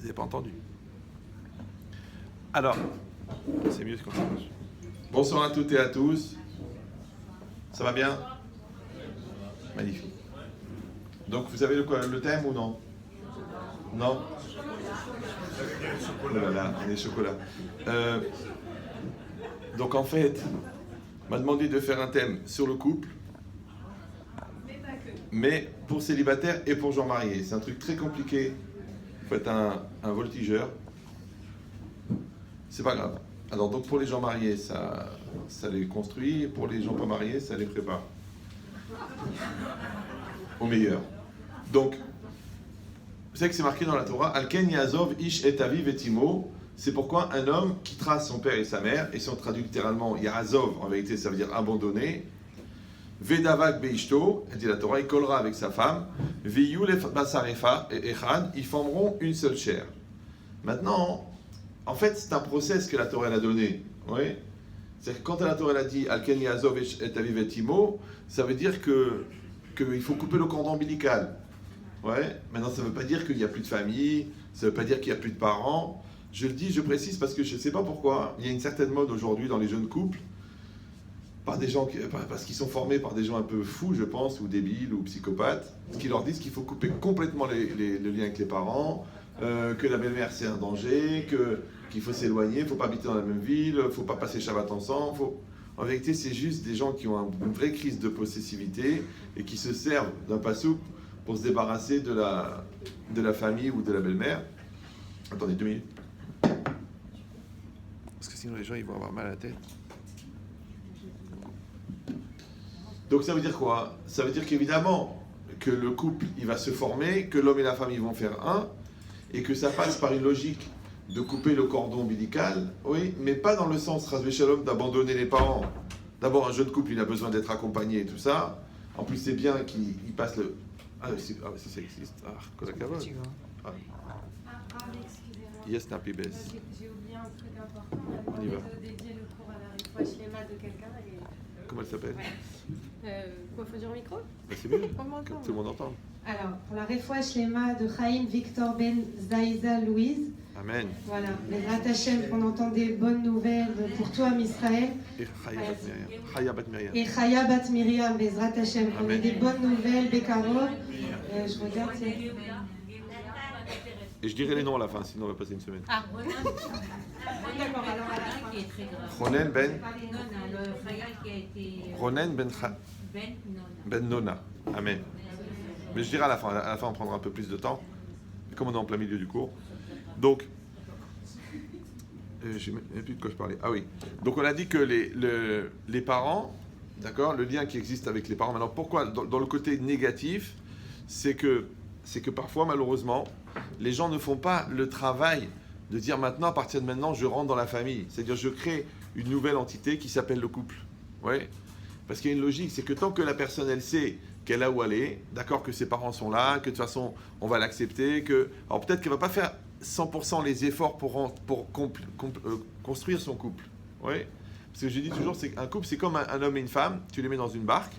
n'avez pas entendu. Alors, c'est mieux comme ça. Bonsoir à toutes et à tous. Ça va bien? Magnifique. Donc, vous avez le thème ou non? Non? Oh là là, les chocolats. Donc, en fait, on m'a demandé de faire un thème sur le couple, mais pour célibataires et pour gens mariés. C'est un truc très compliqué. Vous faites un voltigeur. C'est pas grave. Alors, donc, pour les gens mariés, ça les construit, et pour les gens pas mariés, ça les prépare. Au meilleur. Donc, vous savez que c'est marqué dans la Torah, Alken Yazov Ish et Aviv et Timo. C'est pourquoi un homme quittera son père et sa mère, et si on traduit littéralement Yazov, en vérité ça veut dire abandonner. Vedavak Beishto, dit la Torah, il collera avec sa femme. Viyulef Basarefa et Echad, ils formeront une seule chair. Maintenant, en fait, c'est un process que la Torah a donné. Oui. C'est-à-dire que quand la Torah a dit Alken Yazov et Aviv et Timo, ça veut dire qu'il faut couper le cordon ombilical. Ouais. Maintenant, ça ne veut pas dire qu'il n'y a plus de famille, ça ne veut pas dire qu'il n'y a plus de parents. Je le dis, je précise parce que je ne sais pas pourquoi. Il y a une certaine mode aujourd'hui dans les jeunes couples, par des gens parce qu'ils sont formés par des gens un peu fous, je pense, ou débiles, ou psychopathes, qui leur disent qu'il faut couper complètement le lien avec les parents, que la belle-mère c'est un danger, qu'il faut s'éloigner, il ne faut pas habiter dans la même ville, il ne faut pas passer Shabbat ensemble. En vérité, c'est juste des gens qui ont une vraie crise de possessivité et qui se servent d'un passouk pour se débarrasser de la famille ou de la belle-mère. Attendez 2 minutes. Parce que sinon les gens ils vont avoir mal à la tête. Donc ça veut dire quoi? Ça veut dire qu'évidemment que le couple il va se former, que l'homme et la femme ils vont faire un, et que ça passe par une logique de couper le cordon ombilical, oui, mais pas dans le sens Razvé Shalom d'abandonner les parents. D'abord un jeune couple il a besoin d'être accompagné et tout ça. En plus c'est bien qu'il passe le... Ah, si ça existe. Ah, Kodakavod. Yes, Napi Bess. J'ai oublié un truc important. On y va. Dédier le cours à la Refouach Shlema de quelqu'un. Comment elle s'appelle? Quoi, faut dire au micro? C'est mieux, que tout le monde entend. Alors, pour la Refouach Shlema de Chaim Victor Ben Zaïza Louise. Amen. Voilà, Bezrat Hashem, qu'on entend des bonnes nouvelles pour toi, Israël. Et Chaya Bat Miriam. Et Chaya Bat Miriam, Bezrat Hashem, qu'on ait des bonnes nouvelles, Bekaro. Je regarde. Et je dirai les noms à la fin, sinon on va passer une semaine. Ah, D'accord, alors à la fin. qui est très grave. Ronen Ben. Le Khayal qui a été. Ronen Ben Nona. Ben Nona. Amen. Mais je dirai à la fin. À la fin, on prendra un peu plus de temps. Comme on est en plein milieu du cours. Donc, je ne sais même plus de quoi je parlais. Ah oui. Donc on a dit que les parents, d'accord, le lien qui existe avec les parents. Maintenant, pourquoi dans le côté négatif, c'est que parfois, malheureusement, les gens ne font pas le travail de dire maintenant, à partir de maintenant, je rentre dans la famille. C'est-à-dire, je crée une nouvelle entité qui s'appelle le couple. Ouais. Parce qu'il y a une logique, c'est que tant que la personne, elle sait qu'elle a où elle est, d'accord, que ses parents sont là, que de toute façon, on va l'accepter, que... Alors peut-être qu'elle ne va pas faire 100% les efforts pour construire son couple. Ouais. Parce que je dis toujours, c'est un couple, c'est comme un homme et une femme. Tu les mets dans une barque,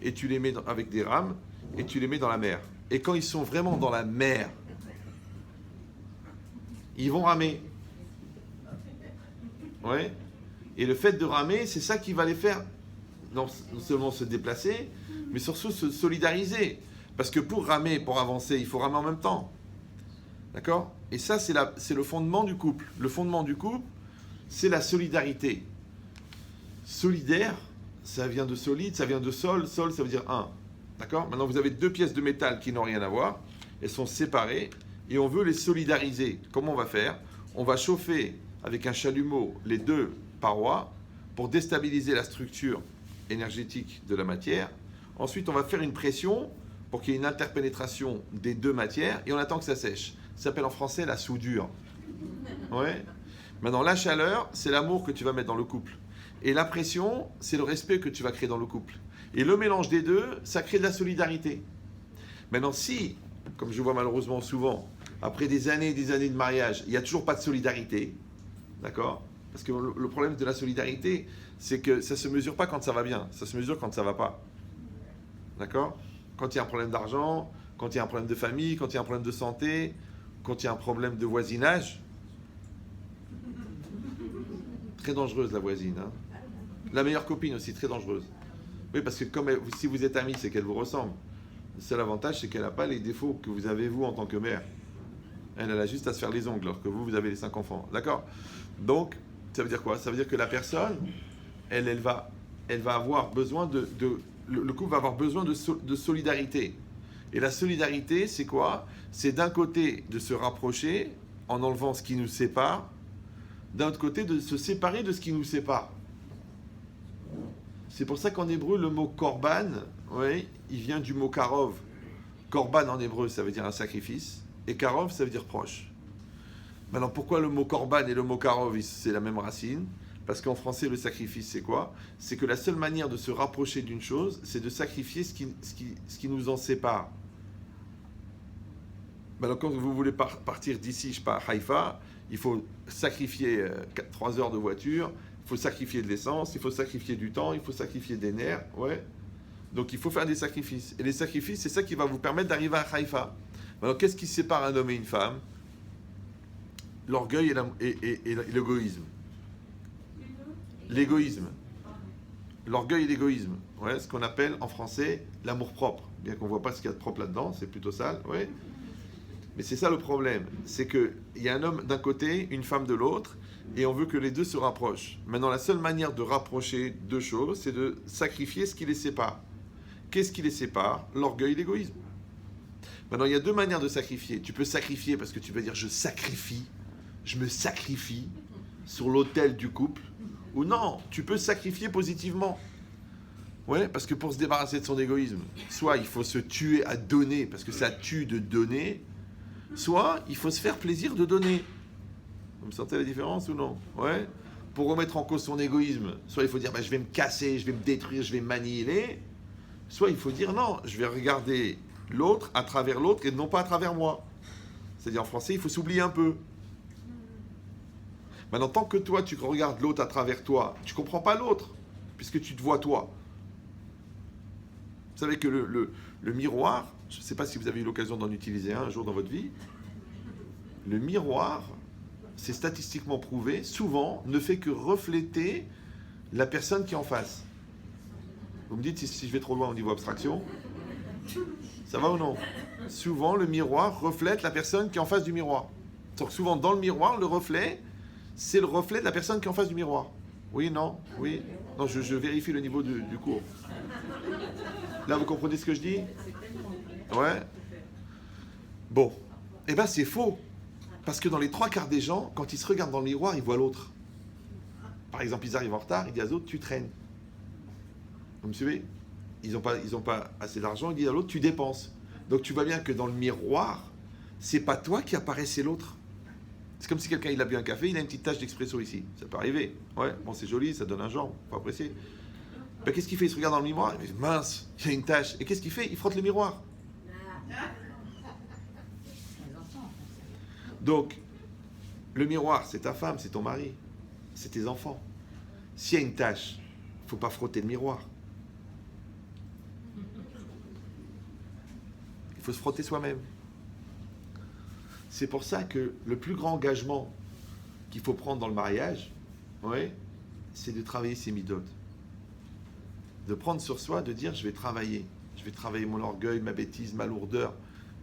et tu les mets avec des rames, et tu les mets dans la mer. Et quand ils sont vraiment dans la mer, ils vont ramer. Ouais. Et le fait de ramer, c'est ça qui va les faire non seulement se déplacer, mais surtout se solidariser. Parce que pour ramer, pour avancer, il faut ramer en même temps. D'accord? Et ça, c'est le fondement du couple. Le fondement du couple, c'est la solidarité. Solidaire, ça vient de solide, ça vient de sol. Sol, ça veut dire un. D'accord? Maintenant, vous avez 2 pièces de métal qui n'ont rien à voir. Elles sont séparées et on veut les solidariser. Comment on va faire? On va chauffer avec un chalumeau les 2 parois pour déstabiliser la structure énergétique de la matière. Ensuite, on va faire une pression pour qu'il y ait une interpénétration des 2 matières et on attend que ça sèche. Ça s'appelle en français la soudure. Ouais. Maintenant, la chaleur, c'est l'amour que tu vas mettre dans le couple. Et la pression, c'est le respect que tu vas créer dans le couple. Et le mélange des 2, ça crée de la solidarité. Maintenant, si, comme je vois malheureusement souvent, après des années et des années de mariage, il n'y a toujours pas de solidarité, d'accord? Parce que le problème de la solidarité, c'est que ça ne se mesure pas quand ça va bien, ça se mesure quand ça ne va pas. D'accord? Quand il y a un problème d'argent, quand il y a un problème de famille, quand il y a un problème de santé, quand il y a un problème de voisinage. Très dangereuse la voisine. Hein. La meilleure copine aussi, très dangereuse. Oui, parce que si vous êtes amis, c'est qu'elle vous ressemble. Le seul avantage, c'est qu'elle n'a pas les défauts que vous avez vous en tant que mère. Elle a juste à se faire les ongles, alors que vous avez les 5 enfants. D'accord? Donc, ça veut dire quoi? Ça veut dire que la personne, elle va avoir besoin le couple va avoir besoin de solidarité. Et la solidarité, c'est quoi? C'est d'un côté de se rapprocher en enlevant ce qui nous sépare, d'un autre côté de se séparer de ce qui nous sépare. C'est pour ça qu'en hébreu, le mot korban, oui, il vient du mot karov. Korban en hébreu, ça veut dire un sacrifice, et karov, ça veut dire proche. Maintenant, pourquoi le mot korban et le mot karov, c'est la même racine? Parce qu'en français, le sacrifice, c'est quoi? C'est que la seule manière de se rapprocher d'une chose, c'est de sacrifier ce qui nous en sépare. Maintenant, quand vous voulez partir d'ici, je sais pas, à Haïfa, il faut sacrifier 3 heures de voiture, il faut sacrifier de l'essence, il faut sacrifier du temps, il faut sacrifier des nerfs, ouais. Donc il faut faire des sacrifices. Et les sacrifices, c'est ça qui va vous permettre d'arriver à Haïfa. Alors qu'est-ce qui sépare un homme et une femme? L'orgueil et l'égoïsme. L'égoïsme. L'orgueil et l'égoïsme. Ouais, ce qu'on appelle en français l'amour-propre. Bien qu'on ne voit pas ce qu'il y a de propre là-dedans, c'est plutôt sale, ouais. Mais c'est ça le problème. C'est qu'il y a un homme d'un côté, une femme de l'autre, et on veut que les deux se rapprochent. Maintenant, la seule manière de rapprocher deux choses, c'est de sacrifier ce qui les sépare. Qu'est-ce qui les sépare? L'orgueil et l'égoïsme. Maintenant, il y a 2 manières de sacrifier. Tu peux sacrifier parce que tu vas dire je sacrifie, je me sacrifie sur l'autel du couple. Ou non, tu peux sacrifier positivement. Ouais, parce que pour se débarrasser de son égoïsme, soit il faut se tuer à donner, parce que ça tue de donner, soit il faut se faire plaisir de donner. Vous me sentez la différence ou non? Ouais. Pour remettre en cause son égoïsme, soit il faut dire je vais me casser, je vais me détruire, je vais m'annihiler, soit il faut dire non, je vais regarder l'autre à travers l'autre et non pas à travers moi. C'est-à-dire en français, il faut s'oublier un peu. Maintenant, tant que toi, tu regardes l'autre à travers toi, tu ne comprends pas l'autre, puisque tu te vois toi. Vous savez que le miroir, je ne sais pas si vous avez eu l'occasion d'en utiliser un jour dans votre vie, le miroir, c'est statistiquement prouvé, souvent, ne fait que refléter la personne qui est en face. Vous me dites si je vais trop loin au niveau abstraction, ça va ou non? Souvent, le miroir reflète la personne qui est en face du miroir. Donc souvent, dans le miroir, le reflet, c'est le reflet de la personne qui est en face du miroir. Oui, non, oui. Non, je vérifie le niveau du cours. Là, vous comprenez ce que je dis? Ouais. Bon. Eh bien, c'est faux. Parce que dans les 3/4 des gens, quand ils se regardent dans le miroir, ils voient l'autre. Par exemple, ils arrivent en retard, ils disent à l'autre, tu traînes. Vous me suivez? Ils n'ont pas assez d'argent, ils disent à l'autre, tu dépenses. Donc tu vois bien que dans le miroir, c'est pas toi qui apparaît, c'est l'autre. C'est comme si quelqu'un il a bu un café, il a une petite tache d'expresso ici. Ça peut arriver. Ouais, bon, c'est joli, ça donne un genre, faut apprécier. Ben, qu'est-ce qu'il fait? Il se regarde dans le miroir, il dit, mince, il y a une tache. Et qu'est-ce qu'il fait? Il frotte le miroir. Donc, le miroir, c'est ta femme, c'est ton mari, c'est tes enfants. S'il y a une tache, il ne faut pas frotter le miroir. Il faut se frotter soi-même. C'est pour ça que le plus grand engagement qu'il faut prendre dans le mariage, ouais, c'est de travailler ses midotes. De prendre sur soi, de dire je vais travailler mon orgueil, ma bêtise, ma lourdeur,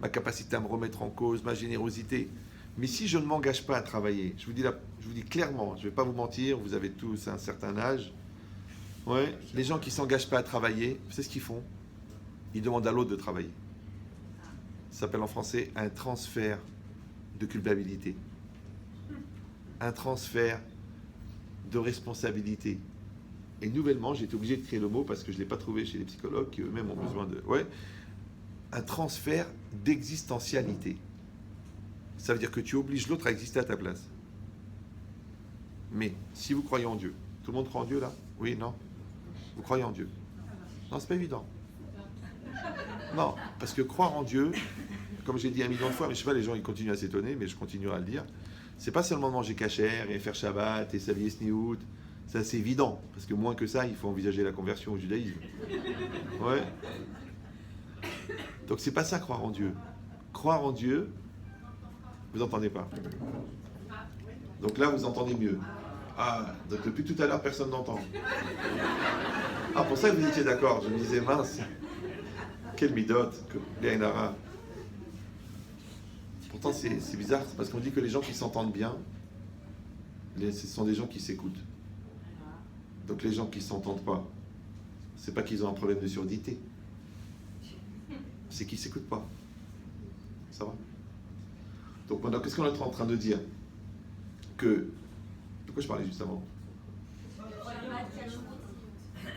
ma capacité à me remettre en cause, ma générosité. Mais si je ne m'engage pas à travailler, je vous dis clairement, je ne vais pas vous mentir, vous avez tous un certain âge. Ouais, les gens qui ne s'engagent pas à travailler, c'est ce qu'ils font. Ils demandent à l'autre de travailler. Ça s'appelle en français un transfert de culpabilité. Un transfert de responsabilité. Et nouvellement, j'ai été obligé de créer le mot parce que je ne l'ai pas trouvé chez les psychologues qui eux-mêmes ont besoin de... Ouais, un transfert d'existentialité. Ça veut dire que tu obliges l'autre à exister à ta place. Mais si vous croyez en Dieu, tout le monde croit en Dieu là? Oui, non? Vous croyez en Dieu? Non, c'est pas évident. Non, parce que croire en Dieu, comme j'ai dit 1 million de fois, mais je sais pas, les gens ils continuent à s'étonner, mais je continuerai à le dire, c'est pas seulement manger kasher et faire Shabbat et s'habiller sniout, ça c'est évident, parce que moins que ça, il faut envisager la conversion au judaïsme. Ouais. Donc c'est pas ça croire en Dieu. Croire en Dieu, Vous entendez pas? Donc là, vous entendez mieux. Ah, donc depuis tout à l'heure, personne n'entend. Ah, pour ça que vous étiez d'accord. Je me disais, mince, quelle midote, que Léainara. Pourtant, c'est bizarre, c'est parce qu'on dit que les gens qui s'entendent bien, ce sont des gens qui s'écoutent. Donc les gens qui ne s'entendent pas, c'est pas qu'ils ont un problème de surdité, c'est qu'ils ne s'écoutent pas. Ça va? Donc maintenant, qu'est-ce qu'on est en train de dire? Que... De quoi je parlais juste avant?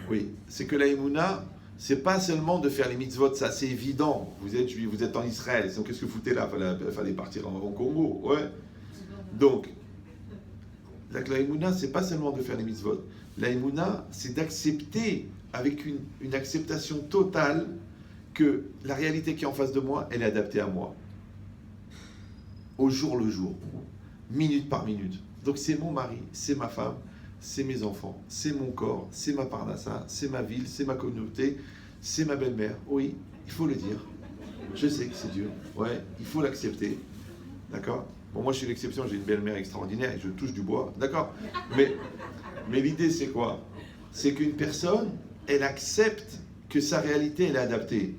Oui, c'est que la Emouna, c'est pas seulement de faire les mitzvot, ça c'est évident. Vous êtes juif, vous êtes en Israël, donc qu'est-ce que vous foutez là? Fallait partir en Congo, ouais. Donc, la Emouna, c'est pas seulement de faire les mitzvot. La Emouna, c'est d'accepter avec une acceptation totale que la réalité qui est en face de moi, elle est adaptée à moi. Au jour le jour, minute par minute. Donc c'est mon mari, c'est ma femme, c'est mes enfants, c'est mon corps, c'est ma parnassa, c'est ma ville, c'est ma communauté, c'est ma belle-mère. Oui, il faut le dire. Je sais que c'est dur. Ouais, il faut l'accepter. D'accord? Bon, moi je suis l'exception, j'ai une belle-mère extraordinaire et je touche du bois. D'accord? Mais l'idée c'est quoi? C'est qu'une personne, elle accepte que sa réalité, elle est adaptée.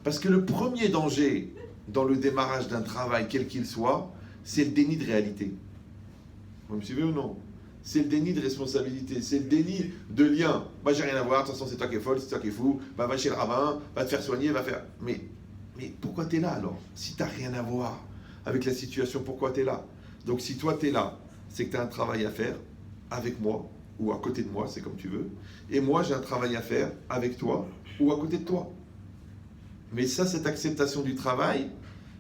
Parce que le premier danger dans le démarrage d'un travail, quel qu'il soit, c'est le déni de réalité. Vous me suivez ou non? C'est le déni de responsabilité, c'est le déni de lien. Moi, j'ai rien à voir, de toute façon, c'est toi qui es folle, c'est toi qui es fou, va chez le rabbin, va te faire soigner, va faire... Mais pourquoi tu es là alors? Si tu n'as rien à voir avec la situation, pourquoi tu es là? Donc si toi tu es là, c'est que tu as un travail à faire avec moi, ou à côté de moi, c'est comme tu veux. Et moi, j'ai un travail à faire avec toi, ou à côté de toi. Mais ça, cette acceptation du travail,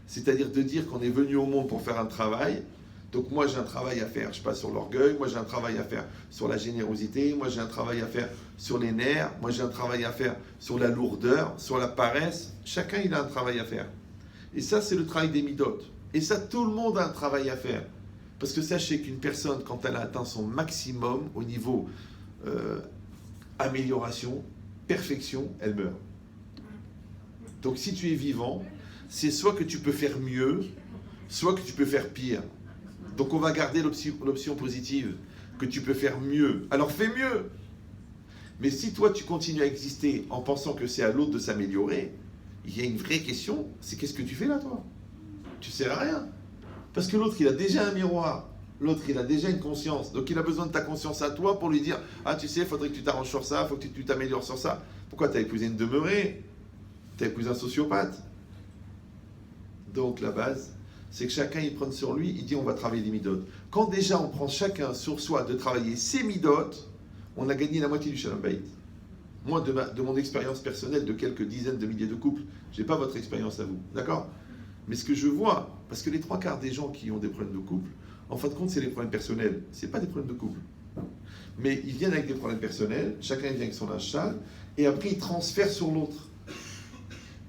c'est-à-dire de dire qu'on est venu au monde pour faire un travail. Donc moi, j'ai un travail à faire, je sais pas, sur l'orgueil, moi j'ai un travail à faire sur la générosité, moi j'ai un travail à faire sur les nerfs, moi j'ai un travail à faire sur la lourdeur, sur la paresse. Chacun, il a un travail à faire. Et ça, c'est le travail des midotes. Et ça, tout le monde a un travail à faire. Parce que sachez qu'une personne, quand elle a atteint son maximum au niveau amélioration, perfection, elle meurt. Donc si tu es vivant, c'est soit que tu peux faire mieux, soit que tu peux faire pire. Donc on va garder l'option positive, que tu peux faire mieux. Alors fais mieux. Mais si toi tu continues à exister en pensant que c'est à l'autre de s'améliorer, il y a une vraie question, c'est qu'est-ce que tu fais là toi? Tu sers à rien. Parce que l'autre il a déjà un miroir, l'autre il a déjà une conscience, donc il a besoin de ta conscience à toi pour lui dire, ah tu sais, il faudrait que tu t'arranges sur ça, il faut que tu t'améliores sur ça. Pourquoi tu as épousé une demeurée? Tu as épousé un sociopathe. Donc la base, c'est que chacun il prenne sur lui, il dit on va travailler les midotes. Quand déjà on prend chacun sur soi de travailler ses midotes, on a gagné la moitié du Shalom Bayit. Moi, de mon expérience personnelle de quelques dizaines de milliers de couples, je n'ai pas votre expérience à vous, d'accord? Mais ce que je vois, parce que les 3/4 des gens qui ont des problèmes de couple, en fin de compte, c'est les problèmes personnels, ce n'est pas des problèmes de couple. Mais ils viennent avec des problèmes personnels, chacun vient avec son linge sale, et après ils transfèrent sur l'autre.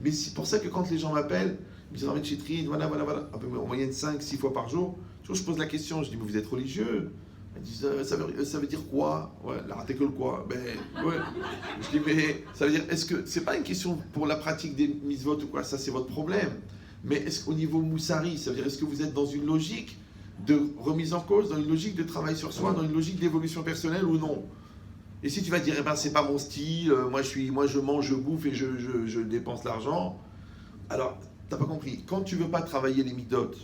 Mais c'est pour ça que quand les gens m'appellent, ils me disent, Rav Chitrin, voilà, en moyenne 5-6 fois par jour, je pose la question, je dis, mais vous êtes religieux? Ils disent, ça veut dire quoi? Ouais, la raté que le quoi? Ben, ouais. Je dis, mais ça veut dire, est-ce que, c'est pas une question pour la pratique des mitzvot ou quoi, ça c'est votre problème. Mais est-ce qu'au niveau moussari, ça veut dire, est-ce que vous êtes dans une logique de remise en cause, dans une logique de travail sur soi, dans une logique d'évolution personnelle ou non? Et si tu vas dire, eh ben, c'est pas mon style, moi je mange, je bouffe et je dépense l'argent, alors, t'as pas compris. Quand tu veux pas travailler les midotes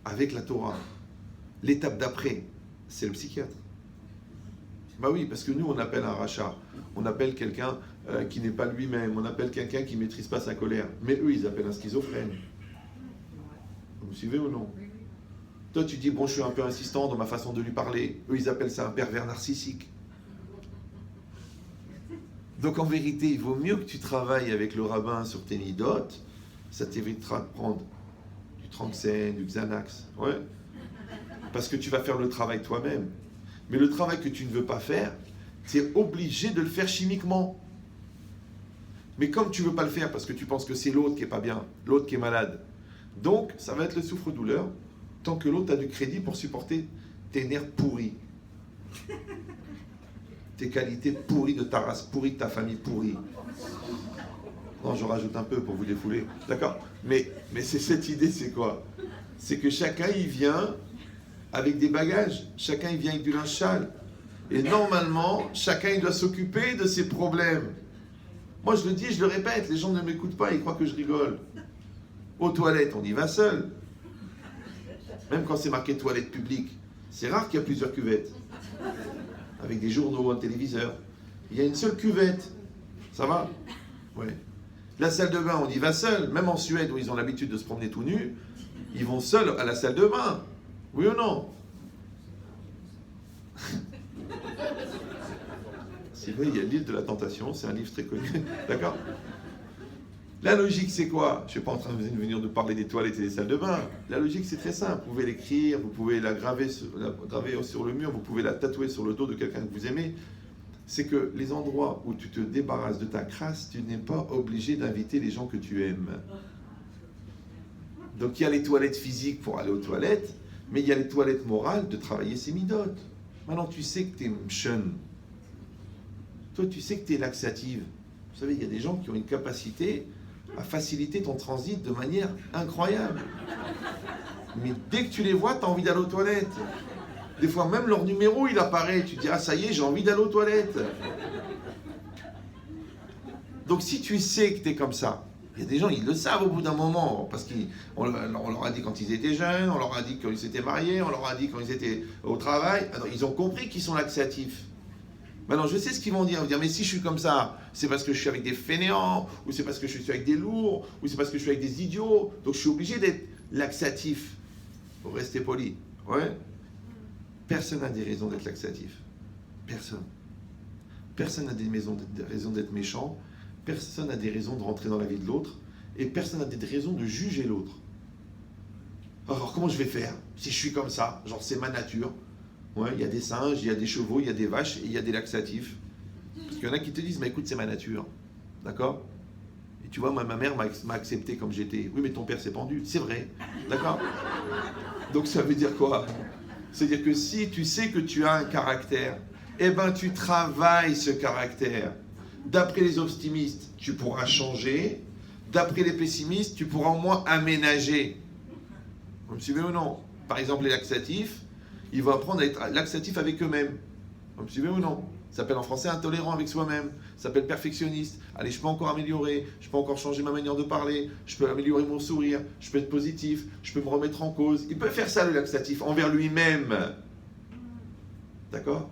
avec la Torah, l'étape d'après, c'est le psychiatre. Bah oui, parce que nous, on appelle un rachat, on appelle quelqu'un qui n'est pas lui-même, on appelle quelqu'un qui maîtrise pas sa colère. Mais eux, ils appellent un schizophrène. Vous me suivez ou non? Toi, tu dis, bon, je suis un peu insistant dans ma façon de lui parler. Eux, ils appellent ça un pervers narcissique. Donc en vérité, il vaut mieux que tu travailles avec le rabbin sur tes midotes. Ça t'évitera de prendre du Tranxène, du Xanax. Ouais. Parce que tu vas faire le travail toi-même. Mais le travail que tu ne veux pas faire, tu es obligé de le faire chimiquement. Mais comme tu ne veux pas le faire parce que tu penses que c'est l'autre qui n'est pas bien, l'autre qui est malade, donc ça va être le souffre-douleur tant que l'autre a du crédit pour supporter tes nerfs pourris. Tes qualités pourries de ta race pourrie, de ta famille pourrie. Non, je rajoute un peu pour vous défouler. D'accord? Mais c'est cette idée, c'est quoi? c'est que chacun il vient avec des bagages, chacun il vient avec du linge sale. Et normalement, chacun il doit s'occuper de ses problèmes. Moi je le dis, je le répète, les gens ne m'écoutent pas, ils croient que je rigole. Aux toilettes, on y va seul. Même quand c'est marqué toilette publique, c'est rare qu'il y a plusieurs cuvettes. Avec des journaux, un téléviseur. Il y a une seule cuvette. Ça va? Ouais. La salle de bain, on y va seul. Même en Suède, où ils ont l'habitude de se promener tout nus, ils vont seuls à la salle de bain. Oui ou non? C'est vrai, il y a le livre de la tentation, c'est un livre très connu. D'accord? La logique, c'est quoi? Je ne suis pas en train de venir de parler des toilettes et des salles de bain. La logique, c'est très simple. Vous pouvez l'écrire, vous pouvez la graver sur le mur, vous pouvez la tatouer sur le dos de quelqu'un que vous aimez. C'est que les endroits où tu te débarrasses de ta crasse, tu n'es pas obligé d'inviter les gens que tu aimes. Donc il y a les toilettes physiques pour aller aux toilettes, mais il y a les toilettes morales de travailler ses midotes. Maintenant, tu sais que tu es mchon. Toi, tu sais que tu es laxative. Vous savez, il y a des gens qui ont une capacité à faciliter ton transit de manière incroyable. Mais dès que tu les vois, tu as envie d'aller aux toilettes. Des fois, même leur numéro, il apparaît. Tu te dis, ah ça y est, j'ai envie d'aller aux toilettes. Donc si tu sais que tu es comme ça, il y a des gens, ils le savent au bout d'un moment, parce qu'on leur a dit quand ils étaient jeunes, on leur a dit quand ils s'étaient mariés, on leur a dit quand ils étaient au travail. Alors, ils ont compris qu'ils sont laxatifs. Maintenant, je sais ce qu'ils vont dire. Ils vont dire, mais si je suis comme ça, c'est parce que je suis avec des fainéants, ou c'est parce que je suis avec des lourds, ou c'est parce que je suis avec des idiots. Donc je suis obligé d'être laxatif. Pour rester poli. Ouais. Personne n'a des raisons d'être laxatif. Personne. Personne n'a des raisons d'être méchant. Personne n'a des raisons de rentrer dans la vie de l'autre. Et personne n'a des raisons de juger l'autre. Alors comment je vais faire si je suis comme ça? Genre c'est ma nature. Ouais, il y a des singes, il y a des chevaux, il y a des vaches et il y a des laxatifs. Parce qu'il y en a qui te disent, mais écoute, c'est ma nature. D'accord? Et tu vois, moi, ma mère m'a accepté comme j'étais. Oui, mais ton père s'est pendu. C'est vrai. D'accord? Donc ça veut dire quoi? C'est-à-dire que si tu sais que tu as un caractère, eh ben tu travailles ce caractère. D'après les optimistes, tu pourras changer. D'après les pessimistes, tu pourras au moins aménager. Vous me suivez ou non? Par exemple, les laxatifs, ils vont apprendre à être laxatifs avec eux-mêmes. Vous me suivez ou non? Ça s'appelle en français intolérant avec soi-même. Ça s'appelle perfectionniste. Allez, je peux encore améliorer. Je peux encore changer ma manière de parler. Je peux améliorer mon sourire. Je peux être positif. Je peux me remettre en cause. Il peut faire ça, le laxatif, envers lui-même. D'accord?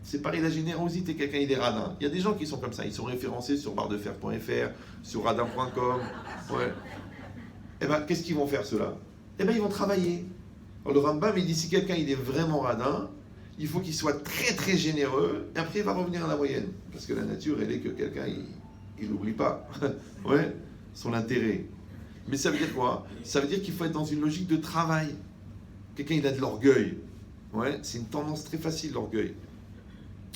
C'est pareil, la générosité. Quelqu'un, il est radin. Il y a des gens qui sont comme ça. Ils sont référencés sur barredefer.fr, sur radin.com. Ouais. Eh bien, qu'est-ce qu'ils vont faire, ceux-là? Eh bien, ils vont travailler. Alors, le Rambam, il dit, si quelqu'un il est vraiment radin, il faut qu'il soit très très généreux, et après il va revenir à la moyenne. Parce que la nature, elle est que quelqu'un, il n'oublie pas ouais, son intérêt. Mais ça veut dire quoi? Ça veut dire qu'il faut être dans une logique de travail. Quelqu'un, il a de l'orgueil. Ouais, c'est une tendance très facile, l'orgueil.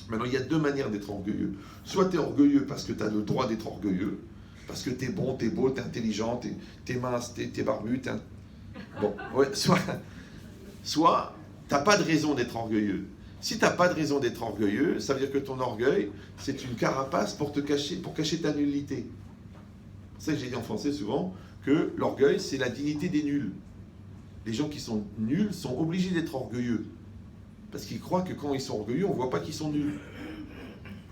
Maintenant, il y a deux manières d'être orgueilleux. Soit tu es orgueilleux parce que tu as le droit d'être orgueilleux, parce que tu es bon, tu es beau, tu es intelligent, tu es mince, tu es barbu, Bon, ouais, soit tu n'as pas de raison d'être orgueilleux. Si tu n'as pas de raison d'être orgueilleux, ça veut dire que ton orgueil, c'est une carapace pour cacher ta nullité. C'est ça que j'ai dit en français souvent, que l'orgueil, c'est la dignité des nuls. Les gens qui sont nuls sont obligés d'être orgueilleux. Parce qu'ils croient que quand ils sont orgueilleux, on ne voit pas qu'ils sont nuls.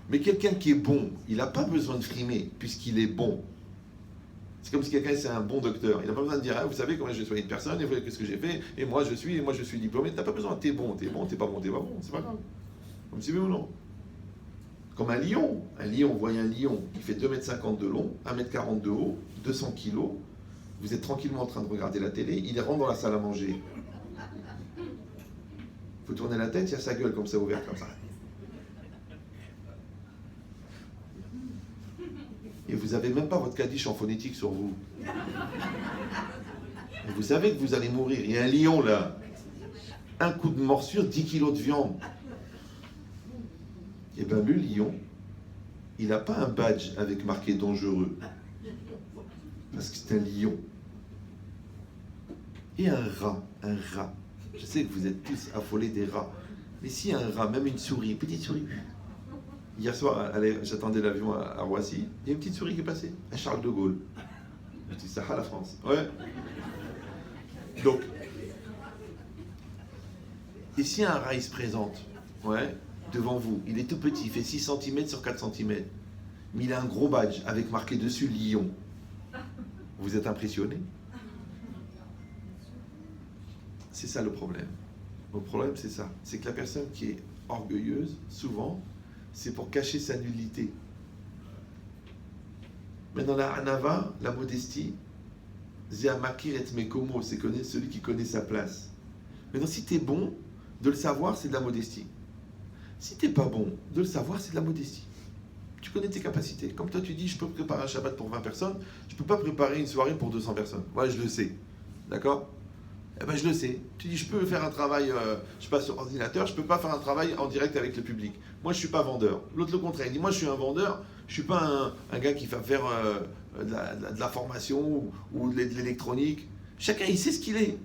Mais quelqu'un qui est bon, il n'a pas besoin de frimer, puisqu'il est bon. C'est comme si quelqu'un c'est un bon docteur. Il n'a pas besoin de dire, ah, vous savez comment je soigne une personne, et vous savez qu'est-ce que j'ai fait, et moi je suis diplômé. Tu n'as pas besoin, t'es bon, t'es pas bon, c'est pas grave. Vous me suivez ou non? Comme un lion, vous voyez un lion qui fait 2,50 m de long, 1,40 m de haut, 200 kg, vous êtes tranquillement en train de regarder la télé, il rentre dans la salle à manger. Vous tournez la tête, il y a sa gueule comme ça ouverte, comme ça. Et vous n'avez même pas votre kadish en phonétique sur vous. Et vous savez que vous allez mourir. Il y a un lion là. Un coup de morsure, 10 kilos de viande. Et bien le lion, il n'a pas un badge avec marqué dangereux. Parce que c'est un lion. Et un rat. Je sais que vous êtes tous affolés des rats. Mais si un rat, même une souris, petite souris. Hier soir, j'attendais l'avion à Roissy. Il y a une petite souris qui est passée, à Charles de Gaulle. Je dis, ça, la France. Ouais. Donc, Et si un rail se présente, ouais, devant vous, il est tout petit, il fait 6 cm sur 4 cm, mais il a un gros badge avec marqué dessus Lyon. Vous êtes impressionné? C'est ça le problème. Le problème, c'est ça. C'est que la personne qui est orgueilleuse, souvent, c'est pour cacher sa nullité. Mais dans la Hanava, la modestie, Ziamakir et Mekomo, c'est celui qui connaît sa place. Maintenant, si tu es bon, de le savoir, c'est de la modestie. Si tu n'es pas bon, de le savoir, c'est de la modestie. Tu connais tes capacités. Comme toi, tu dis, je peux préparer un Shabbat pour 20 personnes, je ne peux pas préparer une soirée pour 200 personnes. Moi, je le sais. D'accord? Eh ben, je le sais. Tu dis, je peux faire un travail, je passe sur ordinateur, je ne peux pas faire un travail en direct avec le public. Moi, je ne suis pas vendeur. L'autre, le contraire. Il dit, moi, je suis un vendeur, je ne suis pas un gars qui va faire de la formation ou de l'électronique. Chacun, il sait ce qu'il est.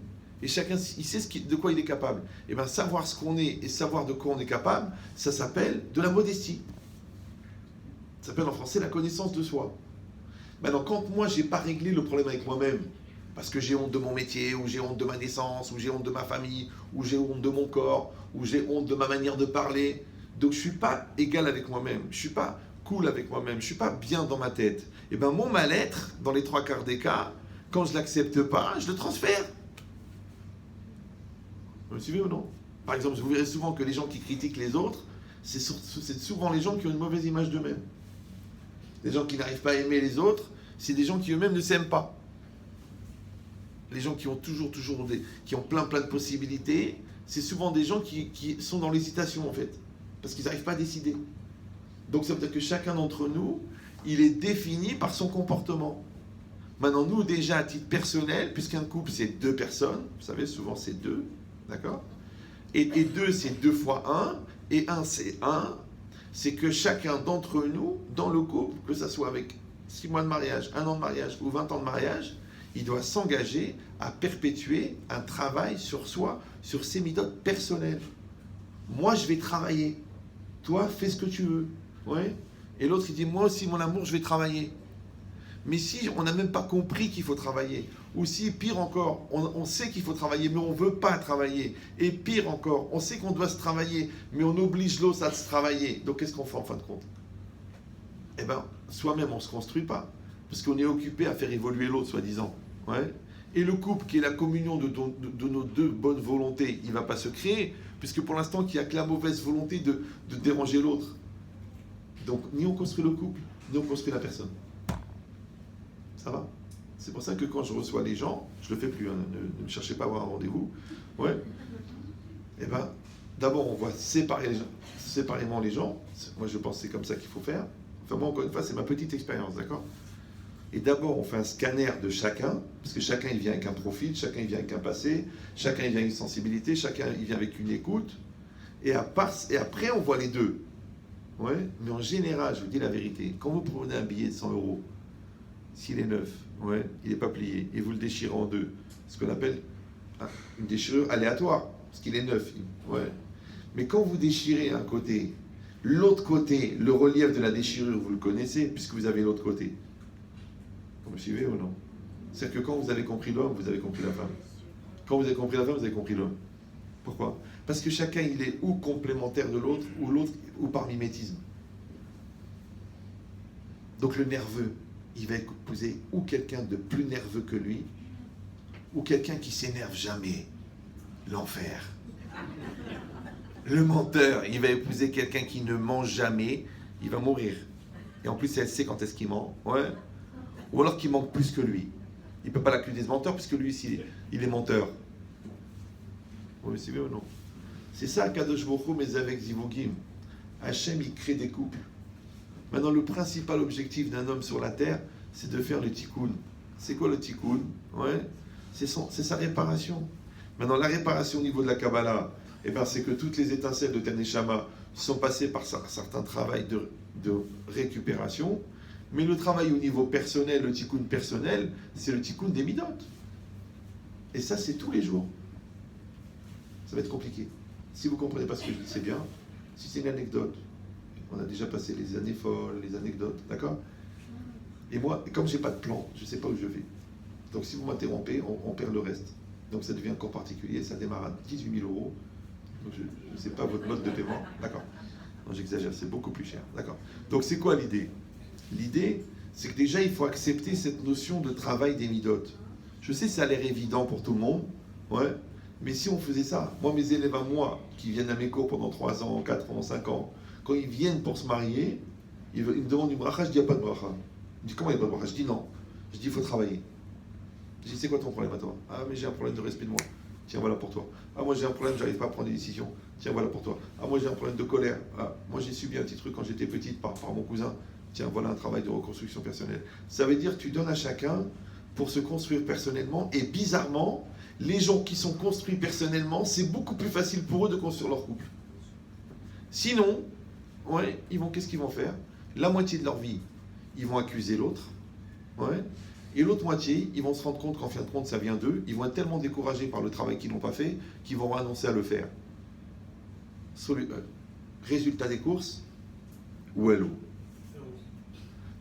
Et chacun, il sait de quoi il est capable. Et bien, savoir ce qu'on est et savoir de quoi on est capable, ça s'appelle de la modestie. Ça s'appelle en français la connaissance de soi. Maintenant, quand moi, je n'ai pas réglé le problème avec moi-même, parce que j'ai honte de mon métier, ou j'ai honte de ma naissance, ou j'ai honte de ma famille, ou j'ai honte de mon corps, ou j'ai honte de ma manière de parler, donc je ne suis pas égal avec moi-même, je ne suis pas cool avec moi-même, je ne suis pas bien dans ma tête. Et bien, mon mal-être, dans les 3/4 des cas, quand je ne l'accepte pas, je le transfère. Vous me suivez ou non? Par exemple, vous verrez souvent que les gens qui critiquent les autres, c'est souvent les gens qui ont une mauvaise image d'eux-mêmes. Les gens qui n'arrivent pas à aimer les autres, c'est des gens qui eux-mêmes ne s'aiment pas. Les gens qui ont qui ont plein de possibilités, c'est souvent des gens qui sont dans l'hésitation en fait, parce qu'ils n'arrivent pas à décider. Donc ça veut dire que chacun d'entre nous, il est défini par son comportement. Maintenant, nous déjà à titre personnel, puisqu'un couple c'est 2 personnes, vous savez souvent c'est 2, d'accord? Et 2 c'est 2 fois 1, et 1 c'est 1, c'est que chacun d'entre nous, dans le couple, que ça soit avec 6 mois de mariage, 1 an de mariage ou 20 ans de mariage, il doit s'engager à perpétuer un travail sur soi, sur ses méthodes personnelles. Moi, je vais travailler. Toi, fais ce que tu veux. Ouais. Et l'autre, il dit, moi aussi, mon amour, je vais travailler. Mais si on n'a même pas compris qu'il faut travailler, ou si, pire encore, on sait qu'il faut travailler, mais on ne veut pas travailler, et pire encore, on sait qu'on doit se travailler, mais on oblige l'autre à se travailler, donc qu'est-ce qu'on fait en fin de compte? Eh bien, soi-même, on ne se construit pas, parce qu'on est occupé à faire évoluer l'autre, soi-disant. Ouais. Et le couple, qui est la communion de nos 2 bonnes volontés, il ne va pas se créer, puisque pour l'instant, il n'y a que la mauvaise volonté de déranger l'autre. Donc, ni on construit le couple, ni on construit la personne. Ça va? C'est pour ça que quand je reçois les gens, je ne le fais plus, hein, ne me cherchez pas à avoir un rendez-vous. Ouais. Eh bien, d'abord, on voit séparément les gens. Moi, je pense que c'est comme ça qu'il faut faire. Enfin, moi, encore une fois, c'est ma petite expérience, d'accord? Et d'abord, on fait un scanner de chacun, parce que chacun, il vient avec un profil, chacun, il vient avec un passé, chacun, il vient avec une sensibilité, chacun, il vient avec une écoute. Et après, on voit les 2. Ouais. Mais en général, je vous dis la vérité, quand vous prenez un billet de 100 €, s'il est neuf, ouais, il n'est pas plié, et vous le déchirez en 2, ce qu'on appelle une déchirure aléatoire, parce qu'il est neuf. Ouais. Mais quand vous déchirez un côté, l'autre côté, le relief de la déchirure, vous le connaissez, puisque vous avez l'autre côté. Vous me suivez ou non? C'est-à-dire que quand vous avez compris l'homme, vous avez compris la femme. Quand vous avez compris la femme, vous avez compris l'homme. Pourquoi? Parce que chacun, il est ou complémentaire de l'autre, ou par mimétisme. Donc le nerveux, il va épouser ou quelqu'un de plus nerveux que lui, ou quelqu'un qui s'énerve jamais. L'enfer. Le menteur, il va épouser quelqu'un qui ne mange jamais, il va mourir. Et en plus, elle sait quand est-ce qu'il ment. Ouais. Ou alors qu'il manque plus que lui. Il ne peut pas l'accuser de menteur, puisque lui, il est menteur. Vous me suivez ou non? C'est ça, Kadosh Baruch Hu, mais avec Zivugim. Hachem, il crée des couples. Maintenant, le principal objectif d'un homme sur la terre, c'est de faire le tikkun. C'est quoi le tikkun? Ouais. C'est sa réparation. Maintenant, la réparation au niveau de la Kabbalah, eh ben, c'est que toutes les étincelles de Taneshama sont passées par un certain travail de récupération. Mais le travail au niveau personnel, le tikkun personnel, c'est le tikkun des midot. Et ça, c'est tous les jours. Ça va être compliqué. Si vous ne comprenez pas ce que je dis, c'est bien. Si c'est une anecdote, on a déjà passé les années folles, les anecdotes, d'accord? Et moi, comme je n'ai pas de plan, je ne sais pas où je vais. Donc si vous m'interrompez, on perd le reste. Donc ça devient un cours particulier, ça démarre à 18 000 €. Je ne sais pas votre mode de paiement. D'accord. Non, j'exagère, c'est beaucoup plus cher. D'accord. Donc, c'est quoi l'idée? L'idée, c'est que déjà, il faut accepter cette notion de travail des midotes. Je sais, ça a l'air évident pour tout le monde. Ouais. Mais si on faisait ça, moi, mes élèves à moi, qui viennent à mes cours pendant 3 ans, 4 ans, 5 ans, quand ils viennent pour se marier, ils me demandent une bracha, je dis, il n'y a pas de bracha. Ils me disent, comment il n'y a pas de bracha? Je dis, non. Je dis, il faut travailler. Je dis, c'est quoi ton problème à toi? Ah, mais j'ai un problème de respect de moi. Tiens, voilà pour toi. Ah, moi j'ai un problème, j'arrive pas à prendre des décisions. Tiens, voilà pour toi. Ah, moi j'ai un problème de colère. Ah, moi j'ai subi un petit truc quand j'étais petite par mon cousin. Tiens, voilà un travail de reconstruction personnelle. Ça veut dire que tu donnes à chacun pour se construire personnellement. Et bizarrement, les gens qui sont construits personnellement, c'est beaucoup plus facile pour eux de construire leur couple. Sinon, ouais, qu'est-ce qu'ils vont faire? La moitié de leur vie, ils vont accuser l'autre. Ouais. Et l'autre moitié, ils vont se rendre compte qu'en fin de compte, ça vient d'eux. Ils vont être tellement découragés par le travail qu'ils n'ont pas fait qu'ils vont renoncer à le faire. Résultat des courses, ou hello.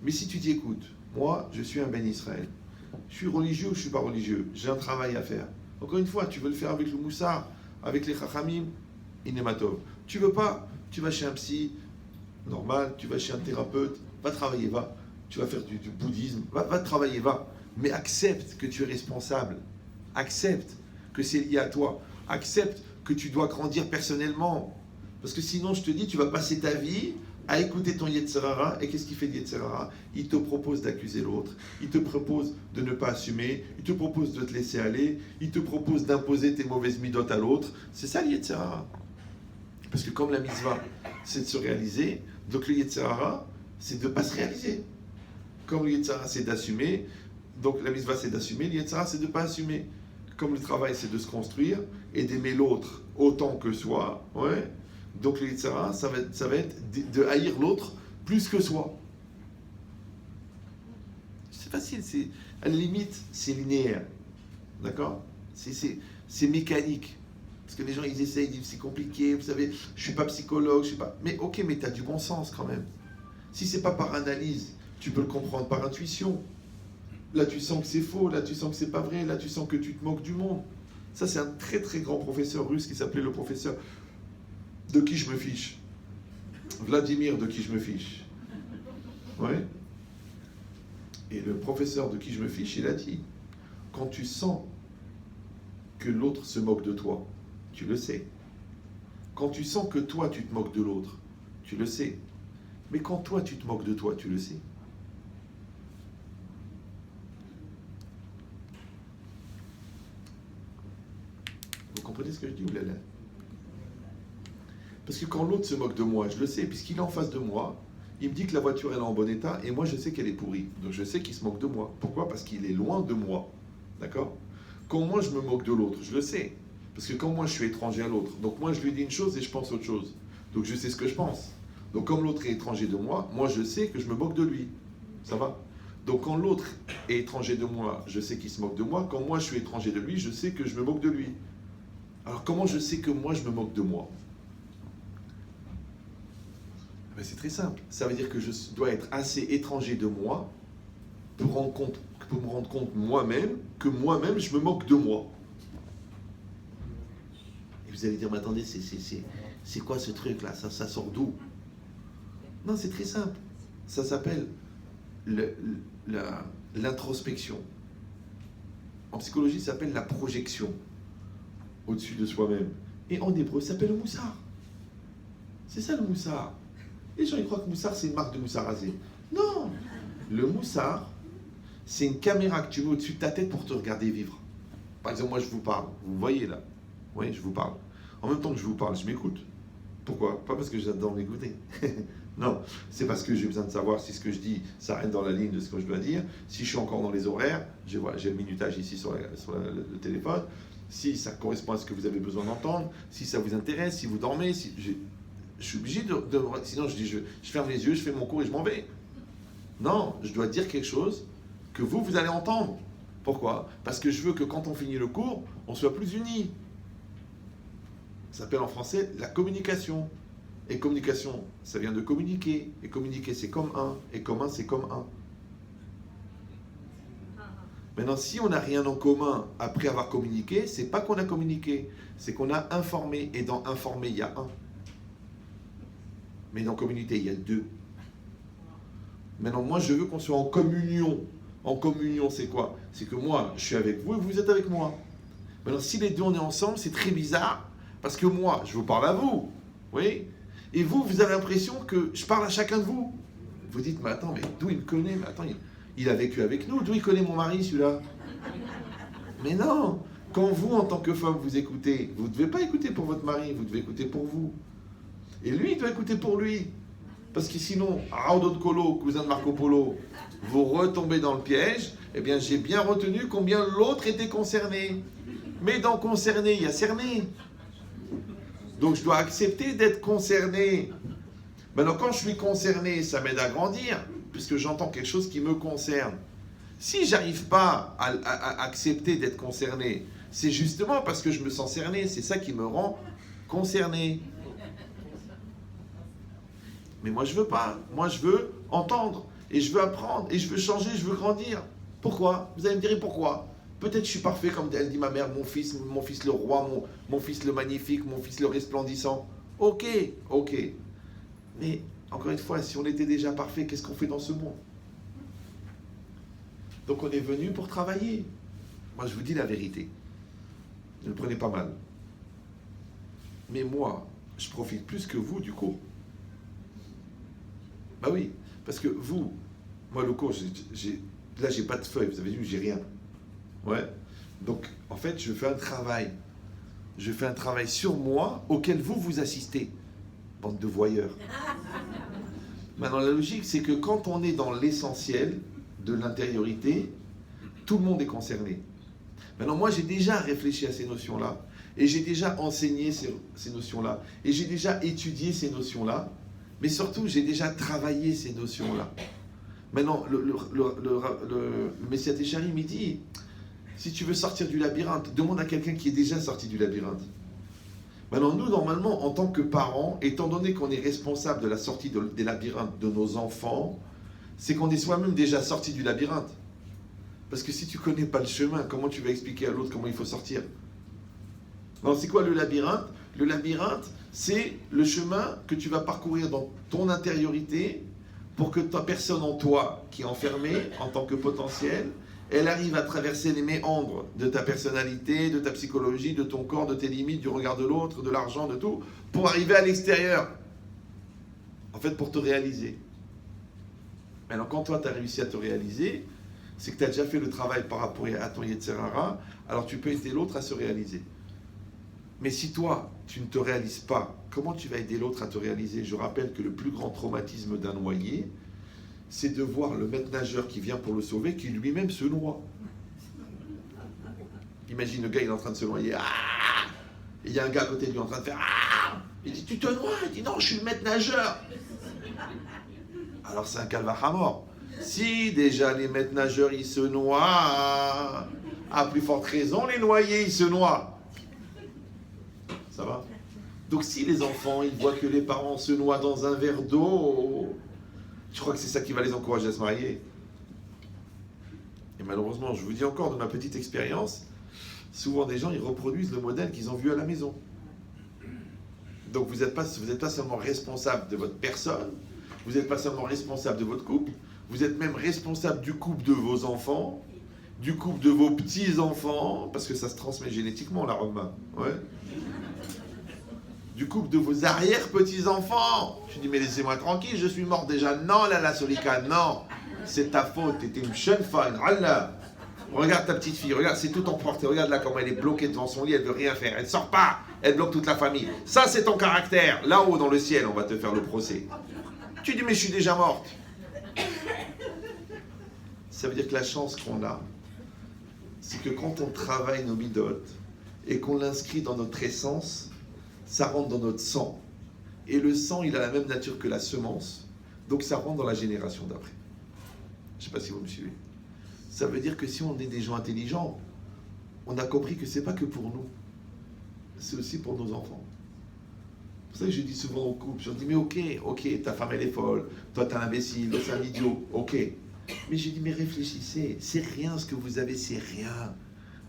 Mais si tu dis, écoute, moi, je suis un Ben Israël. Je suis religieux ou je ne suis pas religieux? J'ai un travail à faire. Encore une fois, tu veux le faire avec le moussard, avec les chachamim, inématov. Tu veux pas, tu vas chez un psy, normal, tu vas chez un thérapeute, va travailler, va. Tu vas faire du bouddhisme, va travailler, va. Mais accepte que tu es responsable. Accepte que c'est lié à toi. Accepte que tu dois grandir personnellement. Parce que sinon, je te dis, tu vas passer ta vie à écouter ton Yetzer Hara. Et qu'est-ce qu'il fait le Yetzer Hara? Il te propose d'accuser l'autre. Il te propose de ne pas assumer. Il te propose de te laisser aller. Il te propose d'imposer tes mauvaises midotes à l'autre. C'est ça le Yetzer Hara. Parce que comme la mitzvah, c'est de se réaliser, donc le Yetzer Hara, c'est de ne pas se réaliser. Comme le Yetzer Hara, c'est d'assumer, donc la mitzvah, c'est d'assumer, le Yetzer Hara, c'est de ne pas assumer. Comme le travail, c'est de se construire et d'aimer l'autre autant que soi, ouais. Donc le Yetzer Hara, ça va être de haïr l'autre plus que soi. C'est facile, à la limite, c'est linéaire. D'accord? C'est mécanique. Parce que les gens, ils essayent, ils disent, c'est compliqué, vous savez, je ne suis pas psychologue, je suis pas... Mais ok, mais tu as du bon sens quand même. Si c'est pas par analyse, tu peux le comprendre par intuition. Là, tu sens que c'est faux, là, tu sens que c'est pas vrai, là, tu sens que tu te moques du monde. Ça, c'est un très très grand professeur russe qui s'appelait le professeur de qui je me fiche. Vladimir de qui je me fiche. Ouais. Et le professeur de qui je me fiche, il a dit, quand tu sens que l'autre se moque de toi, tu le sais. Quand tu sens que toi, tu te moques de l'autre, tu le sais. Mais quand toi, tu te moques de toi, tu le sais. Vous comprenez ce que je dis ou là? Parce que quand l'autre se moque de moi, je le sais, puisqu'il est en face de moi, il me dit que la voiture elle est en bon état, et moi je sais qu'elle est pourrie. Donc je sais qu'il se moque de moi. Pourquoi? Parce qu'il est loin de moi. D'accord? Quand moi je me moque de l'autre, je le sais. Parce que quand moi je suis étranger à l'autre, donc moi je lui dis une chose et je pense autre chose. Donc je sais ce que je pense. Donc comme l'autre est étranger de moi, moi je sais que je me moque de lui. Ça va? Donc quand l'autre est étranger de moi, je sais qu'il se moque de moi. Quand moi je suis étranger de lui, je sais que je me moque de lui. Alors comment je sais que moi je me moque de moi? Ben, c'est très simple. Ça veut dire que je dois être assez étranger de moi pour me rendre compte moi-même que moi-même je me moque de moi. Et vous allez dire, mais attendez, c'est quoi ce truc-là? Ça sort d'où? Non, c'est très simple. Ça s'appelle l'introspection. En psychologie, ça s'appelle la projection au-dessus de soi-même. Et en hébreu, ça s'appelle le moussard. C'est ça le moussard. Les gens ils croient que moussard, c'est une marque de moussard rasé. Non! Le moussard, c'est une caméra que tu mets au-dessus de ta tête pour te regarder vivre. Par exemple, moi je vous parle. Vous voyez là? Oui, je vous parle. En même temps que je vous parle, je m'écoute. Pourquoi? Pas parce que j'adore m'écouter. Non, c'est parce que j'ai besoin de savoir si ce que je dis, ça rentre dans la ligne de ce que je dois dire. Si je suis encore dans les horaires, j'ai le minutage ici sur le téléphone. Si ça correspond à ce que vous avez besoin d'entendre, si ça vous intéresse, si vous dormez, je suis obligé sinon je dis je ferme les yeux, je fais mon cours et je m'en vais. Non, je dois dire quelque chose que vous allez entendre. Pourquoi? Parce que je veux que quand on finit le cours, on soit plus unis. Ça s'appelle en français la communication. Et communication, ça vient de communiquer. Et communiquer, c'est comme un. Et comme un, c'est comme un. Maintenant, si on n'a rien en commun après avoir communiqué, c'est pas qu'on a communiqué, c'est qu'on a informé. Et dans informer, il y a un. Mais dans communauté, il y a deux. Maintenant, moi, je veux qu'on soit en communion. En communion, c'est quoi? C'est que moi, je suis avec vous et vous êtes avec moi. Maintenant, si les deux, on est ensemble, c'est très bizarre, parce que moi, je vous parle à vous, oui, et vous, vous avez l'impression que je parle à chacun de vous. Vous dites, mais attends, mais d'où il me connaît? Mais attends, il a vécu avec nous, d'où il connaît mon mari, celui-là? Mais non, quand vous, en tant que femme, vous écoutez, vous ne devez pas écouter pour votre mari, vous devez écouter pour vous. Et lui, il doit écouter pour lui. Parce que sinon, Raudo de Colo, cousin de Marco Polo, vous retombez dans le piège, eh bien, j'ai bien retenu combien l'autre était concerné. Mais dans concerné, il y a cerné. Donc, je dois accepter d'être concerné. Maintenant, quand je suis concerné, ça m'aide à grandir, puisque j'entends quelque chose qui me concerne. Si j'arrive pas à accepter d'être concerné, c'est justement parce que je me sens cerné. C'est ça qui me rend concerné. Mais moi, je veux pas. Moi, je veux entendre. Et je veux apprendre. Et je veux changer. Je veux grandir. Pourquoi? Vous allez me dire pourquoi? Peut-être je suis parfait, comme elle dit ma mère, mon fils le roi, mon fils le magnifique, mon fils le resplendissant. Ok. Mais, encore une fois, si on était déjà parfait, qu'est-ce qu'on fait dans ce monde? Donc on est venu pour travailler. Moi, je vous dis la vérité. Ne le prenez pas mal. Mais moi, je profite plus que vous du cours. Bah oui, parce que vous, moi le cours, là j'ai pas de feuille, vous avez vu, j'ai rien. Ouais. Donc en fait, je fais un travail. Je fais un travail sur moi auquel vous assistez. Bande de voyeurs. Maintenant la logique, c'est que quand on est dans l'essentiel de l'intériorité, tout le monde est concerné. Maintenant moi j'ai déjà réfléchi à ces notions-là. Et j'ai déjà enseigné ces notions-là. Et j'ai déjà étudié ces notions-là. Mais surtout, j'ai déjà travaillé ces notions-là. Maintenant, le Messia Técharim, il dit, si tu veux sortir du labyrinthe, demande à quelqu'un qui est déjà sorti du labyrinthe. Maintenant, nous, normalement, en tant que parents, étant donné qu'on est responsable de la sortie des labyrinthes de nos enfants, c'est qu'on est soi-même déjà sorti du labyrinthe. Parce que si tu ne connais pas le chemin, comment tu vas expliquer à l'autre comment il faut sortir? Non, c'est quoi le labyrinthe? Le labyrinthe, c'est le chemin que tu vas parcourir dans ton intériorité pour que ta personne en toi, qui est enfermée en tant que potentiel, elle arrive à traverser les méandres de ta personnalité, de ta psychologie, de ton corps, de tes limites, du regard de l'autre, de l'argent, de tout, pour arriver à l'extérieur. En fait, pour te réaliser. Maintenant, quand toi, tu as réussi à te réaliser, c'est que tu as déjà fait le travail par rapport à ton Yetzirara, alors tu peux aider l'autre à se réaliser. Mais si toi, tu ne te réalises pas, comment tu vas aider l'autre à te réaliser? Je rappelle que le plus grand traumatisme d'un noyé, c'est de voir le maître nageur qui vient pour le sauver, qui lui-même se noie. Imagine le gars, il est en train de se noyer. Ah! Et il y a un gars à côté de lui en train de faire ah! Il dit, tu te noies? Il dit, non, je suis le maître nageur. Alors c'est un calvaire à mort. Si déjà les maîtres nageurs, ils se noient, à plus forte raison, les noyés, ils se noient. Ça va? Donc si les enfants, ils voient que les parents se noient dans un verre d'eau, je crois que c'est ça qui va les encourager à se marier. Et malheureusement, je vous dis encore de ma petite expérience, souvent des gens, ils reproduisent le modèle qu'ils ont vu à la maison. Donc vous n'êtes pas seulement responsable de votre personne, vous n'êtes pas seulement responsable de votre couple, vous êtes même responsable du couple de vos enfants, du couple de vos petits-enfants, parce que ça se transmet génétiquement, la Roma. Ouais. Du couple de vos arrière-petits-enfants. Je dis, mais laissez-moi tranquille, je suis mort déjà. Non, la Solika, non. C'est ta faute, t'étais une jeune femme. Allah. Regarde ta petite fille, regarde, c'est tout emporté. Regarde là comment elle est bloquée devant son lit, elle veut rien faire. Elle sort pas, elle bloque toute la famille. Ça, c'est ton caractère. Là-haut, dans le ciel, on va te faire le procès. Tu dis, mais je suis déjà morte. Ça veut dire que la chance qu'on a, c'est que quand on travaille nos midotes et qu'on l'inscrit dans notre essence, ça rentre dans notre sang. Et le sang, il a la même nature que la semence. Donc ça rentre dans la génération d'après. Je ne sais pas si vous me suivez. Ça veut dire que si on est des gens intelligents, on a compris que ce n'est pas que pour nous. C'est aussi pour nos enfants. C'est pour ça que je dis souvent aux couples, je dis, mais ok, ta femme elle est folle, toi t'es un imbécile, toi c'est un idiot, ok. Mais j'ai dit, mais réfléchissez, c'est rien ce que vous avez, c'est rien.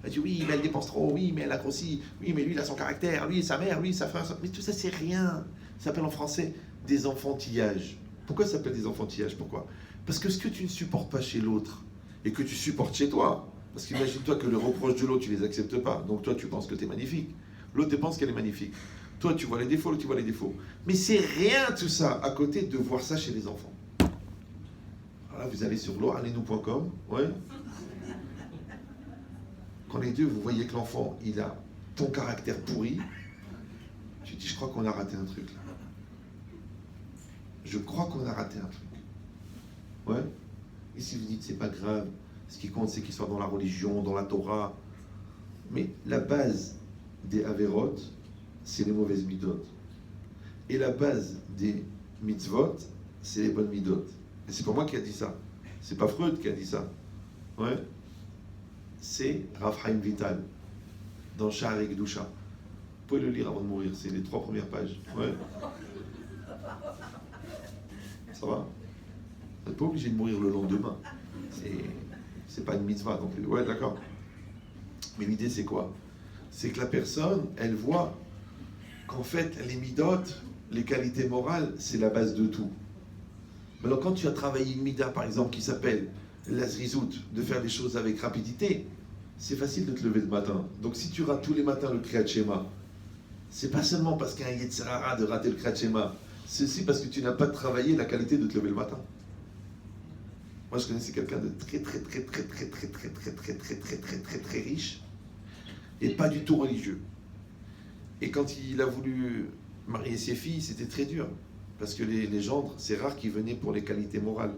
Elle dit, oui, mais elle dépense trop, oui, mais elle a grossi, oui, mais lui, il a son caractère, lui, sa mère, lui, sa frère, mais tout ça, c'est rien. Ça s'appelle en français des enfantillages. Pourquoi ça s'appelle des enfantillages? Pourquoi? Parce que ce que tu ne supportes pas chez l'autre, et que tu supportes chez toi, parce qu'imagine-toi que le reproche de l'autre, tu les acceptes pas, donc toi, tu penses que tu es magnifique. L'autre, tu penses qu'elle est magnifique. Toi, tu vois les défauts, l'autre, tu vois les défauts. Mais c'est rien tout ça, à côté de voir ça chez les enfants. Voilà, vous allez sur loreallenou.com, ouais. Quand les deux, vous voyez que l'enfant, il a ton caractère pourri, tu dis, je crois qu'on a raté un truc là. Je crois qu'on a raté un truc. Ouais. Et si vous dites, c'est pas grave, ce qui compte, c'est qu'il soit dans la religion, dans la Torah. Mais la base des Averot, c'est les mauvaises midot. Et la base des mitzvot, c'est les bonnes midot. Et c'est pas moi qui a dit ça. C'est pas Freud qui a dit ça. Ouais. C'est Rav Chaim Vital, dans Sha'ar Kedusha. Vous pouvez le lire avant de mourir, c'est les 3 premières pages. Ouais. Ça va? Vous n'êtes pas obligé de mourir le lendemain. C'est pas une mitzvah non plus. Ouais, d'accord. Mais l'idée, c'est quoi? C'est que la personne, elle voit qu'en fait, les midot, les qualités morales, c'est la base de tout. Alors, quand tu as travaillé une mida, par exemple, qui s'appelle la zrizout, de faire les choses avec rapidité, c'est facile de te lever le matin. Donc, si tu rates tous les matins le Kriyat Shema, c'est pas seulement parce qu'il y a un Yetzer Hara de rater le Kriyat Shema, c'est aussi parce que tu n'as pas travaillé la qualité de te lever le matin. Moi, je connaissais quelqu'un de très riche et pas du tout religieux. Et quand il a voulu marier ses filles, c'était très dur. Parce que les gendres, c'est rare qu'ils venaient pour les qualités morales.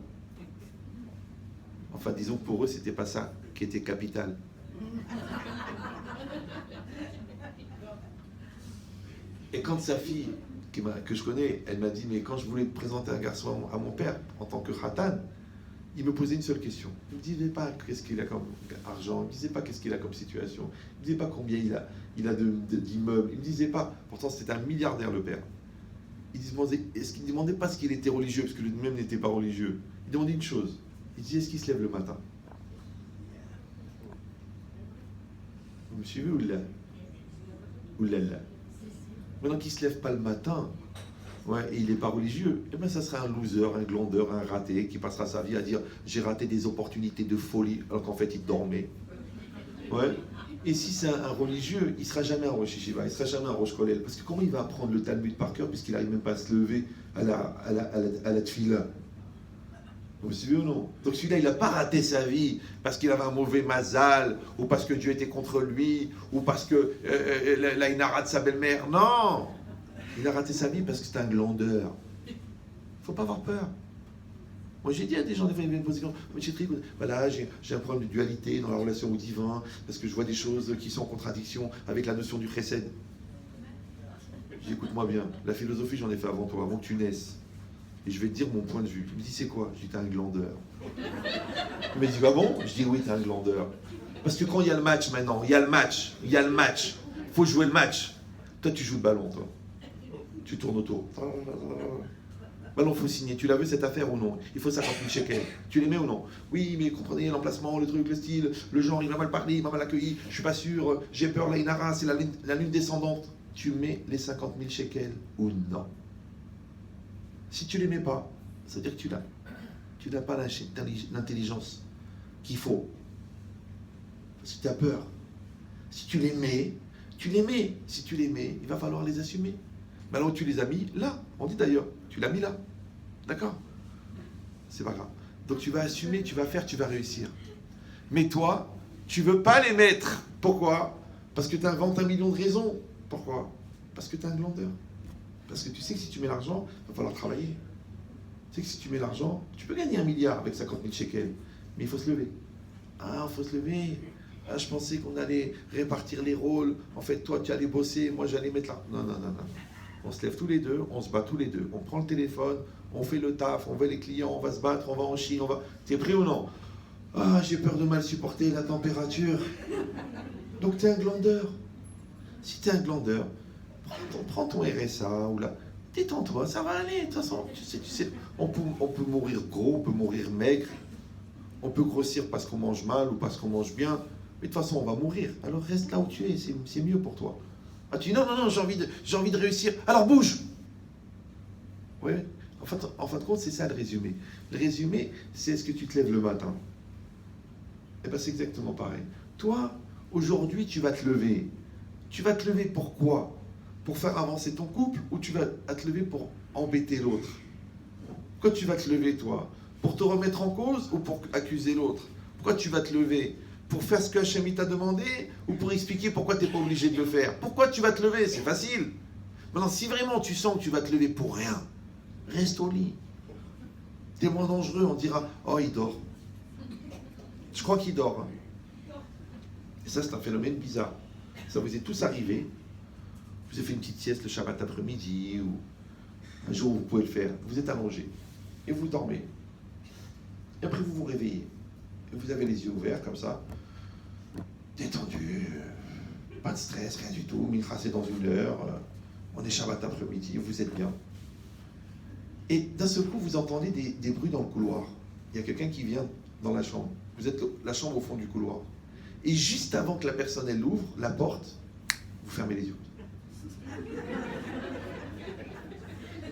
Enfin, disons que pour eux, c'était pas ça qui était capital. Et quand sa fille, que je connais, elle m'a dit, mais quand je voulais présenter un garçon à mon père, en tant que khatan, il me posait une seule question. Il ne me disait pas qu'est-ce qu'il a comme argent, il ne me disait pas qu'est-ce qu'il a comme situation, il ne me disait pas combien il a d'immeubles, il ne me disait pas, pourtant c'était un milliardaire le père. Il ne demandait pas ce qu'il était religieux, parce que lui-même n'était pas religieux. Il demandait une chose, il disait est-ce qu'il se lève le matin? Vous me suivez ou là? Ou là là? Maintenant qu'il ne se lève pas le matin, ouais, et il n'est pas religieux, eh ben ça sera un loser, un glandeur, un raté qui passera sa vie à dire j'ai raté des opportunités de folie alors qu'en fait il dormait. Ouais. Et si c'est un religieux, il ne sera jamais un Rosh Yeshiva, il ne sera jamais un Rosh Kollel. Parce que comment il va apprendre le Talmud par cœur puisqu'il n'arrive même pas à se lever à la tfila? Vous me suivez ou non? Donc celui-là, il n'a pas raté sa vie parce qu'il avait un mauvais mazal, ou parce que Dieu était contre lui, ou parce que là, il a raté sa belle-mère. Non! Il a raté sa vie parce que c'est un glandeur. Il ne faut pas avoir peur. Moi, j'ai dit à des gens, des fois, ils viennent me poser des questions. Voilà, j'ai un problème de dualité dans la relation au divin, parce que je vois des choses qui sont en contradiction avec la notion du chesed. J'ai dit, écoute-moi bien, la philosophie, j'en ai fait avant toi, avant que tu naisses. Et je vais te dire mon point de vue. Il me dit, c'est quoi? Je dis, t'es un glandeur. Il me dit, ah bon? Je dis, oui, t'es un glandeur. Parce que quand il y a le match maintenant, il y a le match. Il faut jouer le match. Toi, tu joues le ballon, toi. Tu tournes autour. Ballon, il faut signer. Tu l'as vu cette affaire ou non? Il faut 50 000 shekels. Tu les mets ou non? Oui, mais comprenez l'emplacement, le truc, le style, le genre, il m'a mal parlé, il m'a mal accueilli, je suis pas sûr, j'ai peur, la Inara, c'est la lune descendante. Tu mets les 50 000 shekels ou non? Si tu les mets pas, ça veut dire que tu n'as pas l'intelligence qu'il faut. Parce que tu as peur. Si tu les mets, Si tu les mets, il va falloir les assumer. Mais alors tu les as mis là. On dit d'ailleurs, tu l'as mis là. D'accord? C'est pas grave. Donc tu vas assumer, tu vas faire, tu vas réussir. Mais toi, tu veux pas les mettre. Pourquoi? Parce que tu inventes 1 million de raisons. Pourquoi? Parce que tu es un glandeur. Parce que tu sais que si tu mets l'argent, il va falloir travailler. Tu sais que si tu mets l'argent, tu peux gagner 1 milliard avec 50 000 shekels. Mais il faut se lever. Ah, il faut se lever. Ah, je pensais qu'on allait répartir les rôles. En fait, toi, tu allais bosser, moi, j'allais mettre là. Non. On se lève tous les deux, on se bat tous les deux. On prend le téléphone, on fait le taf, on va les clients, on va se battre, on va en Chine, T'es prêt ou non? Ah, j'ai peur de mal supporter la température. Donc, t'es un glandeur. Si t'es un glandeur, prends ton RSA ou là. Détends-toi, ça va aller. De toute façon, tu sais, on peut mourir gros, on peut mourir maigre. On peut grossir parce qu'on mange mal ou parce qu'on mange bien, mais de toute façon, on va mourir. Alors reste là où tu es, c'est mieux pour toi. Ah, tu dis non, j'ai envie de réussir. Alors bouge. Oui, en fin de compte, c'est ça le résumé. Le résumé, c'est est-ce que tu te lèves le matin? Eh bien, c'est exactement pareil. Toi, aujourd'hui, tu vas te lever. Tu vas te lever pourquoi? Pour faire avancer ton couple ou tu vas te lever pour embêter l'autre? Pourquoi tu vas te lever, toi? Pour te remettre en cause ou pour accuser l'autre? Pourquoi tu vas te lever? Pour faire ce que Hachem t'a demandé ou pour expliquer pourquoi tu n'es pas obligé de le faire? Pourquoi tu vas te lever? C'est facile. Maintenant, si vraiment tu sens que tu vas te lever pour rien, reste au lit. T'es moins dangereux, on dira « Oh, il dort. » Je crois qu'il dort. Hein. Et ça, c'est un phénomène bizarre. Ça vous est tous arrivé. Vous avez fait une petite sieste le Shabbat après-midi ou un jour où vous pouvez le faire. Vous êtes allongé et vous dormez. Et après, vous vous réveillez. Et vous avez les yeux ouverts comme ça. Détendu. Pas de stress, rien du tout. Mincha, c'est dans 1 heure. On est Shabbat après-midi. Vous êtes bien. Et d'un seul coup, vous entendez des bruits dans le couloir. Il y a quelqu'un qui vient dans la chambre. Vous êtes la chambre au fond du couloir. Et juste avant que la personne elle ouvre la porte, vous fermez les yeux.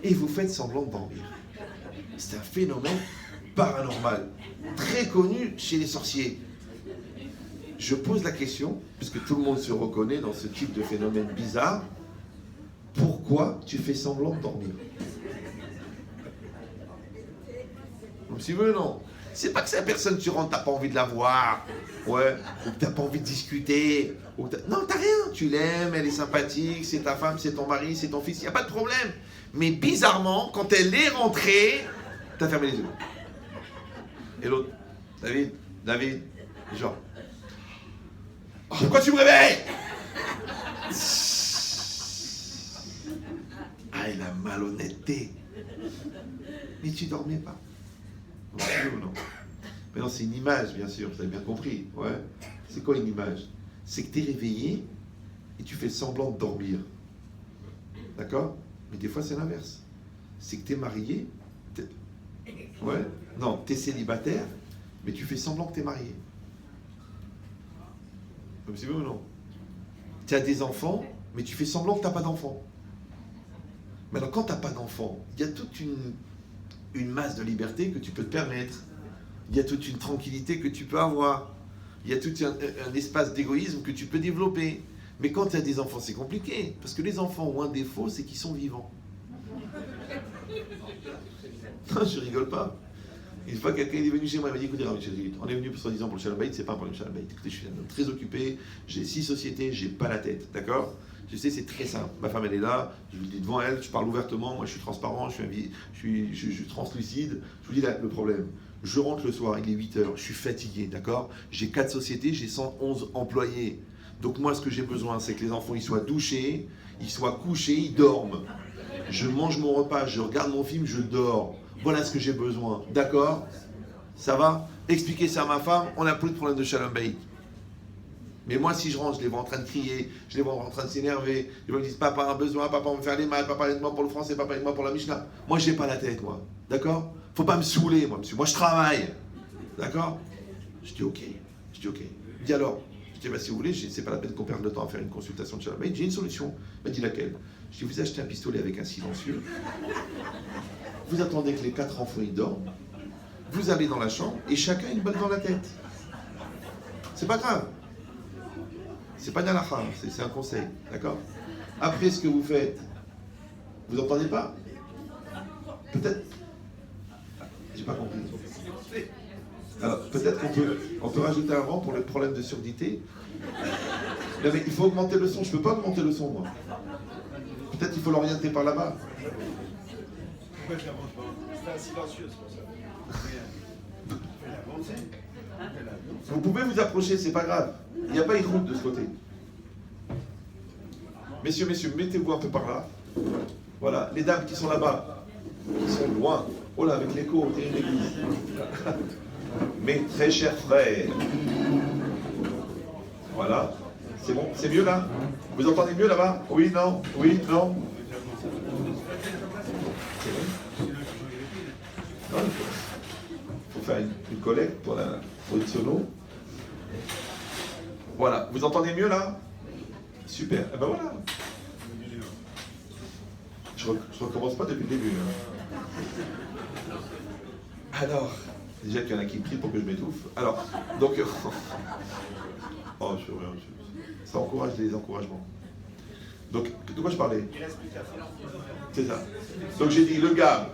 Et vous faites semblant de dormir. C'est un phénomène paranormal, très connu chez les sorciers. Je pose la question, puisque tout le monde se reconnaît dans ce type de phénomène bizarre, pourquoi tu fais semblant de dormir? Un petit peu, non. C'est pas que c'est la personne, tu rentres, t'as pas envie de la voir, ouais, ou que t'as pas envie de discuter, ou non, t'as rien, tu l'aimes, elle est sympathique, c'est ta femme, c'est ton mari, c'est ton fils, y a pas de problème. Mais bizarrement, quand elle est rentrée, t'as fermé les yeux. Et l'autre, David, genre, oh, pourquoi tu me réveilles? Ah, et la malhonnêteté. Mais tu dormais pas. Non. Mais non, c'est une image, bien sûr, vous avez bien compris. Ouais. C'est quoi une image? C'est que tu es réveillé et tu fais semblant de dormir. D'accord? Mais des fois, c'est l'inverse. C'est que tu es marié. Ouais. Non, tu es célibataire, mais tu fais semblant que tu es marié. Comme si vous ou non? Tu as des enfants, mais tu fais semblant que tu n'as pas d'enfants. Mais alors, quand tu n'as pas d'enfants, il y a toute une masse de liberté que tu peux te permettre. Il y a toute une tranquillité que tu peux avoir. Il y a tout un espace d'égoïsme que tu peux développer. Mais quand tu as des enfants, c'est compliqué. Parce que les enfants ont un défaut, c'est qu'ils sont vivants. Non, je rigole pas. Une fois, quelqu'un est venu chez moi, il m'a dit, écoutez, on est venu soi-disant pour le Shalom Bayit, c'est pas un problème Shalom Bayit. Écoutez, je suis un homme très occupé, j'ai 6 sociétés, j'ai pas la tête, d'accord? Je sais, c'est très simple. Ma femme, elle est là, je vous le dis devant elle, je parle ouvertement, moi je suis transparent, je suis translucide. Je vous dis là, le problème. Je rentre le soir, il est 8h, je suis fatigué, d'accord? J'ai 4 sociétés, j'ai 111 employés. Donc moi, ce que j'ai besoin, c'est que les enfants, ils soient douchés, ils soient couchés, ils dorment. Je mange mon repas, je regarde mon film, je dors. Voilà ce que j'ai besoin, d'accord? Ça va? Expliquez ça à ma femme, on n'a plus de problème de Shalom Bayit. Mais moi, si je rentre, je les vois en train de crier, je les vois en train de s'énerver. Ils me disent, papa a besoin, papa on me faire les mal, papa aide-moi pour le français, papa aide-moi pour la Mishnah. Moi, j'ai pas la tête, moi. D'accord? Faut pas me saouler, moi, monsieur. Moi, je travaille. D'accord? Je dis, ok. Il me dit alors, je dis, bah, si vous voulez, c'est pas la peine qu'on perde le temps à faire une consultation de Shalom Bayit. J'ai une solution. Il m'a dit laquelle? Je dis, vous achetez un pistolet avec un silencieux. Vous attendez que les 4 enfants ils dorment. Vous allez dans la chambre et chacun a une balle dans la tête. C'est pas grave. C'est pas d'halakha, c'est un conseil, d'accord? Après ce que vous faites, vous entendez pas? Peut-être. J'ai pas compris. Alors peut-être qu'on peut rajouter un rang pour le problème de surdité. Non, mais il faut augmenter le son. Je peux pas augmenter le son, moi. Peut-être qu'il faut l'orienter par là-bas. Pourquoi je l'avance pas? C'est un silencieux, c'est pour ça. Vous pouvez vous approcher, c'est pas grave. Il n'y a pas une route de ce côté. Messieurs, mettez-vous un peu par là. Voilà, les dames qui sont là-bas, qui sont loin. Oh là, avec l'écho, on est une église. Mes très chers frères. Voilà. C'est bon, c'est mieux là? Vous entendez mieux là-bas? Oui, non? Oui, non? Il faut faire une collecte pour une sono. Voilà, vous entendez mieux là? Super, et ben voilà. Je recommence pas depuis le début. Hein. Alors, déjà qu'il y en a qui crient pour que je m'étouffe. Alors, donc... oh, ça encourage les encouragements. Donc, de quoi je parlais? C'est ça. Donc j'ai dit,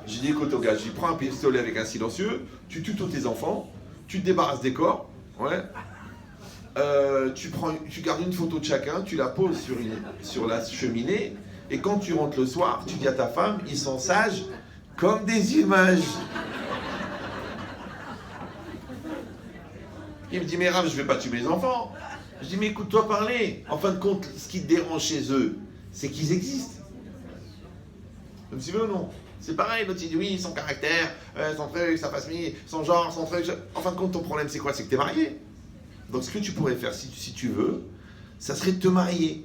j'ai dit écoute au gars, j'ai dit prends un pistolet avec un silencieux, tu tues tous tes enfants, tu te débarrasses des corps, ouais. Tu gardes une photo de chacun, tu la poses sur la cheminée, et quand tu rentres le soir, tu dis à ta femme, ils sont sages comme des images. Il me dit, mais Rav, je vais pas tuer mes enfants. Je dis, mais écoute-toi parler. En fin de compte, ce qui te dérange chez eux, c'est qu'ils existent. Vous me suivez ou non? C'est pareil, l'autre il dit oui, son caractère, son truc, sa façon, son genre, son truc. En fin de compte, ton problème c'est quoi? C'est que tu es marié. Donc ce que tu pourrais faire, si tu veux, ça serait de te marier.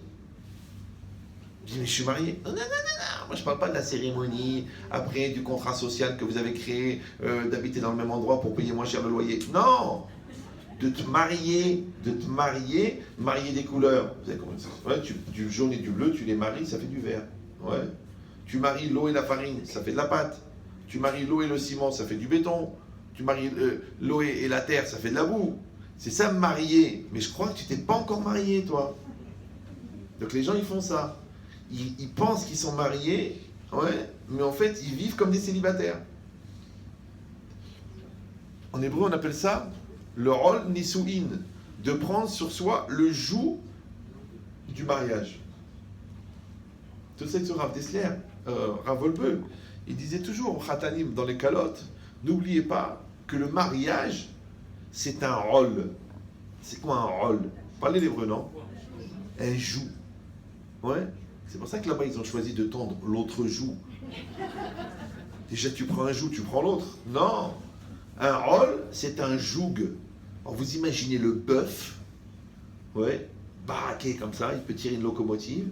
Je dis, mais je suis marié. Non, non, non, non, moi je parle pas de la cérémonie, après du contrat social que vous avez créé, d'habiter dans le même endroit pour payer moins cher le loyer. Non! De te marier des couleurs. Vous savez comment ça? Ouais, du jaune et du bleu, tu les maries, ça fait du vert. Ouais. Tu maries l'eau et la farine, ça fait de la pâte. Tu maries l'eau et le ciment, ça fait du béton. Tu maries l'eau et la terre, ça fait de la boue. C'est ça, marier. Mais je crois que tu t'es pas encore marié, toi. Donc les gens, ils font ça. Ils pensent qu'ils sont mariés, ouais, mais en fait, ils vivent comme des célibataires. En hébreu, on appelle ça le rôle nisu'in, de prendre sur soi le joug du mariage. Tout ça, c'est Rav Dessler, Rav Wolbe, il disait toujours, Khatanim, dans les calottes, n'oubliez pas que le mariage, c'est un rôle. C'est quoi un rôle? Parlez l'hébreu, non? Un joug. Ouais. C'est pour ça que là-bas, ils ont choisi de tendre l'autre joug. Déjà, tu prends un joug, tu prends l'autre. Non. Un rôle, c'est un joug. Alors, vous imaginez le bœuf, ouais, baraqué comme ça, il peut tirer une locomotive.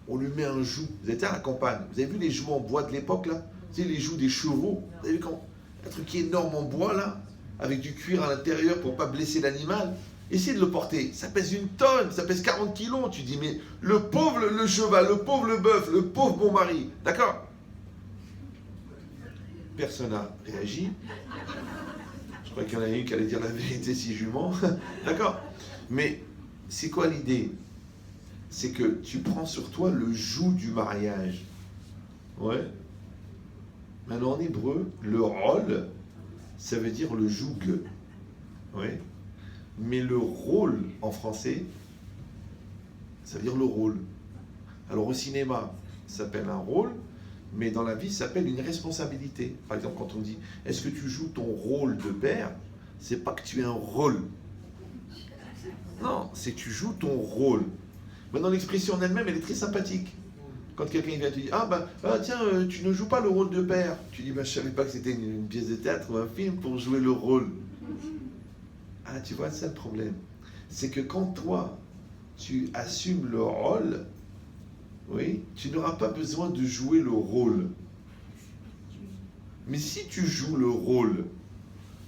On lui met un joug. Vous êtes à la campagne. Vous avez vu les jougs en bois de l'époque, là? Tu sais, les jougs des chevaux. Vous avez vu quand un truc énorme en bois, là, avec du cuir à l'intérieur pour ne pas blesser l'animal. Essayez de le porter. Ça pèse 1 tonne, ça pèse 40 kilos. Tu dis, mais le pauvre le cheval, le pauvre le bœuf, le pauvre bon mari. D'accord? Personne n'a réagi. Je crois qu'il y en a une qui allait dire la vérité si jument. D'accord? Mais c'est quoi l'idée? C'est que tu prends sur toi le joug du mariage. Ouais. Maintenant, en hébreu, le rôle, ça veut dire le joug. Ouais. Mais le rôle, en français, ça veut dire le rôle. Alors, au cinéma, ça s'appelle un rôle, mais dans la vie, ça s'appelle une responsabilité. Par exemple, quand on dit « Est-ce que tu joues ton rôle de père ?» C'est pas que tu aies un rôle. Non, c'est que tu joues ton rôle. Maintenant, l'expression en elle-même, elle est très sympathique. Quand quelqu'un vient te dire « Ah, tiens, tu ne joues pas le rôle de père. » Tu dis « Je savais pas que c'était une pièce de théâtre ou un film pour jouer le rôle. » Ah, tu vois, c'est ça le problème. C'est que quand toi, tu assumes le rôle, oui, tu n'auras pas besoin de jouer le rôle. Mais si tu joues le rôle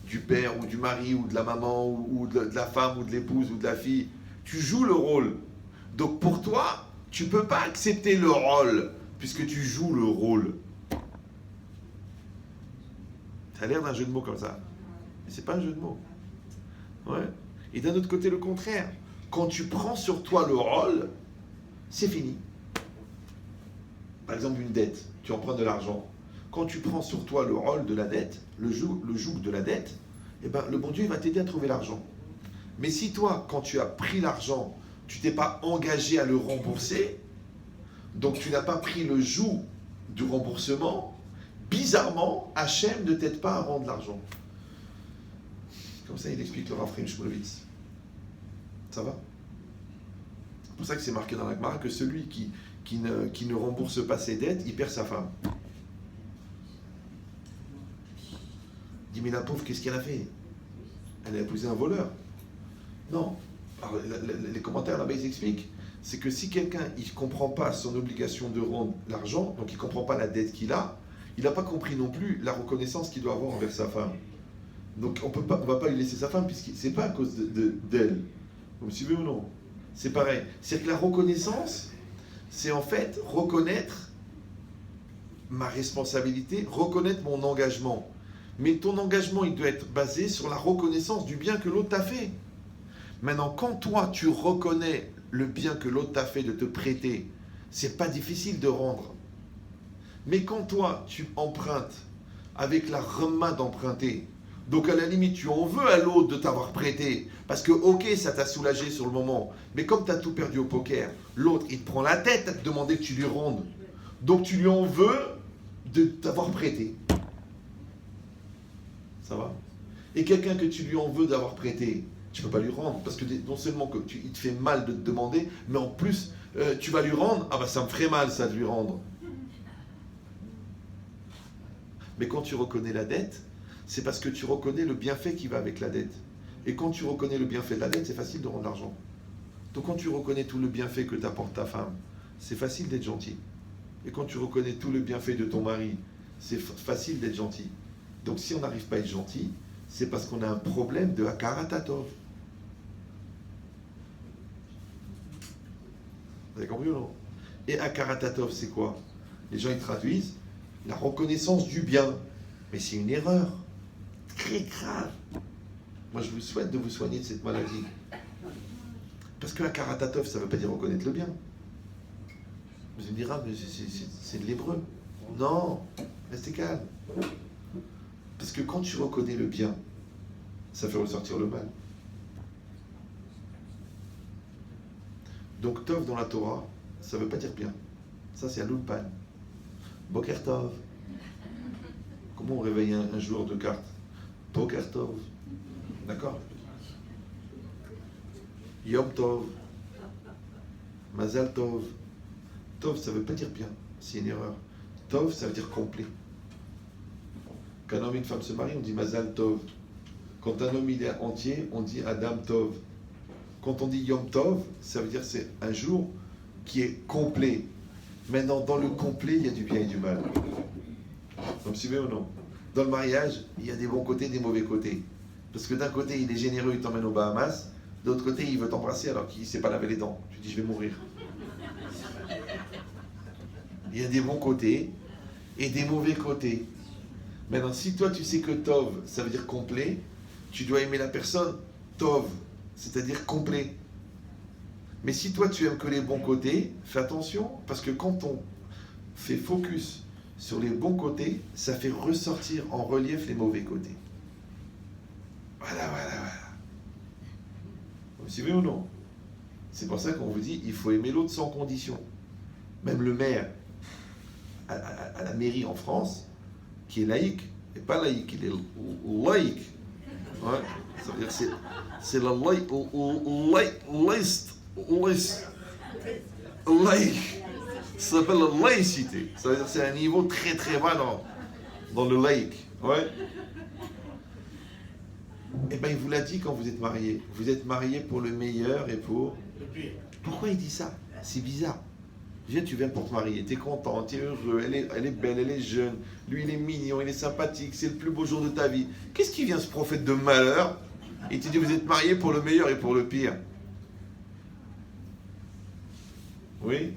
du père ou du mari ou de la maman ou de la femme ou de l'épouse ou de la fille, tu joues le rôle. Donc pour toi, tu ne peux pas accepter le rôle puisque tu joues le rôle. Ça a l'air d'un jeu de mots comme ça. Mais ce n'est pas un jeu de mots. Ouais. Et d'un autre côté, le contraire. Quand tu prends sur toi le rôle, c'est fini. Par exemple, une dette, tu empruntes de l'argent. Quand tu prends sur toi le rôle de la dette, le joug de la dette, eh ben, le bon Dieu il va t'aider à trouver l'argent. Mais si toi, quand tu as pris l'argent, tu t'es pas engagé à le rembourser, donc tu n'as pas pris le joug du remboursement, bizarrement, Hachem ne t'aide pas à rendre l'argent. Comme ça, il explique le Rav Chaim Shmulevitz. Ça va? C'est pour ça que c'est marqué dans la Gemara que celui qui ne rembourse pas ses dettes, il perd sa femme. Il dit, mais la pauvre, qu'est-ce qu'elle a fait? Elle a épousé un voleur. Non. Alors, les commentaires là-bas, ils expliquent. C'est que si quelqu'un, il ne comprend pas son obligation de rendre l'argent, donc il ne comprend pas la dette qu'il a, il n'a pas compris non plus la reconnaissance qu'il doit avoir envers sa femme. Donc on va pas lui laisser sa femme, puisque c'est pas à cause d'elle. Vous me suivez ou non? C'est pareil. C'est que la reconnaissance, c'est en fait reconnaître ma responsabilité, reconnaître mon engagement. Mais ton engagement, il doit être basé sur la reconnaissance du bien que l'autre t'a fait. Maintenant, quand toi, tu reconnais le bien que l'autre t'a fait de te prêter, c'est pas difficile de rendre. Mais quand toi, tu empruntes avec la remma d'emprunter, donc à la limite, tu en veux à l'autre de t'avoir prêté, parce que ok, ça t'a soulagé sur le moment, mais comme tu as tout perdu au poker, l'autre, il te prend la tête à te demander que tu lui rendes. Donc tu lui en veux de t'avoir prêté. Ça va? Et quelqu'un que tu lui en veux d'avoir prêté, tu ne peux pas lui rendre, parce que non seulement il te fait mal de te demander, mais en plus, tu vas lui rendre, ah bah ça me ferait mal ça de lui rendre. Mais quand tu reconnais la dette, c'est parce que tu reconnais le bienfait qui va avec la dette. Et quand tu reconnais le bienfait de la dette, c'est facile de rendre l'argent. Donc quand tu reconnais tout le bienfait que t'apporte ta femme, c'est facile d'être gentil. Et quand tu reconnais tout le bienfait de ton mari, c'est facile d'être gentil. Donc si on n'arrive pas à être gentil, c'est parce qu'on a un problème de Hakaratatov. Vous avez compris ou non? Et Hakaratatov, c'est quoi? Les gens, ils traduisent la reconnaissance du bien. Mais c'est une erreur très grave. Moi, je vous souhaite de vous soigner de cette maladie. Parce que Hakaratatov, ça ne veut pas dire reconnaître le bien. Vous me direz, ah, mais c'est de l'hébreu. Non, restez calme. Parce que quand tu reconnais le bien, ça fait ressortir le mal. Donc, Tov dans la Torah, ça ne veut pas dire bien. Ça, c'est à l'Ulpan. Boker Tov. Comment on réveille un joueur de cartes? Boker Tov. D'accord? Yom Tov. Mazal Tov. Tov, ça ne veut pas dire bien. C'est une erreur. Tov, ça veut dire complet. Quand un homme et une femme se marient, on dit Mazal Tov. Quand un homme il est entier, on dit Adam Tov. Quand on dit Yom Tov, ça veut dire c'est un jour qui est complet. Maintenant, dans le complet, il y a du bien et du mal. Vous me suivez ou non? Dans le mariage, il y a des bons côtés et des mauvais côtés. Parce que d'un côté, il est généreux, il t'emmène aux Bahamas. De l'autre côté, il veut t'embrasser alors qu'il ne sait pas laver les dents. Tu dis, je vais mourir. Il y a des bons côtés et des mauvais côtés. Maintenant, si toi, tu sais que Tov, ça veut dire complet, tu dois aimer la personne Tov, c'est-à-dire complet. Mais si toi, tu aimes que les bons côtés, fais attention, parce que quand on fait focus sur les bons côtés, ça fait ressortir en relief les mauvais côtés. Voilà. Vous me suivez ou non? C'est pour ça qu'on vous dit, il faut aimer l'autre sans condition. Même le maire, à la mairie en France, qui est laïque, et pas laïque, il est laïque. Ouais, ça veut dire c'est la laïque. Ça s'appelle la laïcité. Ça veut dire c'est un niveau très très bas dans le laïque. Ouais. Eh bien, il vous l'a dit quand vous êtes mariés. Vous êtes mariés pour le meilleur et pour... Pourquoi il dit ça? C'est bizarre. Tu viens pour te marier, tu es content, tu es heureux, elle est belle, elle est jeune, lui il est mignon, il est sympathique, c'est le plus beau jour de ta vie. Qu'est-ce qui vient ce prophète de malheur? Il te dit vous êtes mariés pour le meilleur et pour le pire. Oui,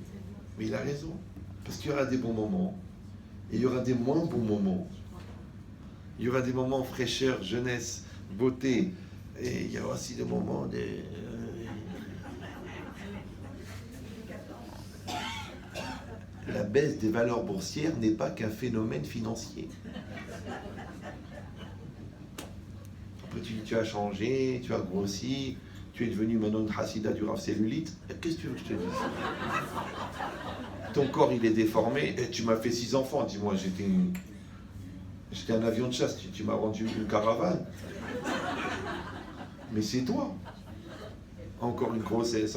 mais il a raison. Parce qu'il y aura des bons moments, et il y aura des moins bons moments. Il y aura des moments fraîcheur, jeunesse, beauté, et il y aura aussi des moments de... La baisse des valeurs boursières n'est pas qu'un phénomène financier. Après tu as changé, tu as grossi, tu es devenu maintenant une hassida du Rav Cellulite. Qu'est-ce que tu veux que je te dise? Ton corps il est déformé, et tu m'as fait 6 enfants. Dis-moi, j'étais un avion de chasse, tu m'as rendu une caravane. Mais c'est toi. Encore une grossesse,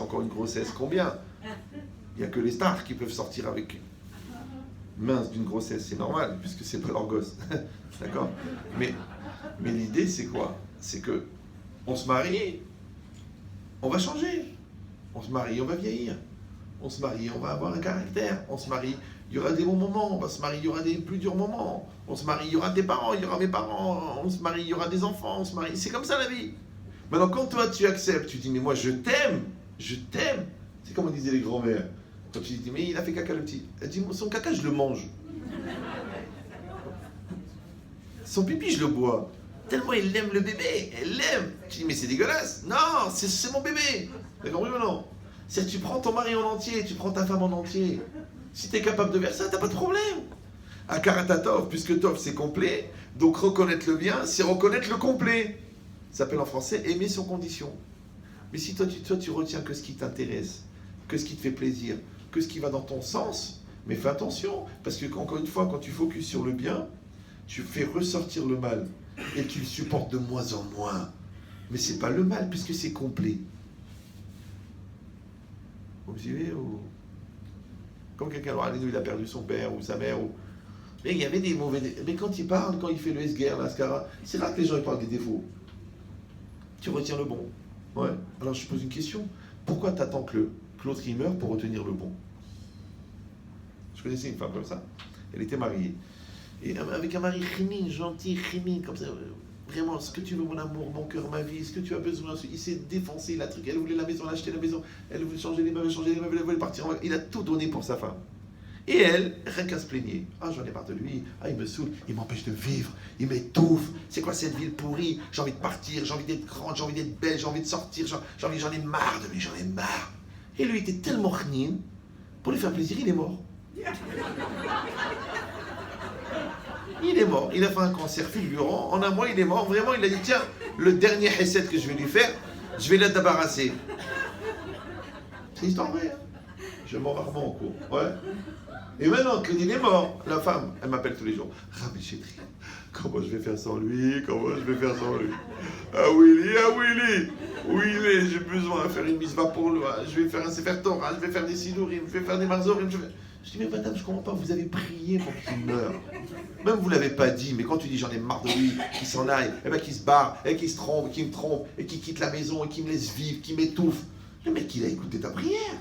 combien? Il n'y a que les stars qui peuvent sortir avec mince d'une grossesse, c'est normal, puisque c'est pas leur gosse. D'accord? Mais l'idée, c'est quoi? C'est que on se marie, on va changer. On se marie, on va vieillir. On se marie, on va avoir un caractère. On se marie, Il y aura des bons moments, on va se marier, il y aura des plus durs moments. On se marie, il y aura tes parents, il y aura mes parents, on se marie, il y aura des enfants, on se marie. C'est comme ça la vie. Maintenant, quand toi tu acceptes, tu dis, mais moi je t'aime. C'est comme on disait les grands-mères. Quand tu dis, mais il a fait caca le petit. Elle dit, son caca, je le mange. Son pipi, je le bois. Tellement il aime le bébé, elle l'aime. Tu dis, mais c'est dégueulasse. Non, c'est mon bébé. D'accord, oui ou non? C'est que tu prends ton mari en entier, tu prends ta femme en entier. Si tu es capable de faire ça, t'as pas de problème. À Karatatov, puisque Tov c'est complet, donc reconnaître le bien, c'est reconnaître le complet. Ça s'appelle en français aimer sans condition. Mais si toi tu retiens que ce qui t'intéresse, que ce qui te fait plaisir, que ce qui va dans ton sens, mais fais attention, parce que encore une fois, quand tu focuses sur le bien, tu fais ressortir le mal et tu le supportes de moins en moins. Mais c'est pas le mal puisque c'est complet. Vous me suivez ou... Comme quelqu'un il a perdu son père ou sa mère ou... Mais il y avait des mauvais... Mais quand il parle, quand il fait le S-Guerre, l'Ascara, c'est rare que les gens ils parlent des défauts. Tu retiens le bon. Ouais. Alors je pose une question. Pourquoi tu attends que l'autre il meure pour retenir le bon? Je connaissais une femme comme ça. Elle était mariée. Et avec un mari chimie, gentil, chimie, comme ça. Vraiment, ce que tu veux, mon amour, mon cœur, ma vie, ce que tu as besoin. Il s'est défoncé, la truc. Elle voulait la maison, elle a acheté la maison. Elle voulait changer les meubles, elle voulait partir en vacances. Il a tout donné pour sa femme. Et elle, rien qu'à se plaigner. Ah, j'en ai marre de lui. Ah, il me saoule. Il m'empêche de vivre. Il m'étouffe. C'est quoi cette ville pourrie? J'ai envie de partir. J'ai envie d'être grande. J'ai envie d'être belle. J'ai envie de sortir. J'en ai marre de lui. J'en ai marre. Et lui était tellement chnin. Pour lui faire plaisir, il est mort. Il est mort. Il a fait un cancer fulgurant. En un mois, il est mort. Vraiment, il a dit, tiens, le dernier essai que je vais lui faire, je vais la débarrasser. C'est une histoire vraie. Hein. Je mens rarement en cours. Ouais. Et maintenant qu'il est mort, la femme, elle m'appelle tous les jours. Rabbi Chétri, comment je vais faire sans lui? Comment je vais faire sans lui? Ah Willy, j'ai besoin de faire une misva pour lui. Je vais faire un Sefer Torah, je vais faire des Sidurim, je vais faire des Marzorim. Je dis, mais madame, je comprends pas, vous avez prié pour qu'il meure. Même vous l'avez pas dit, mais quand tu dis j'en ai marre de lui, qu'il s'en aille, et ben qu'il se barre, et qu'il se trompe, et qu'il me trompe, et qu'il quitte la maison, et qu'il me laisse vivre, qu'il m'étouffe. Le mec, il a écouté ta prière.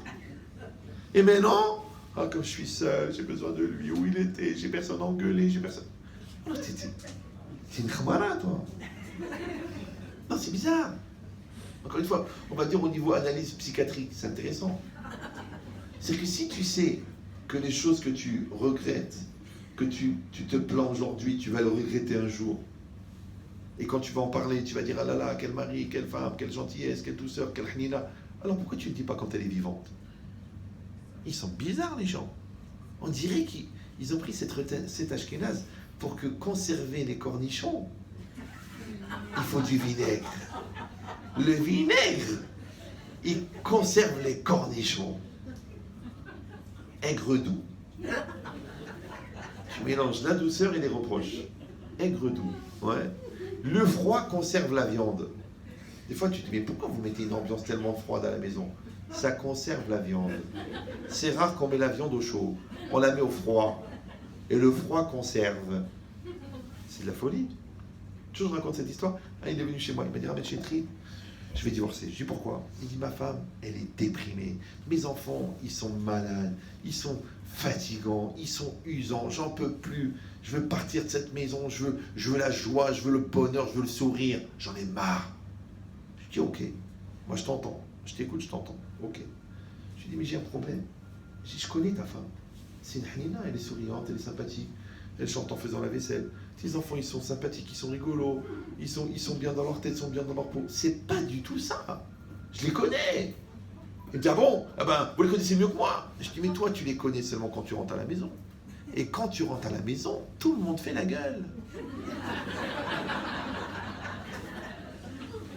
Et maintenant, ah, comme je suis seul, j'ai besoin de lui, où il était, j'ai personne à engueuler, j'ai personne. C'est une khamara, toi. Non, c'est bizarre. Encore une fois, on va dire au niveau analyse psychiatrique, c'est intéressant. C'est que si tu sais que les choses que tu regrettes, que tu te plains aujourd'hui, tu vas le regretter un jour. Et quand tu vas en parler, tu vas dire, ah là là, quel mari, quelle femme, quelle gentillesse, quelle douceur, quelle hnina. Alors pourquoi tu ne le dis pas quand elle est vivante? Ils sont bizarres, les gens. On dirait qu'ils ont pris cette ashkénaze pour que conserver les cornichons, il faut du vinaigre. Le vinaigre, il conserve les cornichons. Aigre doux. Tu mélanges la douceur et les reproches. Aigre doux. Ouais. Le froid conserve la viande. Des fois, tu te dis, mais pourquoi vous mettez une ambiance tellement froide à la maison? Ça conserve la viande. C'est rare qu'on met la viande au chaud. On la met au froid. Et le froid conserve. C'est de la folie. Toujours je raconte cette histoire. Il est venu chez moi, il m'a dit, Rabbi Chétri, je vais divorcer. Je dis pourquoi? Il dit, ma femme, elle est déprimée. Mes enfants, ils sont malades. Ils sont fatigants. Ils sont usants. J'en peux plus. Je veux partir de cette maison. Je veux la joie. Je veux le bonheur. Je veux le sourire. J'en ai marre. Je dis, ok. Moi, je t'entends. Je t'écoute, je t'entends. Ok. Je lui dis, mais j'ai un problème. Je dis, je connais ta femme. C'est une hanina. Elle est souriante. Elle est sympathique. Elle chante en faisant la vaisselle. Tes enfants, ils sont sympathiques, ils sont rigolos, ils sont bien dans leur tête, ils sont bien dans leur peau. C'est pas du tout ça. Je les connais. Il me dit, ah bon? Ah ben, vous les connaissez mieux que moi. Je dis, mais toi, tu les connais seulement quand tu rentres à la maison. Et quand tu rentres à la maison, tout le monde fait la gueule.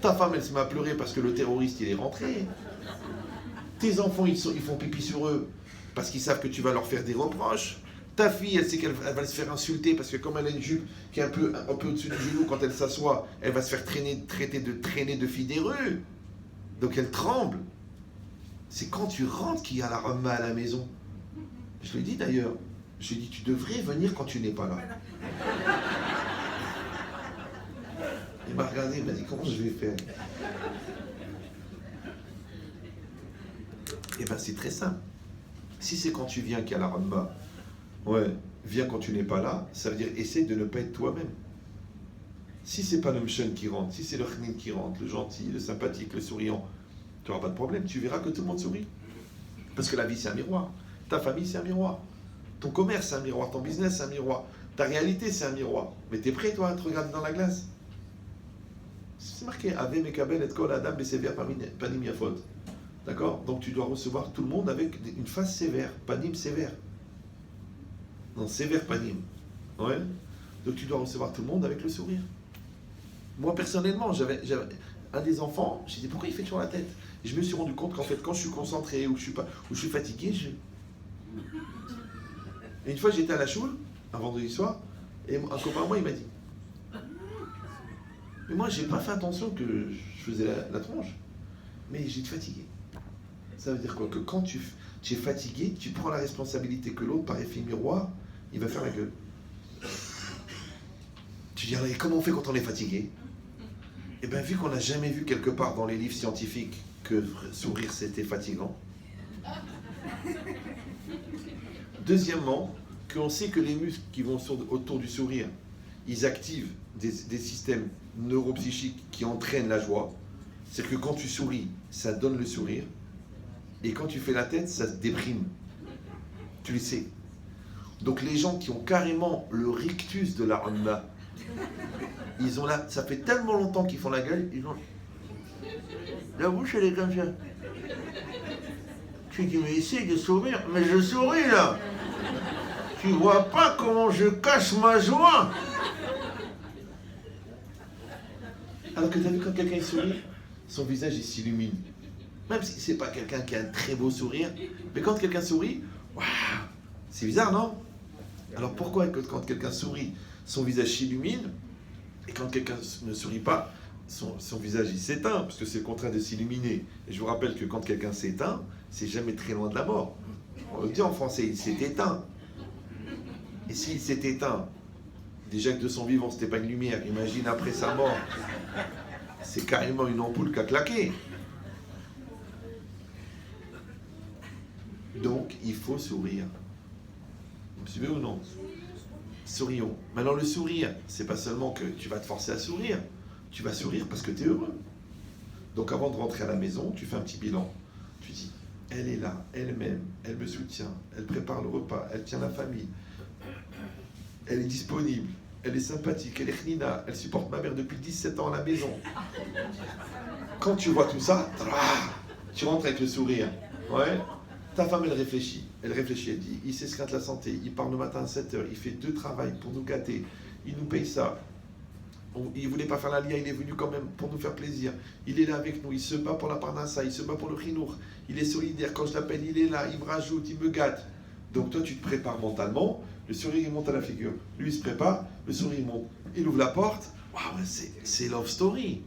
Ta femme, elle se met à pleurer parce que le terroriste, il est rentré. Tes enfants, ils font pipi sur eux parce qu'ils savent que tu vas leur faire des reproches. Ta fille, elle sait qu'elle va se faire insulter parce que comme elle a une jupe qui est un peu au-dessus du genou, quand elle s'assoit, elle va se faire traîner de fille des rues. Donc elle tremble. C'est quand tu rentres qu'il y a la remma à la maison. Je lui dis d'ailleurs, je lui dis, tu devrais venir quand tu n'es pas là. Il m'a regardé, il m'a dit, comment je vais faire? Eh bien c'est très simple. Si c'est quand tu viens qu'il y a la remma, Ouais, viens quand tu n'es pas là, ça veut dire essaie de ne pas être toi-même. Si c'est pas le mchen qui rentre, si c'est le chnin qui rentre, le gentil, le sympathique, le souriant, tu n'auras pas de problème, tu verras que tout le monde sourit. Parce que la vie c'est un miroir, ta famille c'est un miroir, ton commerce c'est un miroir, ton business c'est un miroir, ta réalité c'est un miroir. Mais t'es prêt toi à te regarder dans la glace? C'est marqué, Ave Mekabel et Kol Adam Besever Panim Yafot. D'accord? Donc tu dois recevoir tout le monde avec une face sévère, panim sévère. Non, sévère panim. Ouais? Donc tu dois recevoir tout le monde avec le sourire. Moi personnellement, j'avais un des enfants, j'ai dit pourquoi il fait toujours la tête? Et je me suis rendu compte qu'en fait, quand je suis concentré ou je suis fatigué, Et une fois j'étais à la choule, un vendredi soir, et un copain à moi il m'a dit mais moi j'ai pas fait attention que je faisais la tronche, mais j'étais fatigué. Ça veut dire quoi? Que quand tu es fatigué, tu prends la responsabilité que l'autre, par effet miroir, il va faire la gueule. Tu dis, et comment on fait quand on est fatigué? Eh bien, vu qu'on n'a jamais vu quelque part dans les livres scientifiques que sourire c'était fatigant. Deuxièmement, qu'on sait que les muscles qui vont autour du sourire, ils activent des systèmes neuropsychiques qui entraînent la joie. C'est-à-dire que quand tu souris, ça donne le sourire. Et quand tu fais la tête, ça se déprime. Tu le sais. Donc les gens qui ont carrément le rictus de la Honda, ils ont là, ça fait tellement longtemps qu'ils font la gueule, ils ont la bouche elle est comme ça. Tu dis mais essaye de sourire, mais je souris là. Tu vois pas comment je cache ma joie. Alors que tu as vu quand quelqu'un sourit, son visage il s'illumine. Même si c'est pas quelqu'un qui a un très beau sourire, mais quand quelqu'un sourit, waouh, c'est bizarre, non? Alors pourquoi quand quelqu'un sourit, son visage s'illumine, et quand quelqu'un ne sourit pas, son visage il s'éteint, parce que c'est le contraire de s'illuminer. Et je vous rappelle que quand quelqu'un s'éteint, c'est jamais très loin de la mort. On le dit en français, il s'est éteint. Et s'il s'est éteint, déjà que de son vivant c'était pas une lumière, imagine après sa mort, c'est carrément une ampoule qui a claqué. Donc, il faut sourire. Vous me suivez ou non? Sourions. Maintenant, le sourire, c'est pas seulement que tu vas te forcer à sourire. Tu vas sourire parce que tu es heureux. Donc, avant de rentrer à la maison, tu fais un petit bilan. Tu dis, elle est là, elle m'aime, elle me soutient, elle prépare le repas, elle tient la famille, elle est disponible, elle est sympathique, elle est chnina, elle supporte ma mère depuis 17 ans à la maison. Quand tu vois tout ça, tu rentres avec le sourire. Ouais. Ta femme, elle réfléchit, elle dit, il s'esquinte la santé, il part le matin à 7h, il fait 2 travails pour nous gâter, il nous paye ça. Il voulait pas faire la lia, il est venu quand même pour nous faire plaisir. Il est là avec nous, il se bat pour la parnassa, il se bat pour le chinour, il est solidaire, quand je l'appelle, il est là, il me rajoute, il me gâte. Donc toi, tu te prépares mentalement, le sourire, il monte à la figure. Lui, il se prépare, le sourire, il monte. Il ouvre la porte, waouh, c'est love story.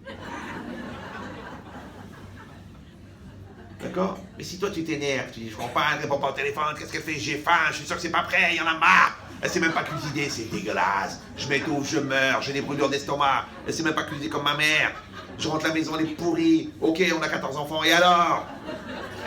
D'accord? Mais si toi tu t'énerves, tu dis je comprends pas, elle répond pas au téléphone, qu'est-ce qu'elle fait? J'ai faim, je suis sûr que c'est pas prêt, il y en a marre. Elle sait même pas cuisiner, c'est dégueulasse. Je m'étouffe, je meurs, j'ai des brûlures d'estomac. Elle sait même pas cuisiner comme ma mère. Je rentre à la maison, elle est pourrie. Ok, on a 14 enfants, et alors?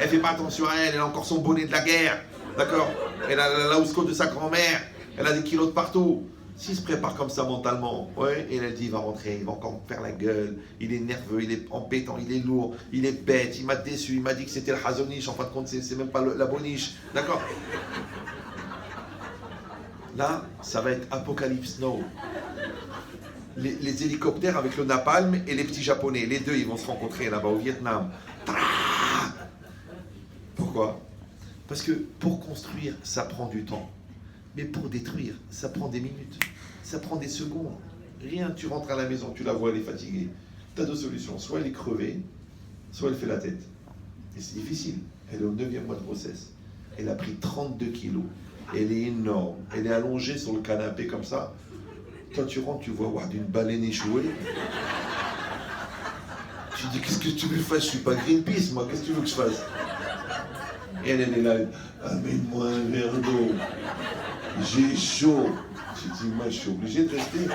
Elle fait pas attention à elle, elle a encore son bonnet de la guerre. D'accord? Elle a la housse-côte de sa grand-mère. Elle a des kilos de partout. S'il se prépare comme ça mentalement, ouais, et elle dit il va rentrer, il va encore me faire la gueule, il est nerveux, il est embêtant, il est lourd, il est bête, il m'a déçu, il m'a dit que c'était le Hazonish, en fin de compte c'est même pas la Boniche, d'accord? Là, ça va être Apocalypse Now. Les hélicoptères avec le napalm et les petits japonais, les deux ils vont se rencontrer là-bas au Vietnam. Pourquoi? Parce que pour construire, ça prend du temps. Mais pour détruire, ça prend des minutes, ça prend des secondes. Rien, tu rentres à la maison, tu la vois, elle est fatiguée. Tu as 2 solutions, soit elle est crevée, soit elle fait la tête. Et c'est difficile. Elle est au 9e mois de grossesse. Elle a pris 32 kilos. Elle est énorme. Elle est allongée sur le canapé comme ça. Toi, tu rentres, tu vois d'une baleine échouée. Tu dis, qu'est-ce que tu veux que je fasse? Je suis pas Greenpeace, moi. Qu'est-ce que tu veux que je fasse? Et elle est là. Amène-moi un verre d'eau. J'ai chaud. J'ai dit, moi, je suis obligé de rester.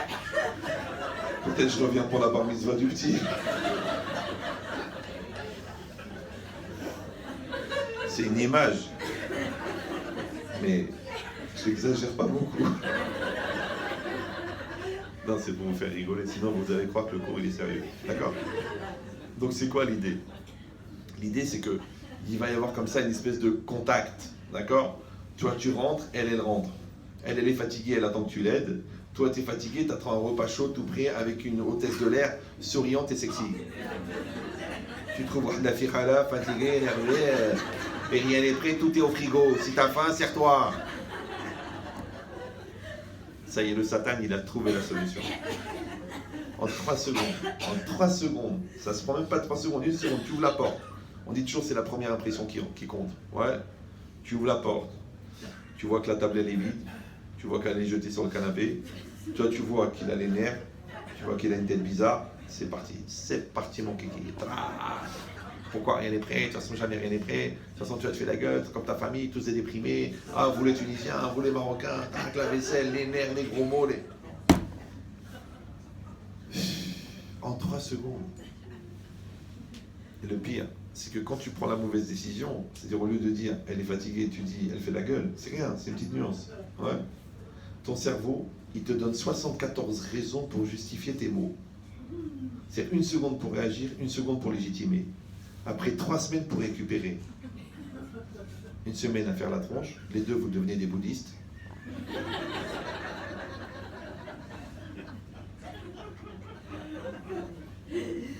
Peut-être je reviens pour la bar mitzvah du petit. C'est une image. Mais J'exagère pas beaucoup. Non, c'est pour vous faire rigoler, sinon vous allez croire que le cours il est sérieux. D'accord? Donc c'est quoi l'idée? L'idée c'est que il va y avoir comme ça une espèce de contact. D'accord? Toi tu rentres, elle rentre. Elle est fatiguée, elle attend que tu l'aides. Toi tu es fatigué, tu attends un repas chaud tout prêt avec une hôtesse de l'air souriante et sexy. Tu trouves la fille là, fatiguée, énervée, et rien n'est prêt, tout est au frigo. Si t'as faim, serre-toi. Ça y est, le Satan, il a trouvé la solution. En 3 secondes, ça se prend même pas 3 secondes, 1 seconde, tu ouvres la porte. On dit toujours c'est la première impression qui compte. Ouais, tu ouvres la porte, tu vois que la table elle est vide, tu vois qu'elle est jetée sur le canapé, toi tu vois qu'il a les nerfs, tu vois qu'il a une tête bizarre, c'est parti mon kiki. Pourquoi rien n'est prêt? De toute façon jamais rien n'est prêt. De toute façon tu vas te faire la gueule, comme ta famille, tous est déprimés. Ah vous les Tunisiens, vous les Marocains, tac, la vaisselle, les nerfs, les gros mots, les... En 3 secondes. Et le pire, c'est que quand tu prends la mauvaise décision, c'est-à-dire au lieu de dire elle est fatiguée, tu dis elle fait la gueule, c'est rien, c'est une petite nuance. Ouais. Ton cerveau, il te donne 74 raisons pour justifier tes mots. C'est 1 seconde pour réagir, 1 seconde pour légitimer. Après 3 semaines pour récupérer. 1 semaine à faire la tronche, les deux vous devenez des bouddhistes.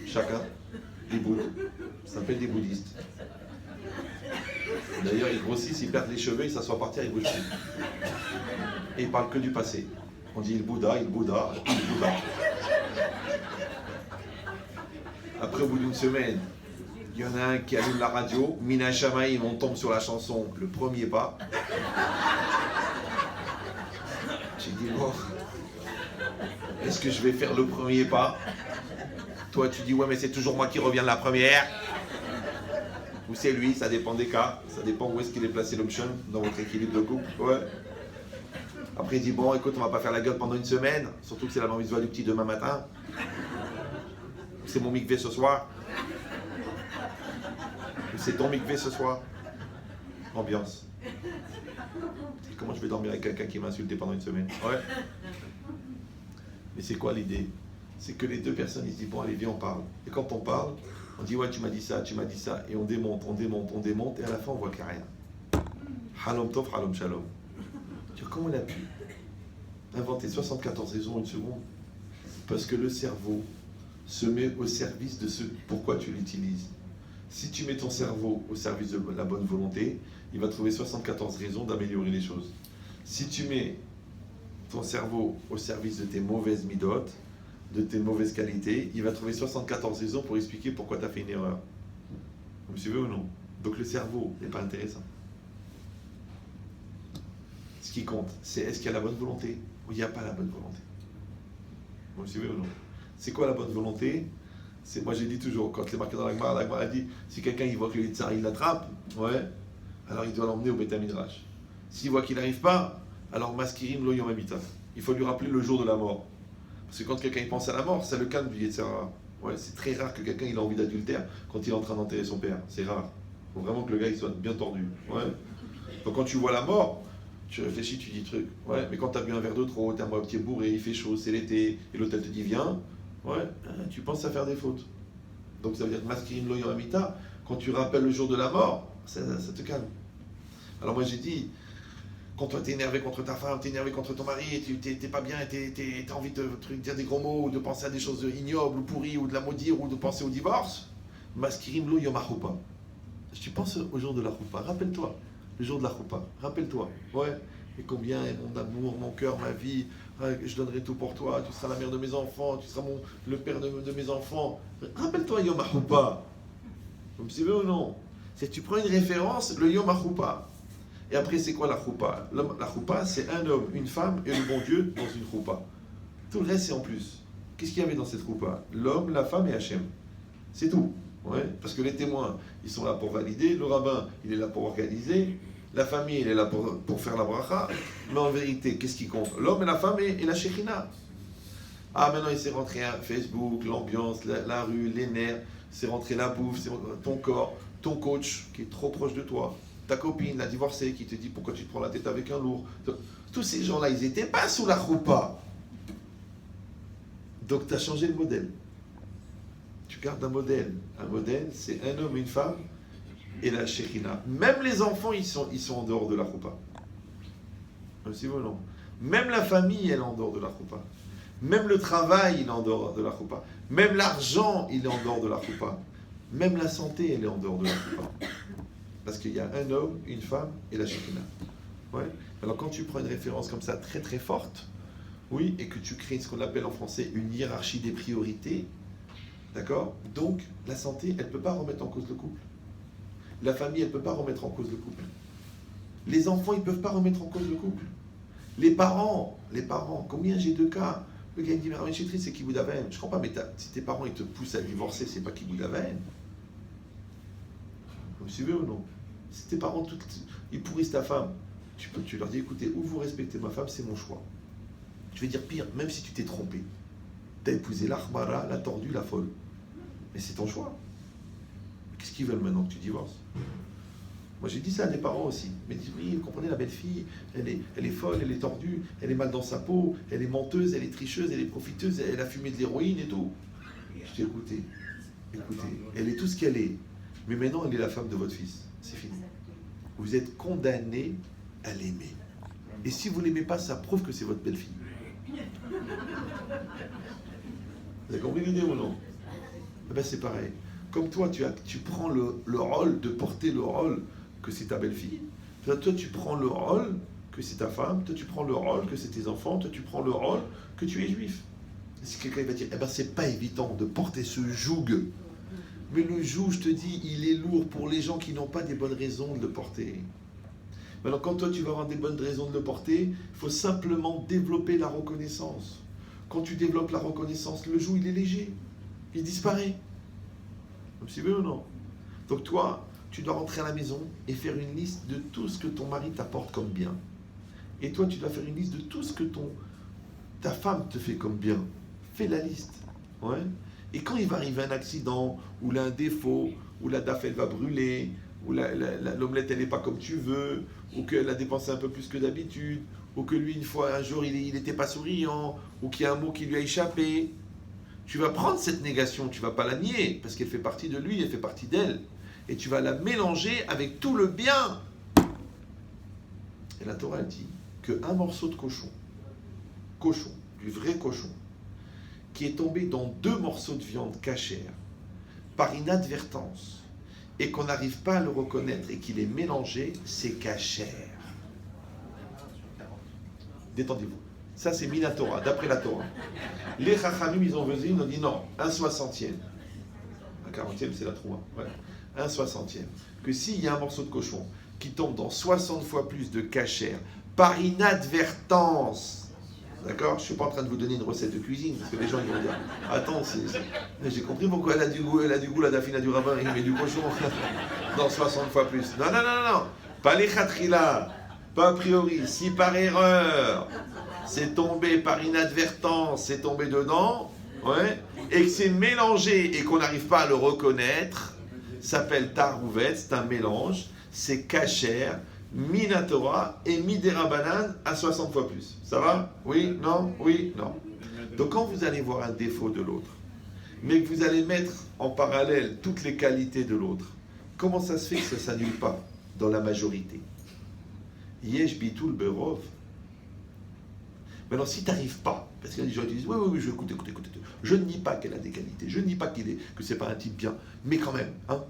Chacun, des bouddhes. Ça s'appelle des bouddhistes. D'ailleurs, ils grossissent, ils perdent les cheveux, ils s'assoient par terre, ils bougent plus. Et ils parlent que du passé. On dit il Bouddha, il Bouddha, il Bouddha. Après, au bout d'1 semaine, il y en a un qui allume la radio, Mina Shamaïm, on tombe sur la chanson Le Premier Pas. J'ai dit, bon, est-ce que je vais faire le premier pas? Toi, tu dis, ouais, mais c'est toujours moi qui reviens de la première. Ou c'est lui, ça dépend des cas. Ça dépend où est-ce qu'il est placé l'option dans votre équilibre de couple. Ouais. Après, il dit, bon, écoute, on va pas faire la gueule pendant 1 semaine. Surtout que c'est la bar mitzvah du petit demain matin. C'est mon mikvé ce soir. Ou c'est ton mikvé ce soir. Ambiance. Et comment je vais dormir avec quelqu'un qui m'a insulté pendant 1 semaine? Ouais. Mais c'est quoi l'idée? C'est que les 2 personnes, ils se disent, bon, allez, viens, on parle. Et quand on parle, on dit, ouais, tu m'as dit ça, et on démonte, et à la fin, on voit qu'il n'y a rien. Halom tov, halom shalom. Tu vois, comment on a pu inventer 74 raisons 1 seconde? Parce que le cerveau se met au service de ce pourquoi tu l'utilises. Si tu mets ton cerveau au service de la bonne volonté, il va trouver 74 raisons d'améliorer les choses. Si tu mets ton cerveau au service de tes mauvaises midotes, de tes mauvaises qualités, il va trouver 74 raisons pour expliquer pourquoi tu as fait une erreur. Vous me suivez ou non? Donc le cerveau n'est pas intéressant. Ce qui compte, c'est est-ce qu'il y a la bonne volonté ou il n'y a pas la bonne volonté. Vous me suivez ou non? C'est quoi la bonne volonté? C'est, moi j'ai dit toujours, quand c'est marqué dans la Gemara a dit, si quelqu'un il voit que le tsar il l'attrape, ouais, alors il doit l'emmener au Beth Midrash. S'il voit qu'il n'arrive pas, alors maskirim lo yom habita. Il faut lui rappeler le jour de la mort. Parce que quand quelqu'un il pense à la mort, ça le calme du Yetzirah. Ouais, c'est très rare que quelqu'un il a envie d'adultère quand il est en train d'enterrer son père. C'est rare. Il faut vraiment que le gars il soit bien tordu. Ouais. Donc quand tu vois la mort, tu réfléchis, tu dis truc. Ouais, mais quand tu as bu un verre d'eau trop, t'es à moitié bourré, il fait chaud, c'est l'été, et l'hôtel te dit viens, ouais, tu penses à faire des fautes. Donc ça veut dire maskirim lo yom habita, quand tu rappelles le jour de la mort, ça te calme. Alors moi j'ai dit, quand toi t'es énervé contre ta femme, t'es énervé contre ton mari, et t'es pas bien, et t'as envie de dire des gros mots, ou de penser à des choses ignobles, ou pourries, ou de la maudire, ou de penser au divorce, maskirim lo yom ha-choupa. Tu penses au jour de la choupa, rappelle-toi, le jour de la choupa, rappelle-toi, ouais, et combien est mon amour, mon cœur, ma vie, je donnerai tout pour toi, tu seras la mère de mes enfants, tu seras le père de mes enfants, rappelle-toi yom ha-choupa. Vous me suivez ou non? Si tu prends une référence, le yom ha-choupa. Et après, c'est quoi la choupa? La choupa, c'est un homme, une femme et le bon Dieu dans une choupa. Tout le reste, c'est en plus. Qu'est-ce qu'il y avait dans cette choupa? L'homme, la femme et Hachem. C'est tout. Ouais. Parce que les témoins, ils sont là pour valider. Le rabbin, il est là pour organiser. La famille, elle est là pour faire la bracha. Mais en vérité, qu'est-ce qui compte? L'homme et la femme et la shekhinah. Ah, maintenant, il s'est rentré à Facebook, l'ambiance, la rue, les nerfs. C'est rentré la bouffe, c'est ton corps, ton coach qui est trop proche de toi. ta copine, la divorcée, qui te dit pourquoi tu te prends la tête avec un lourd. Tous ces gens-là, ils n'étaient pas sous la choupa. Donc tu as changé le modèle. Tu gardes un modèle. Un modèle, c'est un homme, une femme et la Shekhina. Même les enfants, ils sont en dehors de la choupa. C'est bon, non? Même la famille, elle est en dehors de la choupa. Même le travail, il est en dehors de la choupa. Même l'argent, il est en dehors de la choupa. Même la santé, elle est en dehors de la choupa. Parce qu'il y a un homme, une femme et la Shekhina. Ouais. Alors quand tu prends une référence comme ça très très forte, oui, et que tu crées ce qu'on appelle en français une hiérarchie des priorités, d'accord? Donc la santé, elle ne peut pas remettre en cause le couple. La famille, elle ne peut pas remettre en cause le couple. Les enfants, ils ne peuvent pas remettre en cause le couple. Les parents, combien j'ai de cas? Le gars il me dit, mais je suis triste, c'est Kiboud Aven. Je comprends pas, mais si tes parents ils te poussent à divorcer, c'est pas Kiboud Aven. Vous me suivez ou non? Si tes parents, ils pourrissent ta femme, tu leur dis, écoutez, ou vous respectez ma femme, c'est mon choix. Je vais dire pire, même si tu t'es trompé. Tu as épousé l'Achmara, la tordue, la folle. Mais c'est ton choix. Qu'est-ce qu'ils veulent maintenant que tu divorces? Moi j'ai dit ça à des parents aussi. Mais ils disent, oui, vous comprenez, la belle-fille, elle est folle, elle est tordue, elle est mal dans sa peau, elle est menteuse, elle est tricheuse, elle est profiteuse, elle a fumé de l'héroïne et tout. Je dis, écoutez, elle est tout ce qu'elle est. Mais maintenant, elle est la femme de votre fils. C'est fini. Vous êtes condamné à l'aimer. Et si vous ne l'aimez pas, ça prouve que c'est votre belle-fille. Vous avez compris l'idée ou non? Eh ben c'est pareil. Comme toi, tu prends le rôle de porter le rôle que c'est ta belle-fille. Toi, tu prends le rôle que c'est ta femme. Toi, tu prends le rôle que c'est tes enfants. Toi, tu prends le rôle que tu es juif. Et si quelqu'un va dire, eh ben c'est pas évident de porter ce joug. Mais le joug, je te dis, il est lourd pour les gens qui n'ont pas des bonnes raisons de le porter. Maintenant, quand toi, tu vas avoir des bonnes raisons de le porter, il faut simplement développer la reconnaissance. Quand tu développes la reconnaissance, le joug, il est léger. Il disparaît. Vous me suivez ou non? Donc toi, tu dois rentrer à la maison et faire une liste de tout ce que ton mari t'apporte comme bien. Et toi, tu dois faire une liste de tout ce que ta femme te fait comme bien. Fais la liste. Ouais. Et quand il va arriver un accident, ou là un défaut, ou la daf elle va brûler, ou l'omelette elle n'est pas comme tu veux, ou qu'elle a dépensé un peu plus que d'habitude, ou que lui, une fois, un jour, il n'était pas souriant, ou qu'il y a un mot qui lui a échappé, tu vas prendre cette négation, tu ne vas pas la nier, parce qu'elle fait partie de lui, elle fait partie d'elle, et tu vas la mélanger avec tout le bien. Et la Torah elle dit qu'un morceau de cochon, du vrai cochon, qui est tombé dans 2 morceaux de viande cachère, par inadvertance, et qu'on n'arrive pas à le reconnaître, et qu'il est mélangé, c'est cachère. Détendez-vous. Ça, c'est Minatora, d'après la Torah. Les Chachamim, ils ont dit non, 1/60. Un 40e, c'est la Troua. Voilà. 1/60. Que s'il y a un morceau de cochon qui tombe dans 60 fois plus de cachère, par inadvertance, d'accord? Je ne suis pas en train de vous donner une recette de cuisine, parce que les gens ils vont dire, attends, j'ai compris pourquoi elle a du goût, la dafina du rabbin, il met du cochon dans 60 fois plus. Non, pas les khatrila, pas a priori, si par erreur, c'est tombé par inadvertance, c'est tombé dedans, ouais, et que c'est mélangé et qu'on n'arrive pas à le reconnaître, ça s'appelle tarouvet, c'est un mélange, c'est cachère, Minatora et Miderabanan à 60 fois plus. Ça va? Oui? Non? Oui? Non? Donc quand vous allez voir un défaut de l'autre, mais que vous allez mettre en parallèle toutes les qualités de l'autre, comment ça se fait que ça ne s'annule pas dans la majorité? Yesh bitul berov. Maintenant, si tu n'arrives pas, parce qu'il y a des gens qui disent, oui, je écoute, je ne nie pas qu'elle a des qualités, je ne nie pas que c'est pas un type bien, mais quand même, hein,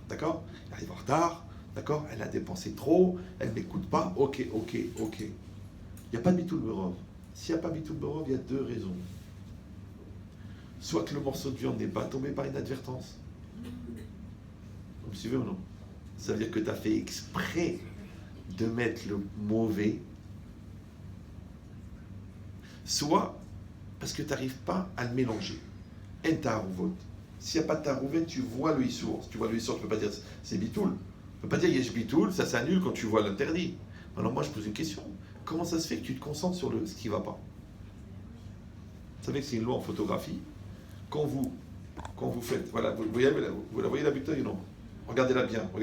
d'accord, elle arrive en retard, d'accord, elle a dépensé trop, elle ne m'écoute pas, ok. Il n'y a pas de bitul berov. S'il n'y a pas bitul berov, il y a 2 raisons. Soit que le morceau de viande n'est pas tombé par inadvertance. Vous me suivez ou non? Ça veut dire que tu as fait exprès de mettre le mauvais, soit parce que tu n'arrives pas à le mélanger. En ta'aruvot. S'il n'y a pas de ta'arouvet, tu vois le issour. Tu vois le issour, tu ne peux pas dire c'est bitoul. Tu ne peux pas dire yesh bitoul, ça s'annule quand tu vois l'interdit. Alors moi je pose une question. Comment ça se fait que tu te concentres sur ce qui ne va pas? Vous savez que c'est une loi en photographie. Quand vous faites, voilà, vous la voyez la buteuil ou non? Regardez-la bien, vous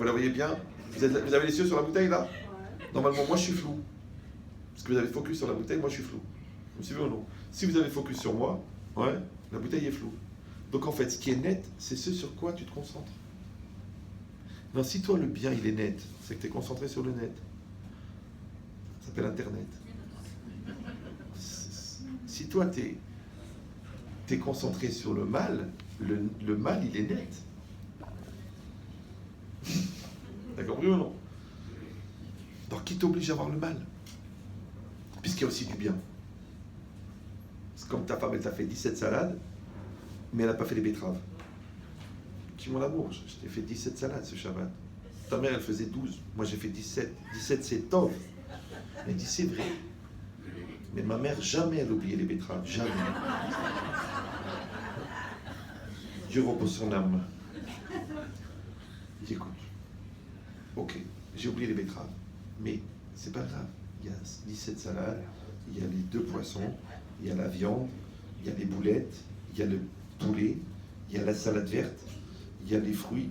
la voyez bien? Vous avez les yeux sur la bouteille là? Normalement, moi je suis flou. Parce que vous avez focus sur la bouteille, moi je suis flou. Vous me suivez ou non? Si vous avez focus sur moi, ouais, la bouteille est floue. Donc en fait, ce qui est net, c'est ce sur quoi tu te concentres. Non, si toi le bien il est net, c'est que tu es concentré sur le net. Ça s'appelle Internet. Si toi tu es concentré sur le mal, le mal il est net. T'as compris ou non? Donc qui t'oblige à avoir le mal? Puisqu'il y a aussi du bien. C'est comme ta femme, elle t'a fait 17 salades, mais elle n'a pas fait les betteraves. Tu dis, mon amour, je t'ai fait 17 salades ce Shabbat. Ta mère, elle faisait 12. Moi, j'ai fait 17. 17, c'est top. Elle dit, c'est vrai. Mais ma mère, jamais elle oubliait les betteraves. Jamais. Dieu repose son âme. Il dit, écoute, ok, j'ai oublié les betteraves. Mais c'est pas grave. Il y a 17 salades, il y a les 2 poissons, il y a la viande, il y a les boulettes, il y a le poulet, il y a la salade verte, il y a les fruits,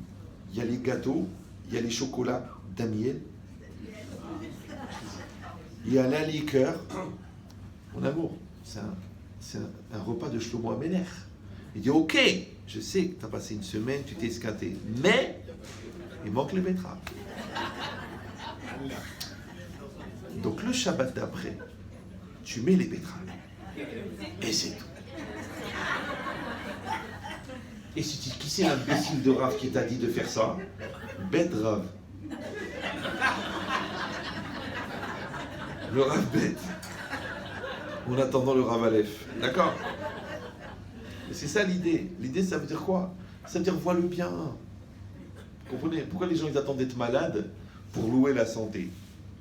il y a les gâteaux, il y a les chocolats d'amiel, il y a la liqueur. Mon amour, c'est un repas de Shlomo Améler. Il dit, ok, je sais que tu as passé une semaine, tu t'es esquinté, mais il manque les betteraves. Donc le Shabbat d'après, tu mets les betteraves. Et c'est tout. Et si qui c'est l'imbécile de Rav qui t'a dit de faire ça? Bête Rav. Le Rav bête. En attendant le Rav Aleph. D'accord? Et c'est ça l'idée. L'idée, ça veut dire quoi? Ça veut dire vois le bien. Vous comprenez? Pourquoi les gens ils attendent d'être malades pour louer la santé?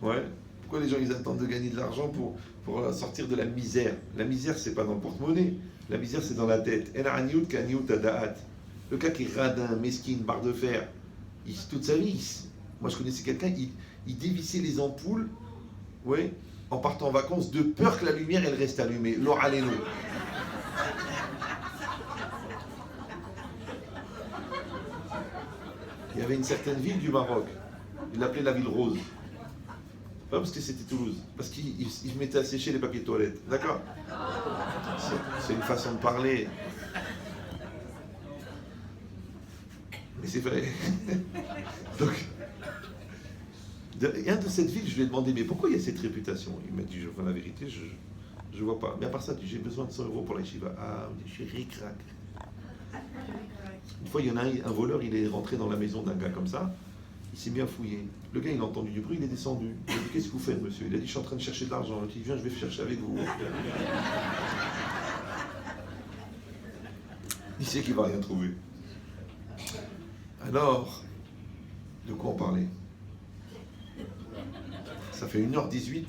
Ouais. Pourquoi les gens ils attendent de gagner de l'argent pour sortir de la misère? La misère, c'est pas dans le porte-monnaie. La misère, c'est dans la tête. Le cas qui est radin, mesquine, barre de fer, toute sa vie. Moi, je connaissais quelqu'un, il dévissait les ampoules, ouais, en partant en vacances, de peur que la lumière, elle reste allumée. L'oralélo. Il y avait une certaine ville du Maroc. Il l'appelait la ville rose. Pas parce que c'était Toulouse, parce qu'il mettait à sécher les papiers de toilette. D'accord? C'est une façon de parler. Mais c'est vrai. Donc, un de cette ville, je lui ai demandé, mais pourquoi il y a cette réputation? Il m'a dit, je vois la vérité, je vois pas. Mais à part ça, j'ai besoin de 100 € pour la Shiva. Ah, je suis ric-rac. Une fois, il y en a un voleur, il est rentré dans la maison d'un gars comme ça. Il s'est mis à fouiller. Le gars, il a entendu du bruit, il est descendu. Il a dit, qu'est-ce que vous faites, monsieur? Il a dit, je suis en train de chercher de l'argent. Il dit, viens, je vais chercher avec vous. Il sait qu'il va rien trouver. Alors, de quoi on parlait? Ça fait 1h18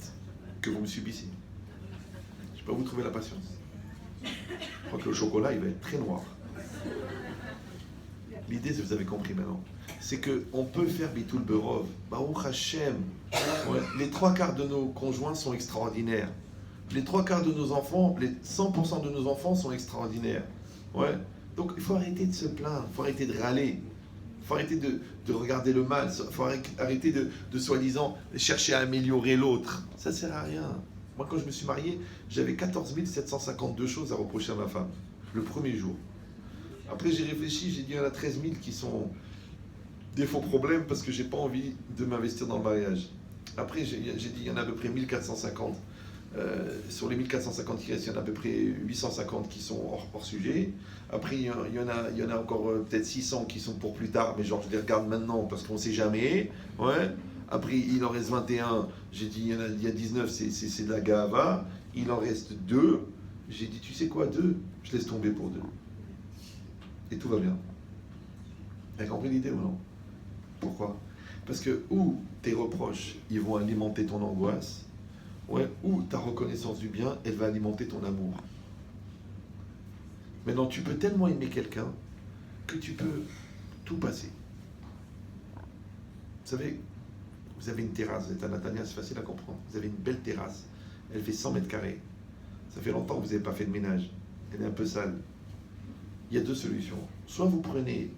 que vous me subissez. Je ne sais pas où vous trouvez la patience. Je crois que le chocolat, il va être très noir. L'idée, vous avez compris maintenant, c'est qu'on peut faire Bitul Berov. Baruch Hashem. Ouais. Les 3/4 de nos conjoints sont extraordinaires. Les 3/4 de nos enfants, les 100% de nos enfants sont extraordinaires. Ouais. Donc il faut arrêter de se plaindre, il faut arrêter de râler. Il faut arrêter de regarder le mal, il faut arrêter de soi-disant chercher à améliorer l'autre. Ça ne sert à rien. Moi, quand je me suis marié, j'avais 14 752 choses à reprocher à ma femme, le premier jour. Après, j'ai réfléchi, j'ai dit, il y en a 13 000 qui sont des faux problèmes parce que je n'ai pas envie de m'investir dans le mariage. Après, j'ai dit, il y en a à peu près 1450. Sur les 1450 qui restent, il y en a à peu près 850 qui sont hors sujet. Après, il y en a encore peut-être 600 qui sont pour plus tard, mais genre je les regarde maintenant parce qu'on ne sait jamais. Ouais. Après, il en reste 21. J'ai dit, il y a 19, c'est de la gava. Il en reste 2. J'ai dit, tu sais quoi, 2? Je laisse tomber pour 2. Et tout va bien. Tu as compris l'idée ou non? Pourquoi? Parce que ou tes reproches, ils vont alimenter ton angoisse, ouais, ou ta reconnaissance du bien, elle va alimenter ton amour. Maintenant, tu peux tellement aimer quelqu'un que tu peux tout passer. Vous savez, vous avez une terrasse, vous êtes à Natania, c'est facile à comprendre. Vous avez une belle terrasse, elle fait 100 mètres carrés. Ça fait longtemps que vous n'avez pas fait de ménage. Elle est un peu sale. Il y a 2 solutions. Soit vous prenez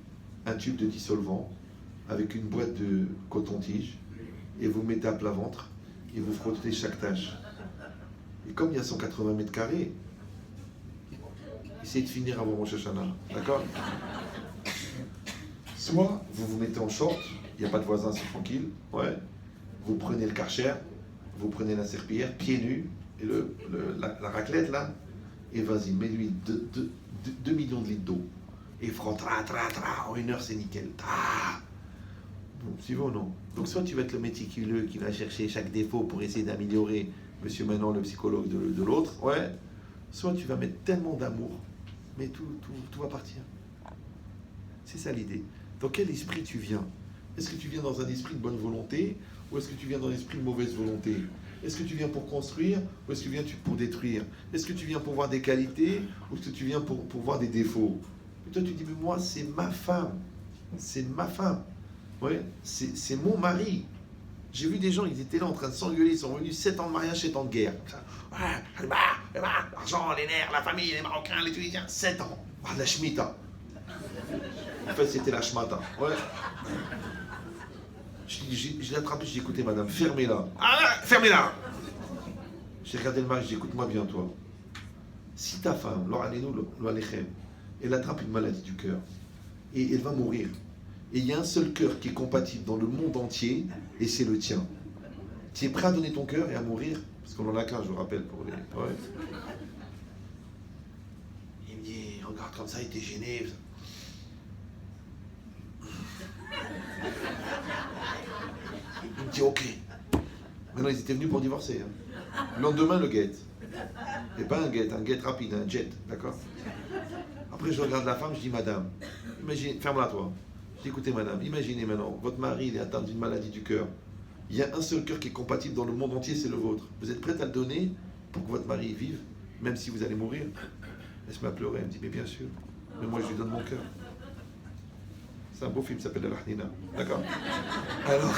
un tube de dissolvant, avec une boîte de coton-tige et vous mettez à plat ventre et vous frottez chaque tâche. Et comme il y a 180 mètres carrés, essayez de finir avant Rosh Hashanah, d'accord? Soit vous vous mettez en short, il n'y a pas de voisins, c'est tranquille, ouais. Vous prenez le karcher, vous prenez la serpillière, pieds nus, et la raclette là, et vas-y, mets-lui 2 millions de litres d'eau. Et frotte, en 1 heure c'est nickel. Bon, tu vois ou non? Donc soit tu vas être le méticuleux qui va chercher chaque défaut pour essayer d'améliorer Monsieur Manon, le psychologue de l'autre, ouais. Soit tu vas mettre tellement d'amour, mais tout va partir. C'est ça l'idée. Dans quel esprit tu viens? Est-ce que tu viens dans un esprit de bonne volonté ou est-ce que tu viens dans un esprit de mauvaise volonté? Est-ce que tu viens pour construire ou est-ce que tu viens pour détruire? Est-ce que tu viens pour voir des qualités ou est-ce que tu viens pour voir des défauts? Et toi tu dis, mais moi c'est ma femme. C'est ma femme. Ouais, c'est mon mari. J'ai vu des gens, ils étaient là en train de s'engueuler, ils sont revenus 7 ans de mariage, 7 ans de guerre. Ouais, l'argent, les nerfs, la famille, les Marocains, les Tunisiens, 7 ans. La Shemitah. En fait, c'était la Shmata. Ouais. Je l'ai attrapé, j'ai dit, écoutez, madame, fermez-la. Fermez-la. J'ai regardé le mari, j'ai dit, écoute-moi bien, toi. Si ta femme, elle attrape une maladie du cœur et elle va mourir, et il y a un seul cœur qui est compatible dans le monde entier, et c'est le tien. Tu es prêt à donner ton cœur et à mourir? Parce qu'on en a qu'un, je vous rappelle, pour les... Ouais. Il me dit, regarde comme ça, il était gêné. Il me dit, ok. Maintenant, ils étaient venus pour divorcer. Hein. Le lendemain, le guet. Et pas un guet rapide, un jet, d'accord? Après, je regarde la femme, je dis, madame, imagine, ferme-la toi. Je dis, écoutez, madame, imaginez maintenant, votre mari, il est atteint d'une maladie du cœur. Il y a un seul cœur qui est compatible dans le monde entier, c'est le vôtre. Vous êtes prête à le donner pour que votre mari vive, même si vous allez mourir? Elle se met à pleurer, elle me dit, mais bien sûr, mais moi je lui donne mon cœur. C'est un beau film, ça s'appelle La Lahnina. D'accord? Alors,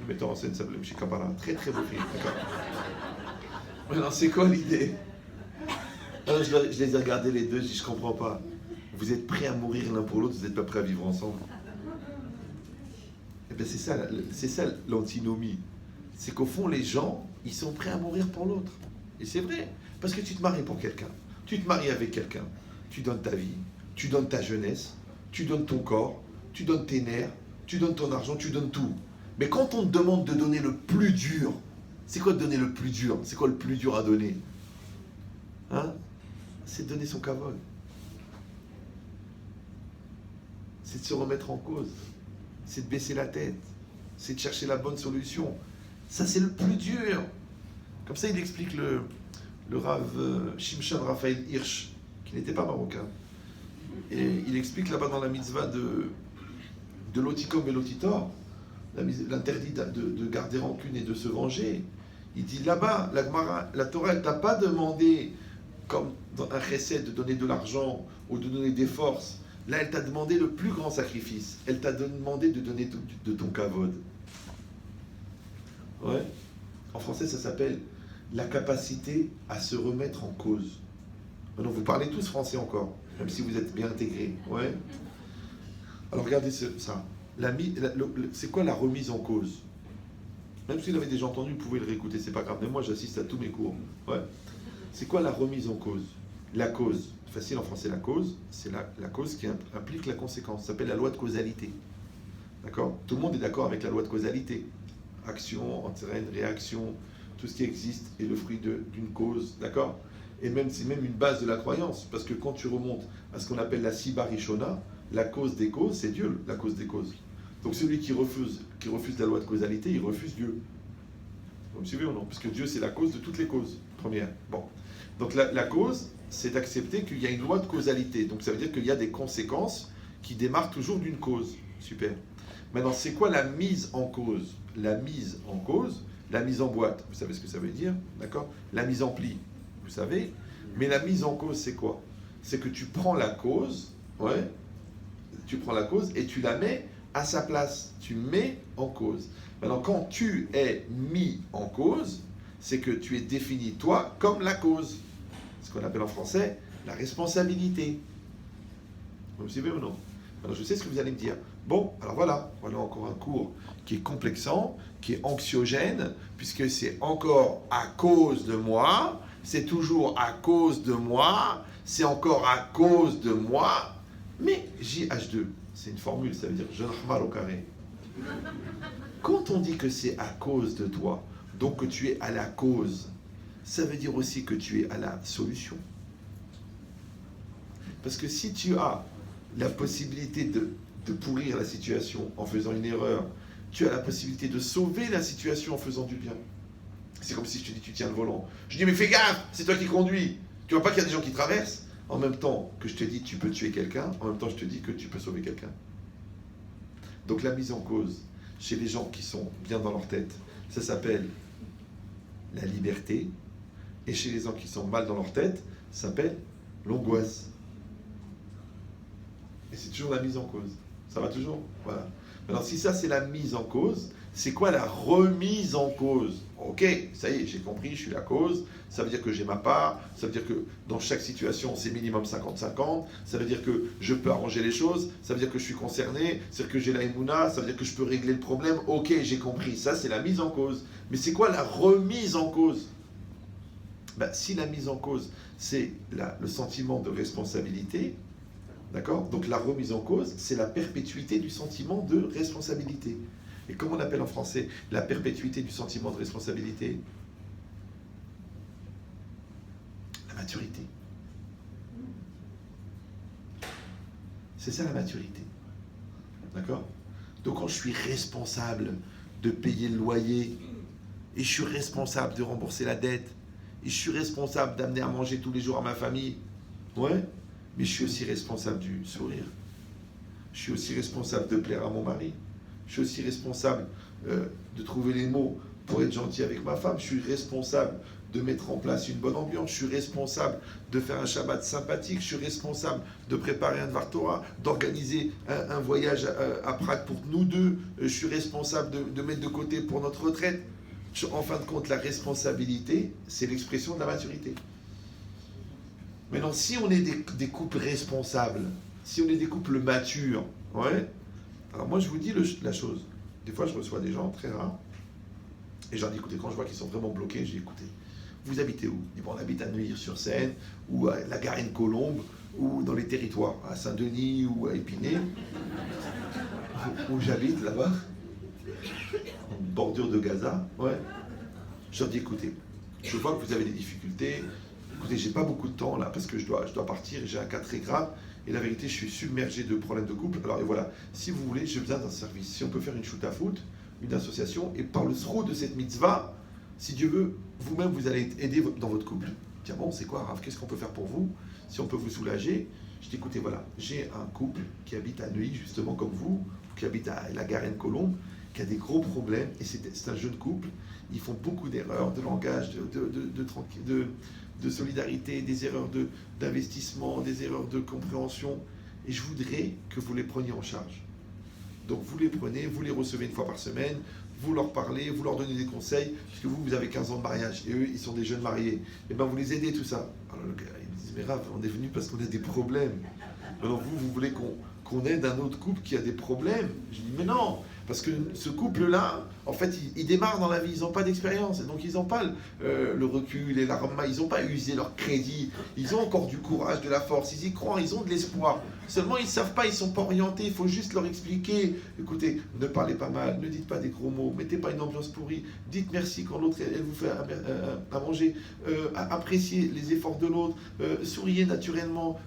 le metteur en scène s'appelle M. Kabbalah. Très très beau film, d'accord? Alors, c'est quoi l'idée? Alors, je les ai regardés les deux, je dis, je comprends pas. Vous êtes prêts à mourir l'un pour l'autre, vous n'êtes pas prêts à vivre ensemble. Eh bien, c'est ça l'antinomie. C'est qu'au fond, les gens, ils sont prêts à mourir pour l'autre. Et c'est vrai, parce que tu te maries pour quelqu'un. Tu te maries avec quelqu'un. Tu donnes ta vie, tu donnes ta jeunesse, tu donnes ton corps, tu donnes tes nerfs, tu donnes ton argent, tu donnes tout. Mais quand on te demande de donner le plus dur, c'est quoi de donner le plus dur? C'est quoi le plus dur à donner? Hein? C'est de donner son kavod. C'est de se remettre en cause. C'est de baisser la tête. C'est de chercher la bonne solution. Ça, c'est le plus dur. Comme ça, il explique le Rav Shimshon Raphaël Hirsch, qui n'était pas marocain. Et il explique là-bas dans la mitzvah de l'otikom et l'otitor, l'interdit de garder rancune et de se venger. Il dit là-bas, la Torah, elle t'a pas demandé, comme dans un chesed, de donner de l'argent ou de donner des forces. Là, elle t'a demandé le plus grand sacrifice. Elle t'a demandé de donner de ton kavod. Ouais. En français, ça s'appelle la capacité à se remettre en cause. Maintenant, vous parlez tous français encore, même si vous êtes bien intégrés. Ouais. Alors, regardez ça. C'est quoi la remise en cause? Même si vous l'avez déjà entendu, vous pouvez le réécouter, c'est pas grave. Mais moi, j'assiste à tous mes cours. Ouais. C'est quoi la remise en cause? La cause, facile en français, la cause, c'est la cause qui implique la conséquence. Ça s'appelle la loi de causalité. D'accord? Tout le monde est d'accord avec la loi de causalité. Action, entraîne, réaction, tout ce qui existe est le fruit d'une cause. D'accord? Et même, c'est même une base de la croyance. Parce que quand tu remontes à ce qu'on appelle la Siba Rishona, la cause des causes, c'est Dieu, la cause des causes. Donc celui qui refuse la loi de causalité, il refuse Dieu. Vous me suivez ou non? Parce que Dieu, c'est la cause de toutes les causes. Première. Bon. Donc la cause, c'est d'accepter qu'il y a une loi de causalité. Donc ça veut dire qu'il y a des conséquences qui démarrent toujours d'une cause. Super. Maintenant, c'est quoi la mise en cause? La mise en cause, la mise en boîte, vous savez ce que ça veut dire? D'accord? La mise en pli, vous savez? Mais la mise en cause, c'est quoi? C'est que tu prends la cause, ouais, tu prends la cause et tu la mets à sa place. Tu mets en cause. Maintenant, quand tu es mis en cause, c'est que tu es défini, toi, comme la cause. Ce qu'on appelle en français la responsabilité. Vous me suivez ou non? Alors je sais ce que vous allez me dire. Bon, alors voilà encore un cours qui est complexant, qui est anxiogène, puisque c'est encore à cause de moi, c'est toujours à cause de moi, c'est encore à cause de moi, mais JH2, c'est une formule, ça veut dire je rahmal au carré. Quand on dit que c'est à cause de toi, donc que tu es à la cause, ça veut dire aussi que tu es à la solution. Parce que si tu as la possibilité de pourrir la situation en faisant une erreur, tu as la possibilité de sauver la situation en faisant du bien. C'est comme si je te dis tu tiens le volant. Je dis mais fais gaffe, c'est toi qui conduis. Tu vois pas qu'il y a des gens qui traversent? En même temps que je te dis tu peux tuer quelqu'un, en même temps je te dis que tu peux sauver quelqu'un. Donc la mise en cause chez les gens qui sont bien dans leur tête, ça s'appelle la liberté. Et chez les gens qui sont mal dans leur tête, ça s'appelle l'angoisse. Et c'est toujours la mise en cause. Ça va toujours? Voilà. Alors si ça c'est la mise en cause, c'est quoi la remise en cause? Ok, ça y est, j'ai compris, je suis la cause. Ça veut dire que j'ai ma part. Ça veut dire que dans chaque situation, c'est minimum 50-50. Ça veut dire que je peux arranger les choses. Ça veut dire que je suis concerné. Ça veut dire que j'ai la émouna. Ça veut dire que je peux régler le problème. Ok, j'ai compris. Ça, c'est la mise en cause. Mais c'est quoi la remise en cause? Si la mise en cause, c'est le sentiment de responsabilité, d'accord? Donc la remise en cause, c'est la perpétuité du sentiment de responsabilité. Et comment on appelle en français la perpétuité du sentiment de responsabilité? La maturité. C'est ça la maturité. D'accord? Donc quand je suis responsable de payer le loyer, et je suis responsable de rembourser la dette, et je suis responsable d'amener à manger tous les jours à ma famille, ouais, mais je suis aussi responsable du sourire. Je suis aussi responsable de plaire à mon mari. Je suis aussi responsable de trouver les mots pour être gentil avec ma femme. Je suis responsable de mettre en place une bonne ambiance. Je suis responsable de faire un Shabbat sympathique. Je suis responsable de préparer un Dvar Torah, d'organiser un voyage à Prague pour nous deux. Je suis responsable de mettre de côté pour notre retraite. En fin de compte, la responsabilité, c'est l'expression de la maturité. Maintenant, si on est des couples responsables, si on est des couples matures, ouais, alors moi je vous dis la chose. Des fois je reçois des gens très rares, et je leur dis écoutez, quand je vois qu'ils sont vraiment bloqués, j'ai écouté. Vous habitez où? Ils disent bon, on habite à Neuilly-sur-Seine, ou à la Garenne-Colombe, ou dans les territoires, à Saint-Denis, ou à Épinay, où j'habite là-bas, en bordure de Gaza, ouais. Je leur dis écoutez, je vois que vous avez des difficultés. Écoutez, j'ai pas beaucoup de temps là parce que je dois partir, j'ai un cas très grave et la vérité, je suis submergé de problèmes de couple. Alors et voilà, si vous voulez, j'ai besoin d'un service. Si on peut faire une shoot à foot, une association, et par le sroud de cette mitzvah, si Dieu veut, vous-même vous allez être aidé dans votre couple. Tiens bon, c'est quoi Rav, qu'est-ce qu'on peut faire pour vous? Si on peut vous soulager, je dis écoutez, voilà, j'ai un couple qui habite à Neuilly, justement comme vous, qui habite à la Garenne-Colombe, qui a des gros problèmes, et c'est un jeune couple. Ils font beaucoup d'erreurs de langage, de solidarité, des erreurs d'investissement, des erreurs de compréhension. Et je voudrais que vous les preniez en charge. Donc vous les prenez, vous les recevez une fois par semaine, vous leur parlez, vous leur donnez des conseils, puisque vous avez 15 ans de mariage, et eux, ils sont des jeunes mariés. Et bien vous les aidez, tout ça. Alors le gars, il me dit, mais Rav, on est venu parce qu'on a des problèmes. Alors vous voulez qu'on aide un autre couple qui a des problèmes? Je dis, mais non, parce que ce couple-là, en fait, ils démarrent dans la vie, ils n'ont pas d'expérience, et donc ils n'ont pas le recul et l'arma, ils n'ont pas usé leur crédit, ils ont encore du courage, de la force, ils y croient, ils ont de l'espoir. Seulement, ils ne savent pas, ils ne sont pas orientés, il faut juste leur expliquer. Écoutez, ne parlez pas mal, ne dites pas des gros mots, mettez pas une ambiance pourrie, dites merci quand l'autre, elle vous fait à manger, appréciez les efforts de l'autre, souriez naturellement,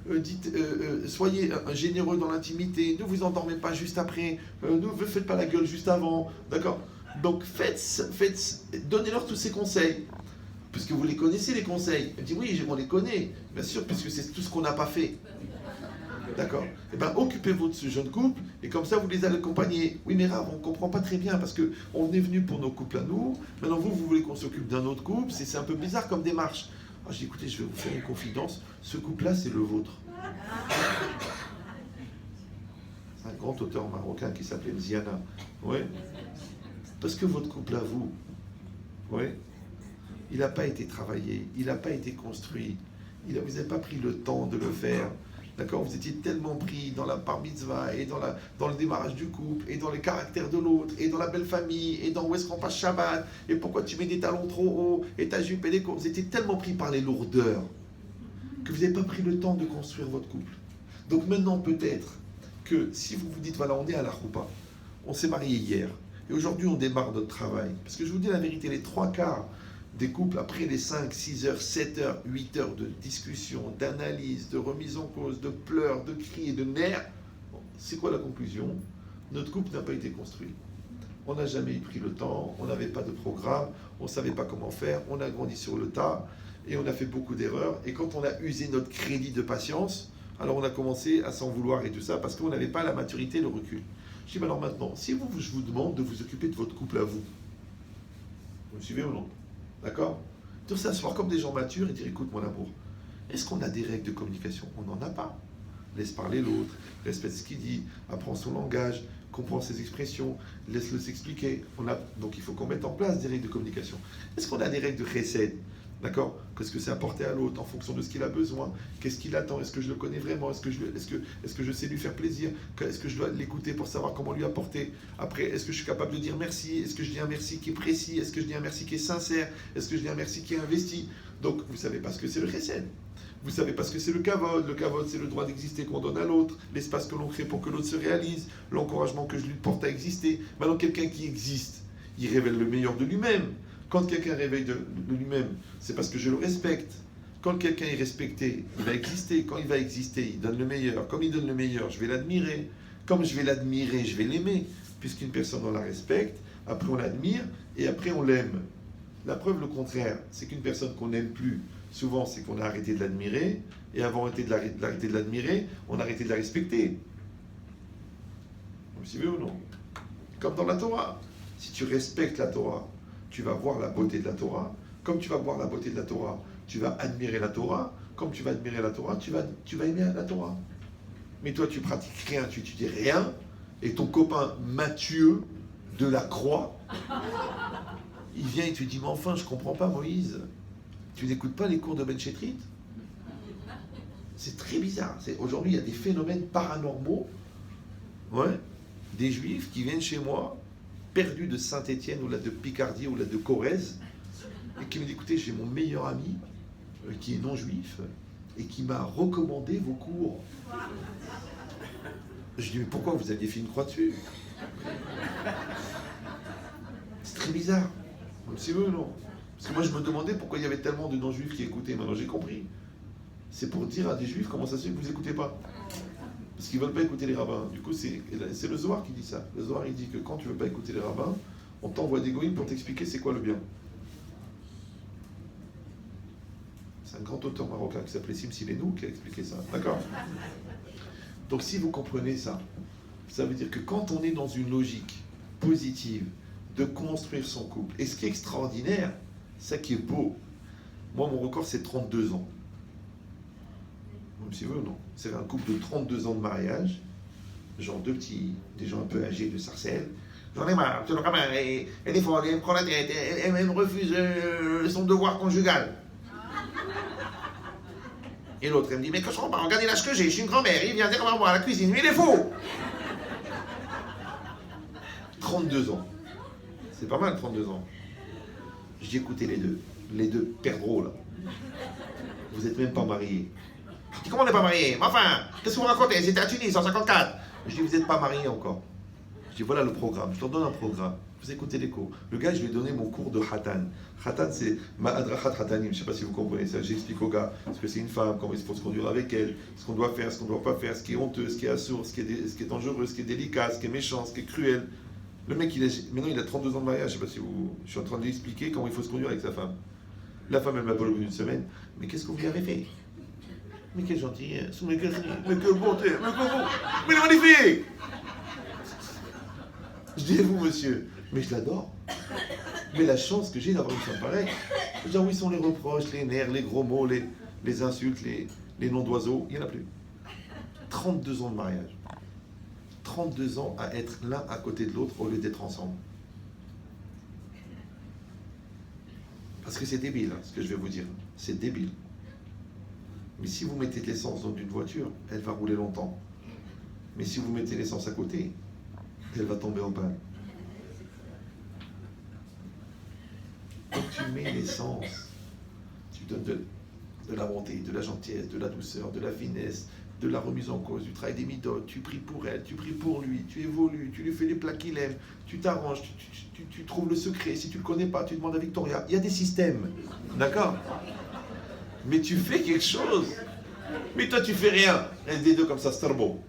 soyez généreux dans l'intimité, ne vous endormez pas juste après, ne vous faites pas la gueule juste avant, d'accord? Donc donnez-leur tous ces conseils, puisque vous les connaissez les conseils. Elle dit oui, on les connaît, bien sûr, puisque c'est tout ce qu'on n'a pas fait. D'accord? Eh bien, occupez-vous de ce jeune couple, et comme ça, vous les allez accompagner. Oui, mais Rav, on ne comprend pas très bien, parce qu'on est venu pour nos couples à nous, maintenant vous voulez qu'on s'occupe d'un autre couple, c'est un peu bizarre comme démarche. Alors, je dis, écoutez, je vais vous faire une confidence, ce couple-là, c'est le vôtre. C'est un grand auteur marocain qui s'appelait Mziana. Ouais. Parce que votre couple à vous, ouais, il n'a pas été travaillé, il n'a pas été construit, vous n'avez pas pris le temps de le faire. D'accord? Vous étiez tellement pris dans la bar mitzvah, et dans le démarrage du couple, et dans les caractères de l'autre, et dans la belle famille, et dans où est-ce qu'on passe Shabbat, et pourquoi tu mets des talons trop hauts, et ta jupe et des cours. Vous étiez tellement pris par les lourdeurs que vous n'avez pas pris le temps de construire votre couple. Donc maintenant, peut-être que si vous vous dites, voilà, on est à la choupa, on s'est marié hier, et aujourd'hui on démarre notre travail. Parce que je vous dis la vérité, les 3/4 des couples, après les 5, 6 heures, 7 heures, 8 heures de discussion, d'analyse, de remise en cause, de pleurs, de cris et de nerfs, c'est quoi la conclusion? Notre couple n'a pas été construit. On n'a jamais pris le temps, on n'avait pas de programme, on ne savait pas comment faire, on a grandi sur le tas, et on a fait beaucoup d'erreurs. Et quand on a usé notre crédit de patience, alors on a commencé à s'en vouloir et tout ça, parce qu'on n'avait pas la maturité et le recul. Je dis, alors maintenant, si je vous demande de vous occuper de votre couple à vous me suivez ou non? D'accord? De s'asseoir comme des gens matures et dire, écoute mon amour, est-ce qu'on a des règles de communication? On n'en a pas. Laisse parler l'autre, respecte ce qu'il dit, apprends son langage, comprends ses expressions, laisse-le s'expliquer. Donc il faut qu'on mette en place des règles de communication. Est-ce qu'on a des règles de recette? D'accord? Qu'est-ce que c'est apporter à l'autre en fonction de ce qu'il a besoin? Qu'est-ce qu'il attend? Est-ce que je le connais vraiment? Est-ce que je sais lui faire plaisir? Est-ce que je dois l'écouter pour savoir comment lui apporter? Après, est-ce que je suis capable de dire merci? Est-ce que je dis un merci qui est précis? Est-ce que je dis un merci qui est sincère? Est-ce que je dis un merci qui est investi? Donc, vous ne savez pas ce que c'est le chesed. Vous ne savez pas ce que c'est le kavod. Le kavod, c'est le droit d'exister qu'on donne à l'autre, l'espace que l'on crée pour que l'autre se réalise, l'encouragement que je lui porte à exister. Maintenant, quelqu'un qui existe, il révèle le meilleur de lui-même. Quand quelqu'un réveille de lui-même, c'est parce que je le respecte. Quand quelqu'un est respecté, il va exister. Quand il va exister, il donne le meilleur. Comme il donne le meilleur, je vais l'admirer. Comme je vais l'admirer, je vais l'aimer. Puisqu'une personne, on la respecte, après on l'admire, et après on l'aime. La preuve, le contraire, c'est qu'une personne qu'on n'aime plus, souvent c'est qu'on a arrêté de l'admirer, et avant d'arrêter de l'admirer, on a arrêté de la respecter. Vous suivez ou non? Comme dans la Torah. Si tu respectes la Torah, tu vas voir la beauté de la Torah. Comme tu vas voir la beauté de la Torah, tu vas admirer la Torah. Comme tu vas admirer la Torah, tu vas aimer la Torah. Mais toi, tu pratiques rien, tu étudies rien, et ton copain Mathieu de la Croix, il vient et tu dis, mais enfin, je comprends pas, Moïse. Tu n'écoutes pas les cours de Ben Chetrit? C'est très bizarre. Aujourd'hui, il y a des phénomènes paranormaux, ouais, des Juifs qui viennent chez moi, perdu de Saint-Étienne ou là de Picardie ou là de Corrèze, et qui me dit, écoutez, j'ai mon meilleur ami qui est non-juif et qui m'a recommandé vos cours. Je dis, mais pourquoi vous aviez fait une croix dessus? C'est très bizarre. C'est eux, non? Parce que moi je me demandais pourquoi il y avait tellement de non-juifs qui écoutaient. Maintenant j'ai compris. C'est pour dire à des juifs comment ça se fait que vous n'écoutez pas. Parce qu'ils ne veulent pas écouter les rabbins. Du coup, c'est le Zohar qui dit ça. Le Zohar, il dit que quand tu ne veux pas écouter les rabbins, on t'envoie des goïms pour t'expliquer c'est quoi le bien. C'est un grand auteur marocain qui s'appelait Simsilenou qui a expliqué ça. D'accord? Donc si vous comprenez ça, ça veut dire que quand on est dans une logique positive de construire son couple, et ce qui est extraordinaire, ça qui est beau, moi mon record c'est 32 ans. Vous me suivez ou non? C'est un couple de 32 ans de mariage, genre des gens un peu âgés de Sarcelles. J'en ai marre, elle est folle, elle me prend la tête, elle me refuse son devoir conjugal. Et l'autre, elle me dit, mais que je comprends pas, regardez l'âge que j'ai, je suis une grand-mère, il vient derrière moi à la cuisine, mais il est fou! 32 ans. C'est pas mal, 32 ans. Je dis, écoutez les deux perdreaux, là. Vous n'êtes même pas mariés. Je dis, comment on n'est pas mariés? Mais enfin, qu'est-ce que vous racontez? C'était à Tunis, en 54. Je dis, vous n'êtes pas mariés encore. Je dis, voilà le programme. Je leur donne un programme. Vous écoutez les cours. Le gars, je lui ai donné mon cours de Hatan. Hatan, c'est Ma'adrachat Hatanim. Je ne sais pas si vous comprenez ça. J'explique au gars ce que c'est une femme, comment il faut se conduire avec elle, ce qu'on doit faire, ce qu'on ne doit pas faire, ce qui est honteux, ce qui est assourd, ce qui est dangereux, ce qui est délicat, ce qui est méchant, ce qui est cruel. Le mec, maintenant, il a 32 ans de mariage. Je ne sais pas si je suis en train de lui expliquer comment il faut se conduire avec sa femme. La femme, elle m'appelle au bout d'une semaine. Mais qu'est-ce que vous lui avez fait? Mais quelle gentillesse, mais quelle bonté, mais magnifique! Je dis, vous, monsieur, mais je l'adore. Mais la chance que j'ai d'avoir une femme pareille. Genre, où sont les reproches, les nerfs, les gros mots, les insultes, les noms d'oiseaux? Il n'y en a plus. 32 ans de mariage. 32 ans à être l'un à côté de l'autre au lieu d'être ensemble. Parce que c'est débile, hein, ce que je vais vous dire. C'est débile. Mais si vous mettez de l'essence dans une voiture, elle va rouler longtemps. Mais si vous mettez l'essence à côté, elle va tomber en panne. Quand tu mets l'essence, tu donnes de la bonté, de la gentillesse, de la douceur, de la finesse, de la remise en cause, du travail des midotes, tu pries pour elle, tu pries pour lui, tu évolues, tu lui fais les plats qu'il aime, tu t'arranges, tu trouves le secret. Si tu ne le connais pas, tu demandes à Victoria. Il y a des systèmes, d'accord? Mais tu fais quelque chose. Mais toi, tu fais rien. Et des deux comme ça, c'est beau.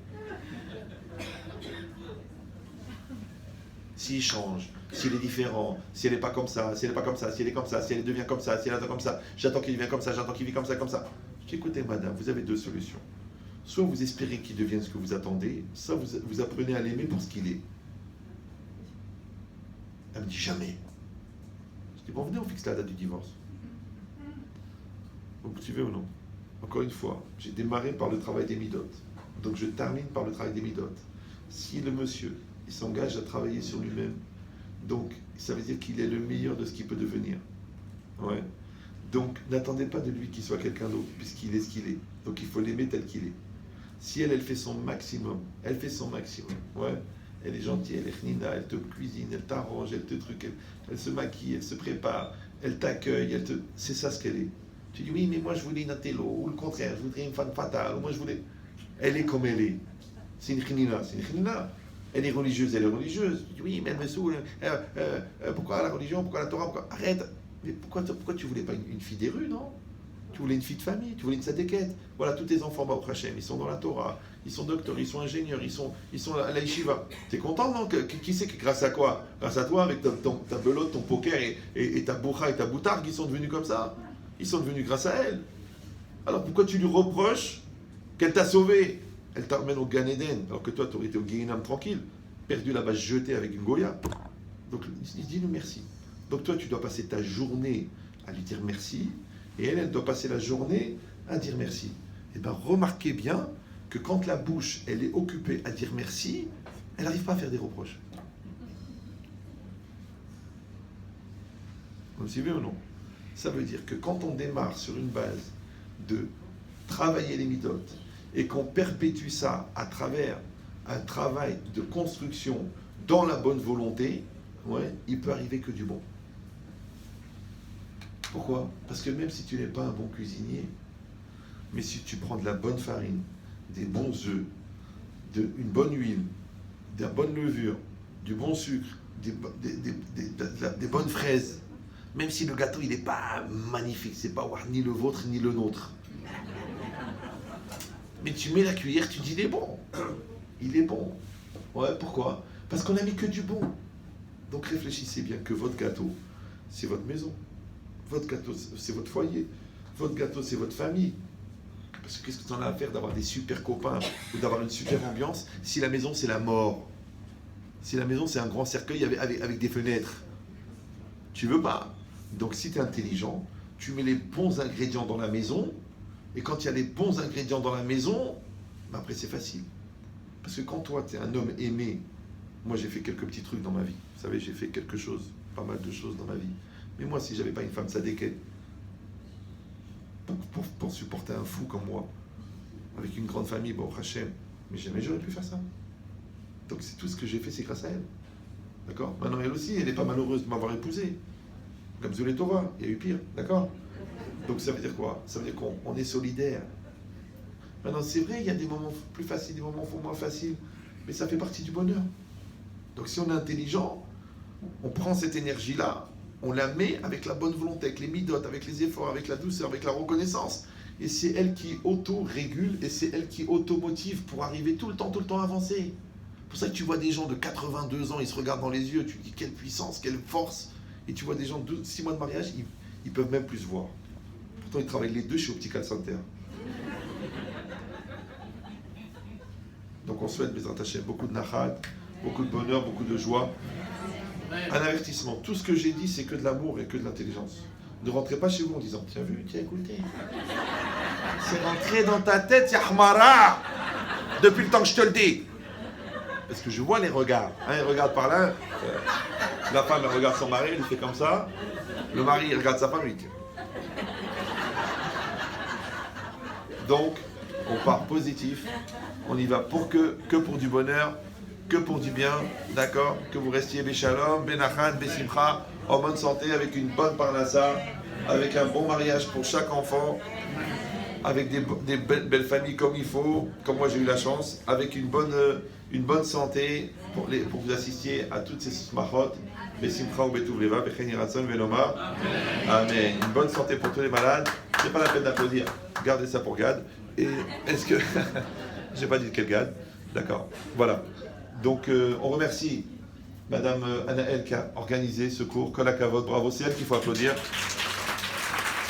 S'il change, s'il est différent, si elle n'est pas comme ça, si elle n'est pas comme ça, si elle est comme ça, si elle devient comme ça, si elle est comme ça, j'attends qu'il devienne comme ça, j'attends qu'il vive comme ça, comme ça. Je dis, écoutez, madame, vous avez deux solutions. Soit vous espérez qu'il devienne ce que vous attendez, soit vous apprenez à l'aimer pour ce qu'il est. Elle me dit jamais. Je dis, bon, venez, on fixe la date du divorce. Vous suivez ou non? Encore une fois, j'ai démarré par le travail des midotes. Donc je termine par le travail des midotes. Si le monsieur, il s'engage à travailler sur lui-même, donc ça veut dire qu'il est le meilleur de ce qu'il peut devenir. Ouais. Donc n'attendez pas de lui qu'il soit quelqu'un d'autre, puisqu'il est ce qu'il est. Donc il faut l'aimer tel qu'il est. Si elle fait son maximum, elle fait son maximum. Ouais. Elle est gentille, elle est chnina, elle te cuisine, elle t'arrange, elle te truc, elle se maquille, elle se prépare, elle t'accueille, c'est ça ce qu'elle est. Tu dis oui, mais moi je voulais une intello, ou le contraire, je voudrais une femme fatale, ou moi je voulais. Elle est comme elle est. C'est une chnina, c'est une chnina. Elle est religieuse, elle est religieuse. Tu dis oui, mais elle me saoule. Pourquoi la religion, pourquoi la Torah, pourquoi... Arrête. Mais pourquoi tu voulais pas une fille des rues, non? Tu voulais une fille de famille, tu voulais une sadéquette. Voilà, tous tes enfants, Baruch Hashem, ils sont dans la Torah, ils sont docteurs, ils sont ingénieurs, ils sont à la yeshiva. T'es content, non? Qui c'est que grâce à quoi? Grâce à toi, avec ta belote, ton poker et ta bourra et ta boutarde, ils sont devenus comme ça. Ils sont devenus grâce à elle. Alors pourquoi tu lui reproches qu'elle t'a sauvé? Elle t'emmène au Gan Eden, alors que toi, tu aurais été au Guéhinam tranquille, perdu là-bas, jeté avec une Goya. Donc, dis-lui merci. Donc toi, tu dois passer ta journée à lui dire merci, et elle doit passer la journée à dire merci. Et bien, remarquez bien que quand la bouche, elle est occupée à dire merci, elle n'arrive pas à faire des reproches. Vous me suivez ou non? Ça veut dire que quand on démarre sur une base de travailler les midotes, et qu'on perpétue ça à travers un travail de construction dans la bonne volonté, ouais, il peut arriver que du bon. Pourquoi? Parce que même si tu n'es pas un bon cuisinier, mais si tu prends de la bonne farine, des bons œufs, une bonne huile, de la bonne levure, du bon sucre, des bonnes fraises, même si le gâteau il n'est pas magnifique, c'est pas ni le vôtre ni le nôtre. Mais tu mets la cuillère, tu dis il est bon. Il est bon. Ouais, pourquoi? Parce qu'on a mis que du bon. Donc réfléchissez bien que votre gâteau, c'est votre maison. Votre gâteau, c'est votre foyer. Votre gâteau, c'est votre famille. Parce que qu'est-ce que tu en as à faire d'avoir des super copains ou d'avoir une super ambiance si la maison, c'est la mort? Si la maison, c'est un grand cercueil avec des fenêtres? Tu veux pas. Donc si tu es intelligent, tu mets les bons ingrédients dans la maison. Et quand il y a les bons ingrédients dans la maison, ben après c'est facile. Parce que quand toi, tu es un homme aimé, moi j'ai fait quelques petits trucs dans ma vie. Vous savez, j'ai fait quelque chose, pas mal de choses dans ma vie. Mais moi, si j'avais pas une femme sadéquette, pour supporter un fou comme moi, avec une grande famille, bon, Hachem, mais jamais j'aurais pu faire ça. Donc c'est tout ce que j'ai fait, c'est grâce à elle. D'accord? Maintenant, elle aussi, elle n'est pas malheureuse de m'avoir épousé. Comme Zoulé Torah, il y a eu pire. D'accord? Donc ça veut dire quoi? Ça veut dire qu'on est solidaire. Maintenant, c'est vrai, il y a des moments plus faciles, des moments moins faciles, mais ça fait partie du bonheur. Donc si on est intelligent, on prend cette énergie-là, on la met avec la bonne volonté, avec les midotes, avec les efforts, avec la douceur, avec la reconnaissance. Et c'est elle qui auto-régule et c'est elle qui auto-motive pour arriver tout le temps à avancer. C'est pour ça que tu vois des gens de 82 ans, ils se regardent dans les yeux, tu te dis quelle puissance, quelle force. Et tu vois des gens de 6 mois de mariage, ils peuvent même plus se voir. Pourtant, ils travaillent les deux chez Optical Center. Donc on souhaite, Bezrat Hashem, beaucoup de nachat, beaucoup de bonheur, beaucoup de joie. Un avertissement, tout ce que j'ai dit, c'est que de l'amour et que de l'intelligence. Ne rentrez pas chez vous en disant, tu as vu, tu as écouté. C'est rentré dans ta tête, Yahmara, depuis le temps que je te le dis. Parce que je vois les regards. Il regarde par là, la femme elle regarde son mari, il fait comme ça. Le mari il regarde sa femme, il dit. Donc, on part positif. On y va que pour du bonheur, que pour du bien, d'accord? Que vous restiez Béchalom, Benachan, Bessimcha, en bonne santé, avec une bonne parnassa, avec un bon mariage pour chaque enfant, avec des belles familles comme il faut, comme moi j'ai eu la chance, avec une bonne santé pour que vous assistiez à toutes ces smachot, Bessimcha ou Betuvleva, Bechen Yiratzon Veloma. Amen. Une bonne santé pour tous les malades. C'est pas la peine d'applaudir. Gardez ça pour Gad. Et est-ce que j'ai pas dit quel Gad? D'accord. Voilà. Donc on remercie Madame Anaël qui a organisé ce cours. Kol hakavod, bravo, c'est elle qu'il faut applaudir.